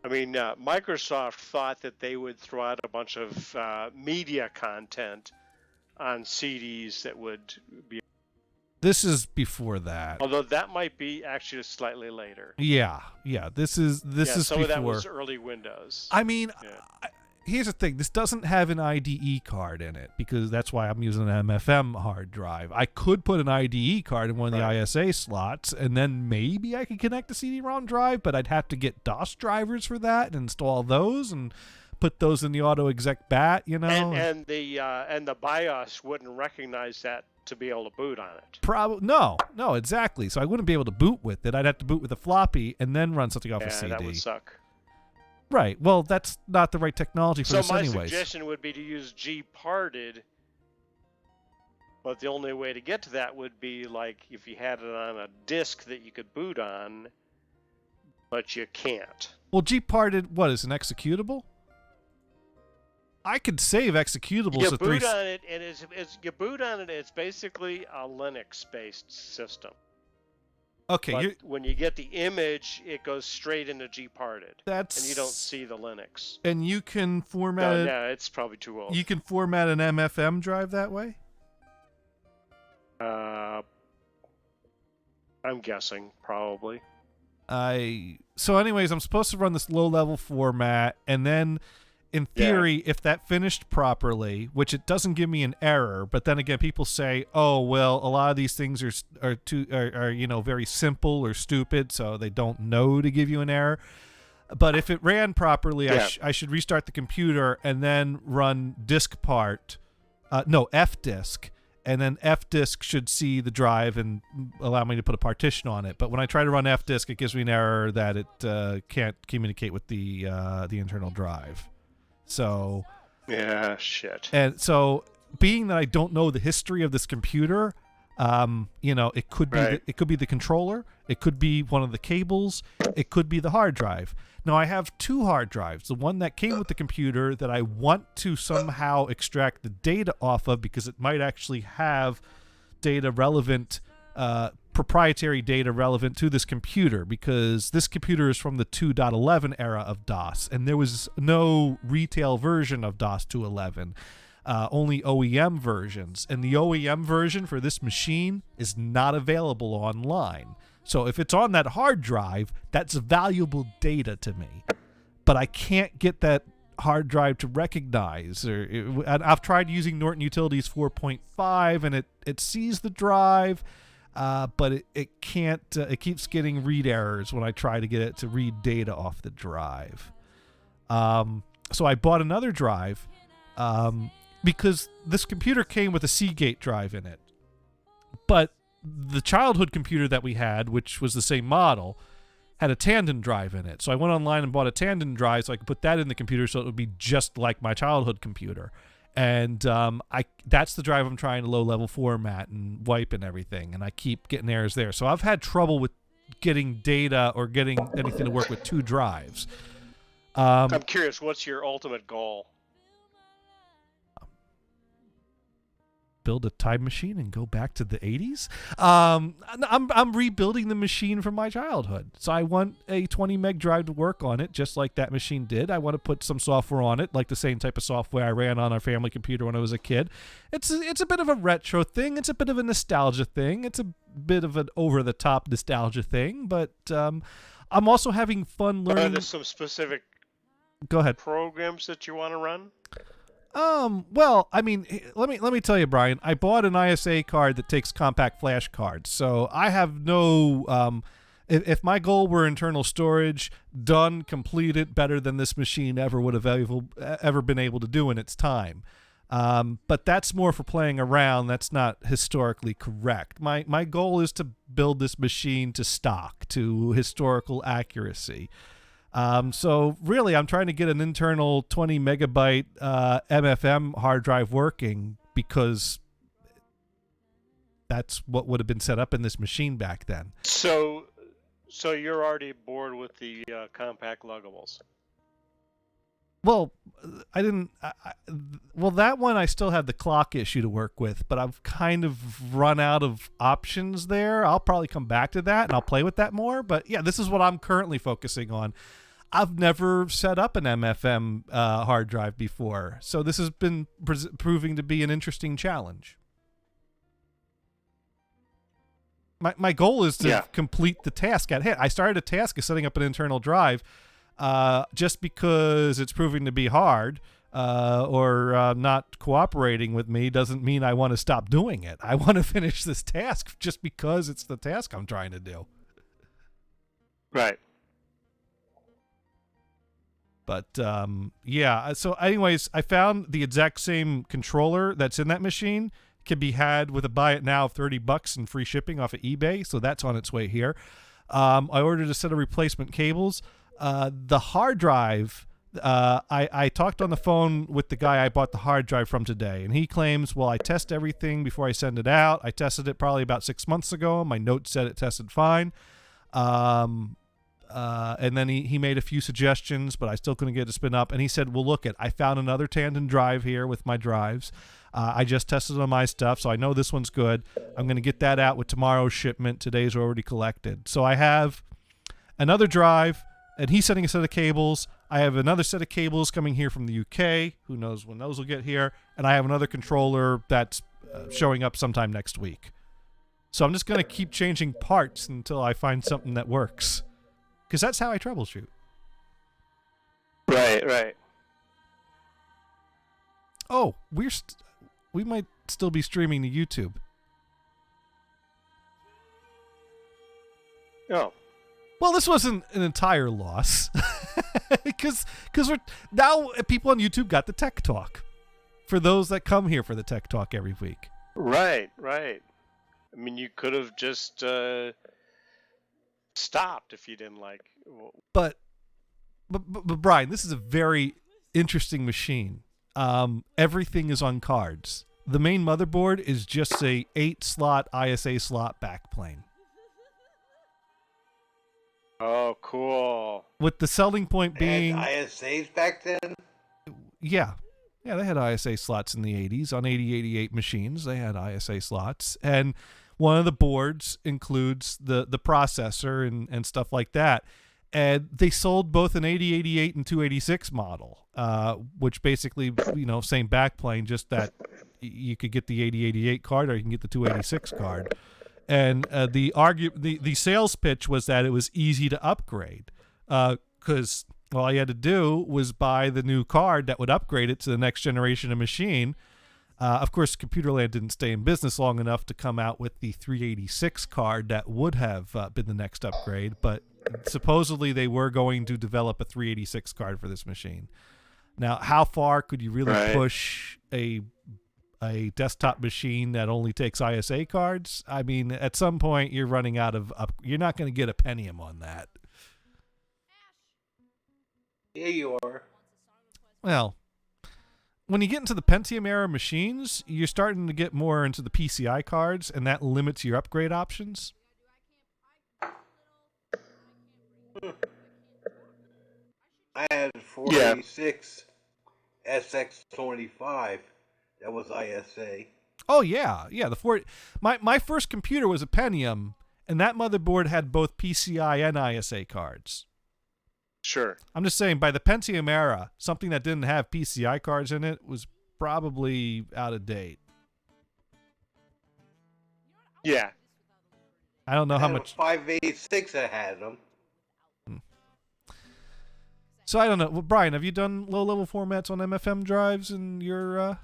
mean, Microsoft thought that they would throw out a bunch of media content on CDs that would be. This is before that. Although that might be actually slightly later. Yeah. This is some before. of that was early Windows. I mean, here's the thing. This doesn't have an IDE card in it because that's why I'm using an MFM hard drive. I could put an IDE card in one of the ISA slots, and then maybe I could connect a CD-ROM drive, but I'd have to get DOS drivers for that and install those and put those in the auto-exec bat, you know. And the BIOS wouldn't recognize that to be able to boot on it. No, exactly. So I wouldn't be able to boot with it. I'd have to boot with a floppy and then run something off a CD. That would suck. Right. Well, that's not the right technology for this anyways. So my suggestion would be to use Gparted, but the only way to get to that would be like if you had it on a disk that you could boot on, but you can't. Well, Gparted, what is an executable? I could save executables. You boot on it, and you boot on it. It's basically a Linux-based system. Okay. But when you get the image, it goes straight into Gparted. And you don't see the Linux. And you can format. No, it's probably too old. You can format an MFM drive that way. I'm guessing probably. So, anyways, I'm supposed to run this low-level format, and then. In theory, if that finished properly, which it doesn't give me an error, but then again, people say, "Oh, well, a lot of these things are very simple or stupid, so they don't know to give you an error." But if it ran properly, I should restart the computer and then run fdisk, and then fdisk should see the drive and allow me to put a partition on it. But when I try to run fdisk, it gives me an error that it can't communicate with the internal drive. So shit. And so, being that I don't know the history of this computer, it could be it could be the controller, it could be one of the cables, it could be the hard drive. Now I have two hard drives. The one that came with the computer that I want to somehow extract the data off of because it might actually have data relevant. Proprietary data relevant to this computer because this computer is from the 2.11 era of DOS, and there was no retail version of DOS 2.11, only OEM versions, and the OEM version for this machine is not available online. So if it's on that hard drive, that's valuable data to me, but I can't get that hard drive to recognize. I've tried using Norton Utilities 4.5, and it sees the drive. But it can't. It keeps getting read errors when I try to get it to read data off the drive. So I bought another drive because this computer came with a Seagate drive in it. But the childhood computer that we had, which was the same model, had a Tandem drive in it. So I went online and bought a Tandem drive so I could put that in the computer so it would be just like my childhood computer. And that's the drive I'm trying to low-level format and wipe and everything, and I keep getting errors there. So I've had trouble with getting data or getting anything to work with two drives. I'm curious, what's your ultimate goal? Build a time machine and go back to the 80s. I'm rebuilding the machine from my childhood. So I want a 20 meg drive to work on it, just like that machine did. I want to put some software on it, like the same type of software I ran on our family computer when I was a kid. It's a bit of a retro thing. It's a bit of a nostalgia thing. It's a bit of an over-the-top nostalgia thing. But I'm also having fun learning. Are there some specific Go ahead. programs that you want to run? Well, I mean, let me tell you, Brian, I bought an ISA card that takes compact flash cards. So I have no, if my goal were internal storage, done, completed, better than this machine ever would have ever been able to do in its time. But that's more for playing around. That's not historically correct. My goal is to build this machine to stock, to historical accuracy. So really, I'm trying to get an internal 20 megabyte MFM hard drive working because that's what would have been set up in this machine back then. So you're already bored with the compact luggables? Well, I didn't. Well, that one I still have the clock issue to work with, but I've kind of run out of options there. I'll probably come back to that and I'll play with that more. But yeah, this is what I'm currently focusing on. I've never set up an MFM hard drive before, so this has been proving to be an interesting challenge. My goal is to complete the task at hand. I started a task of setting up an internal drive. Just because it's proving to be hard or not cooperating with me doesn't mean I want to stop doing it. I want to finish this task just because it's the task I'm trying to do. Right. But, yeah. So anyways, I found the exact same controller that's in that machine can be had with a buy it now of $30 and free shipping off of eBay. So that's on its way here. I ordered a set of replacement cables. The hard drive, I talked on the phone with the guy I bought the hard drive from today, and he claims, well, I test everything before I send it out. I tested it probably about 6 months ago. My notes said it tested fine. And then he made a few suggestions, but I still couldn't get it to spin up. And he said, well, look, I found another tandem drive here with my drives. I just tested on my stuff, so I know this one's good. I'm going to get that out with tomorrow's shipment. Today's already collected. So I have another drive, and he's sending a set of cables. I have another set of cables coming here from the UK. Who knows when those will get here. And I have another controller that's showing up sometime next week. So I'm just going to keep changing parts until I find something that works. Because that's how I troubleshoot. Right. Oh, we might still be streaming to YouTube. Oh. Well, this wasn't an entire loss. Because we're now people on YouTube got the Tech Talk. For those that come here for the Tech Talk every week. Right. I mean, you could have just stopped if you didn't like. But Brian, this is a very interesting machine. Everything is on cards. The main motherboard is just a 8-slot ISA slot backplane. Oh, cool. With the selling point being ISAs back then. Yeah, they had ISA slots in the 80s on 8088 machines. They had ISA slots, and one of the boards includes the processor and stuff like that. And they sold both an 8088 and 286 model, which basically, same backplane, just that you could get the 8088 card or you can get the 286 card. And the sales pitch was that it was easy to upgrade because all you had to do was buy the new card that would upgrade it to the next generation of machine. Of course, Computerland didn't stay in business long enough to come out with the 386 card that would have been the next upgrade, but supposedly they were going to develop a 386 card for this machine. Now, how far could you really push a desktop machine that only takes ISA cards? I mean, at some point you're running out of you're not going to get a Pentium on that. Yeah, you are. Well, when you get into the Pentium era machines, you're starting to get more into the PCI cards, and that limits your upgrade options. I had 486 SX25. That was ISA. Oh yeah. My first computer was a Pentium, and that motherboard had both PCI and ISA cards. Sure. I'm just saying, by the Pentium era, something that didn't have PCI cards in it was probably out of date. Yeah. I don't know how much. 586 that had them. So I don't know. Well, Brian, have you done low-level formats on MFM drives in your?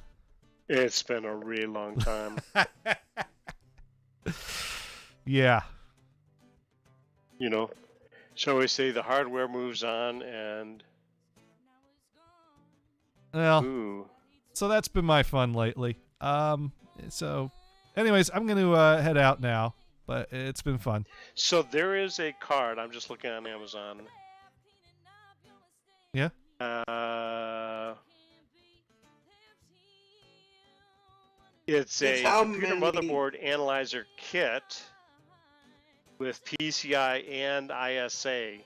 It's been a really long time. Yeah. Shall we say the hardware moves on and... Well, ooh. So that's been my fun lately. So anyways, I'm going to head out now, but it's been fun. So there is a card. I'm just looking on Amazon. Yeah? It's a computer motherboard analyzer kit with PCI and ISA.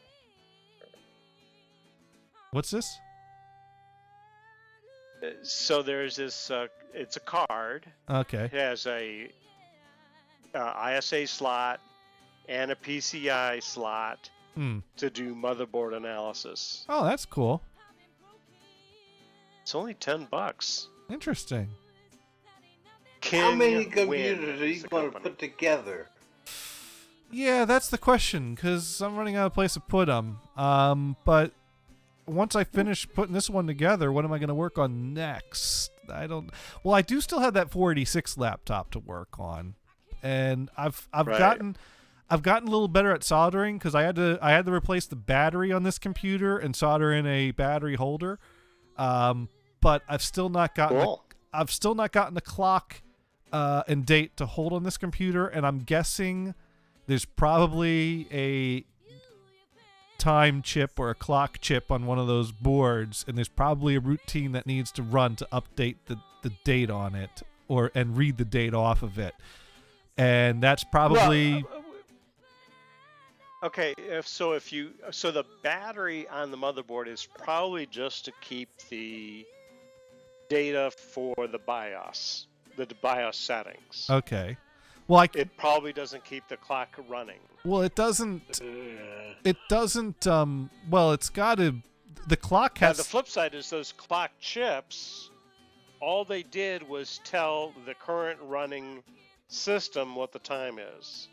What's this? So there's this, it's a card. Okay. It has a ISA slot and a PCI slot to do motherboard analysis. Oh, that's cool. It's only $10. Interesting. How many computers are you going to put together? Yeah, that's the question, because I'm running out of place to put them. But once I finish putting this one together, what am I going to work on next? Well, I do still have that 486 laptop to work on, and I've gotten a little better at soldering because I had to replace the battery on this computer and solder in a battery holder. But I've still not gotten the clock and date to hold on this computer, and I'm guessing there's probably a time chip or a clock chip on one of those boards, and there's probably a routine that needs to run to update the date on it and read the date off of it, and that's probably okay. So the battery on the motherboard is probably just to keep the data for the BIOS settings. Okay. Well, it probably doesn't keep the clock running. Well, it doesn't. It doesn't. Well, it's got to. The clock has. Now, the flip side is those clock chips. All they did was tell the current running system what the time is.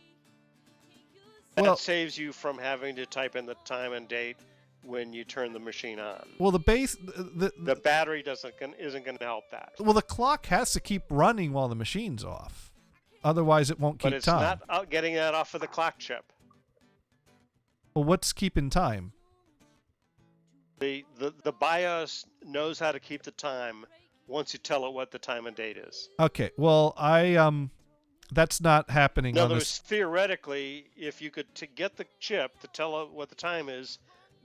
That saves you from having to type in the time and date when you turn the machine on. Well, the battery isn't going to help that. Well, the clock has to keep running while the machine's off. Otherwise, it won't keep time. But it's not out getting that off of the clock chip. Well, what's keeping time? The BIOS knows how to keep the time once you tell it what the time and date is. Okay. Well, that's not happening. In other words, theoretically, if you could get the chip to tell it what the time is,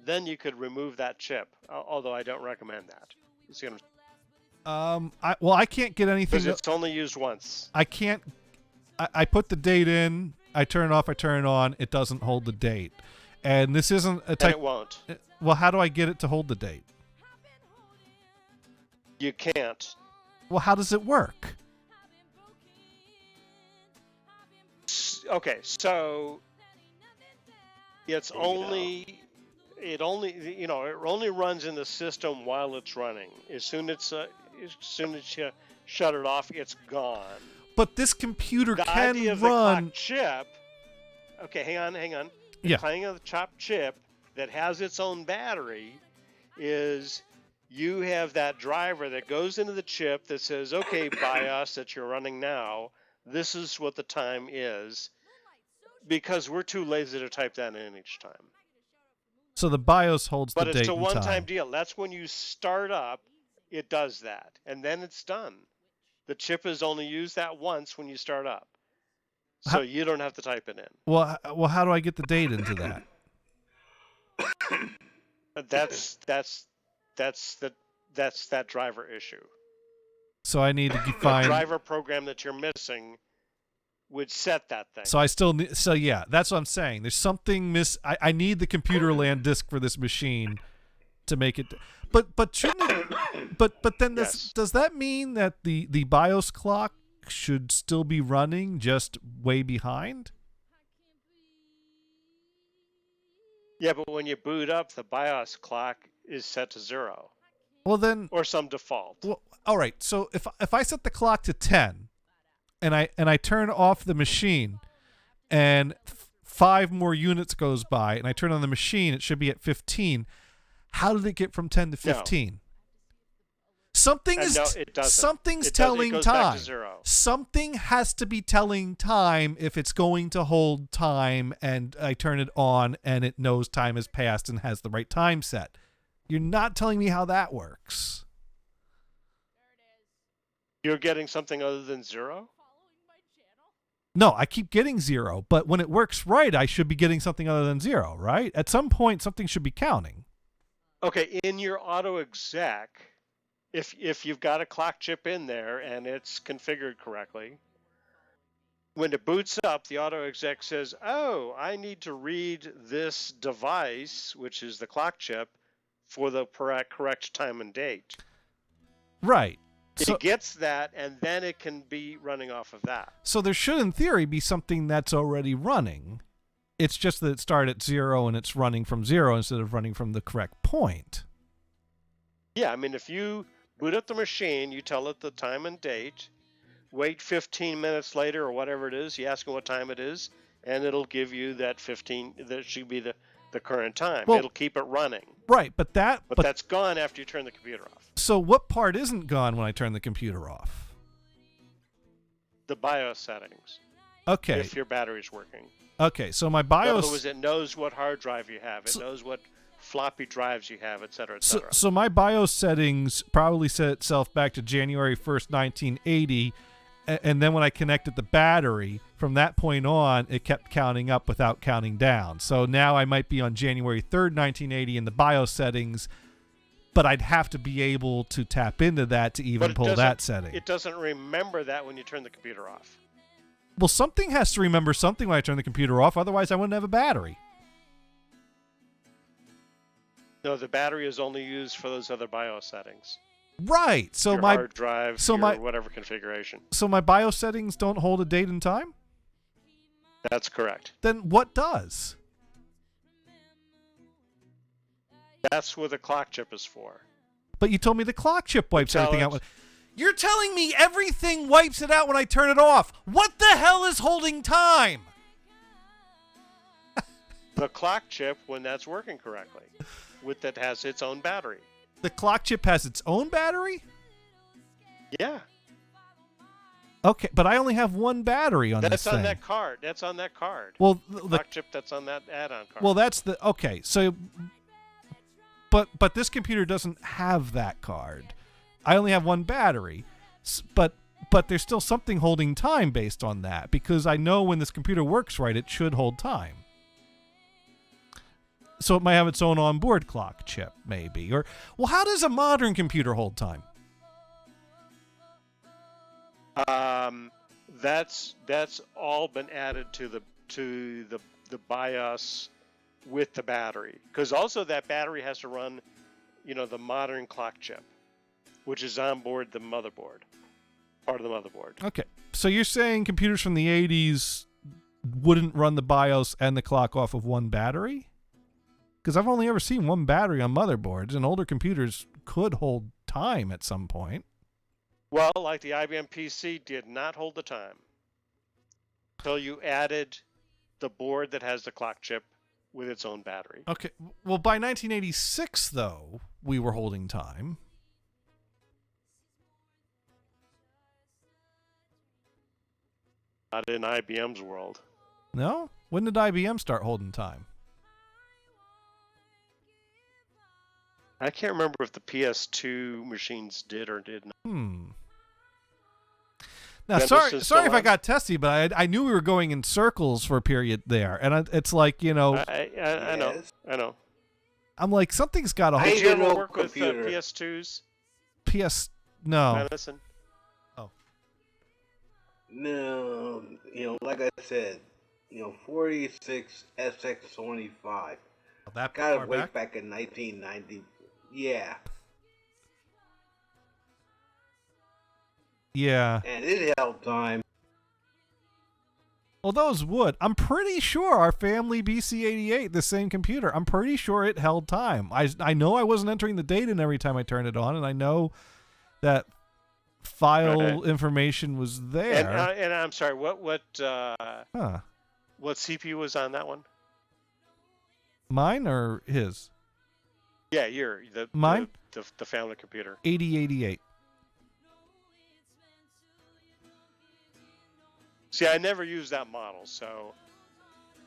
then you could remove that chip. Although I don't recommend that. It's gonna. I can't get anything. Because it's only used once. I can't. I put the date in, I turn it off, I turn it on, it doesn't hold the date. And this isn't a type... And it won't. Well, how do I get it to hold the date? You can't. Well, how does it work? Okay, so it only runs in the system while it's running. As soon as you shut it off, it's gone. But this computer the can idea of run. The clock chip. Okay, hang on. Yeah. The idea of the clock chip that has its own battery is you have that driver that goes into the chip that says, "Okay, BIOS that you're running now, this is what the time is," because we're too lazy to type that in each time. So the BIOS holds the date. But it's a and one-time time. deal. That's when you start up, it does that, and then it's done. The chip is only used that once when you start up, so you don't have to type it in. Well, how do I get the date into that? That's that driver issue. So I need to find the driver program that you're missing would set that thing. So I still need. So yeah, that's what I'm saying. There's something I need the computer land disk for this machine to make it. But shouldn't it, but then does that mean that the BIOS clock should still be running just way behind? Yeah, but when you boot up, the BIOS clock is set to 0. Well then, or some default. Well, all right. So if I set the clock to 10, and I turn off the machine, and 5 more units goes by, and I turn on the machine, it should be at 15. How did it get from 10 to 15? No. Something's telling time. Something has to be telling time if it's going to hold time, and I turn it on and it knows time has passed and has the right time set. You're not telling me how that works. You're getting something other than 0? No, I keep getting 0, but when it works right, I should be getting something other than 0, right? At some point, something should be counting. Okay, in your auto exec, if you've got a clock chip in there and it's configured correctly, when it boots up, the auto exec says, oh, I need to read this device, which is the clock chip, for the correct time and date. Right. It gets that, and then it can be running off of that. So there should, in theory, be something that's already running. It's just that it started at 0 and it's running from 0 instead of running from the correct point. Yeah, I mean, if you boot up the machine, you tell it the time and date, wait 15 minutes later or whatever it is, you ask it what time it is, and it'll give you that that should be the current time. Well, it'll keep it running. Right, but that's gone after you turn the computer off. So what part isn't gone when I turn the computer off? The BIOS settings. Okay. If your battery's working. Okay, so my BIOS... In other words, it knows what hard drive you have. It knows what floppy drives you have, et cetera, et cetera. So my BIOS settings probably set itself back to January 1st, 1980, and then when I connected the battery, from that point on, it kept counting up without counting down. So now I might be on January 3rd, 1980 in the BIOS settings, but I'd have to be able to tap into that to even pull that setting. It doesn't remember that when you turn the computer off. Well, something has to remember something when I turn the computer off, otherwise I wouldn't have a battery. No, the battery is only used for those other BIOS settings. Right. So your my hard drive, whatever configuration. So my BIOS settings don't hold a date and time? That's correct. Then what does? That's what the clock chip is for. But you told me the clock chip wipes everything out. You're telling me everything wipes it out when I turn it off. What the hell is holding time? The clock chip, when that's working correctly, that has its own battery. The clock chip has its own battery? Yeah. Okay, but I only have one battery on this thing. That's on that card. That's on that card. Well, the clock chip that's on that add-on card. Well, that's the... Okay, so... But this computer doesn't have that card. I only have one battery. But there's still something holding time based on that, because I know when this computer works right, it should hold time. So it might have its own onboard clock chip, maybe. Or, well, how does a modern computer hold time? That's all been added to the BIOS with the battery, because also that battery has to run, the modern clock chip, which is on board the motherboard, part of the motherboard. Okay, so you're saying computers from the 80s wouldn't run the BIOS and the clock off of one battery? Because I've only ever seen one battery on motherboards, and older computers could hold time at some point. Well, like the IBM PC did not hold the time until you added the board that has the clock chip with its own battery. Okay, well, by 1986, though, we were holding time. Not in IBM's world. No? When did IBM start holding time? I can't remember if the PS2 machines did or did not. Now, sorry if I got testy, but I knew we were going in circles for a period there, and it's like, I know. I'm like, something's got to hold. Did you ever work with PS2s? No. Madison? Oh. No, like I said, 46 SX25. Oh, that got it way back in 1990. Yeah. Yeah. And it held time. Well, those would. I'm pretty sure our family BC88, the same computer, I'm pretty sure it held time. I know I wasn't entering the date in every time I turned it on, and I know that file information was there. And I'm sorry, what CPU was on that one? Mine or his? Yeah, mine. The family computer. 8088. See, I never used that model, so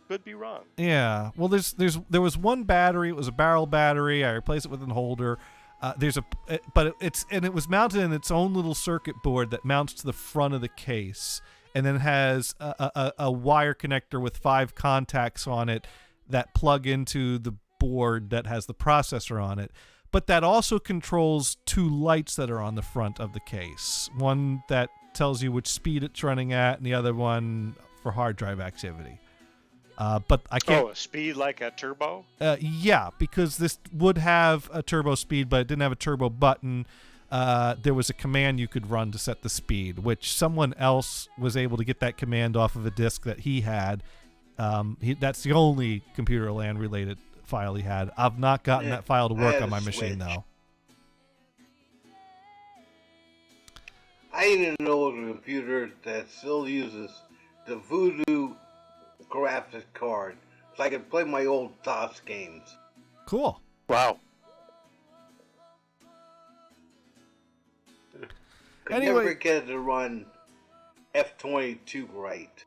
could be wrong. Yeah. Well, there was one battery. It was a barrel battery. I replaced it with a holder. it was mounted in its own little circuit board that mounts to the front of the case, and then has a wire connector with 5 contacts on it that plug into the board that has the processor on it. But that also controls 2 lights that are on the front of the case. One that tells you which speed it's running at, and the other one for hard drive activity. But I can't. Oh, a speed like a turbo? Yeah, because this would have a turbo speed, but it didn't have a turbo button. There was a command you could run to set the speed, which someone else was able to get that command off of a disk that he had. That's the only Computer Land related file he had. I've not gotten that file to work on my machine, though. I even know a computer that still uses the Voodoo graphics card, so I can play my old DOS games. Cool. Wow. Could never get it to run F-22 right.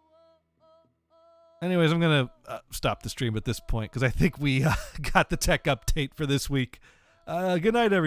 Anyways, I'm going to stop the stream at this point because I think we got the tech update for this week. Good night, everybody.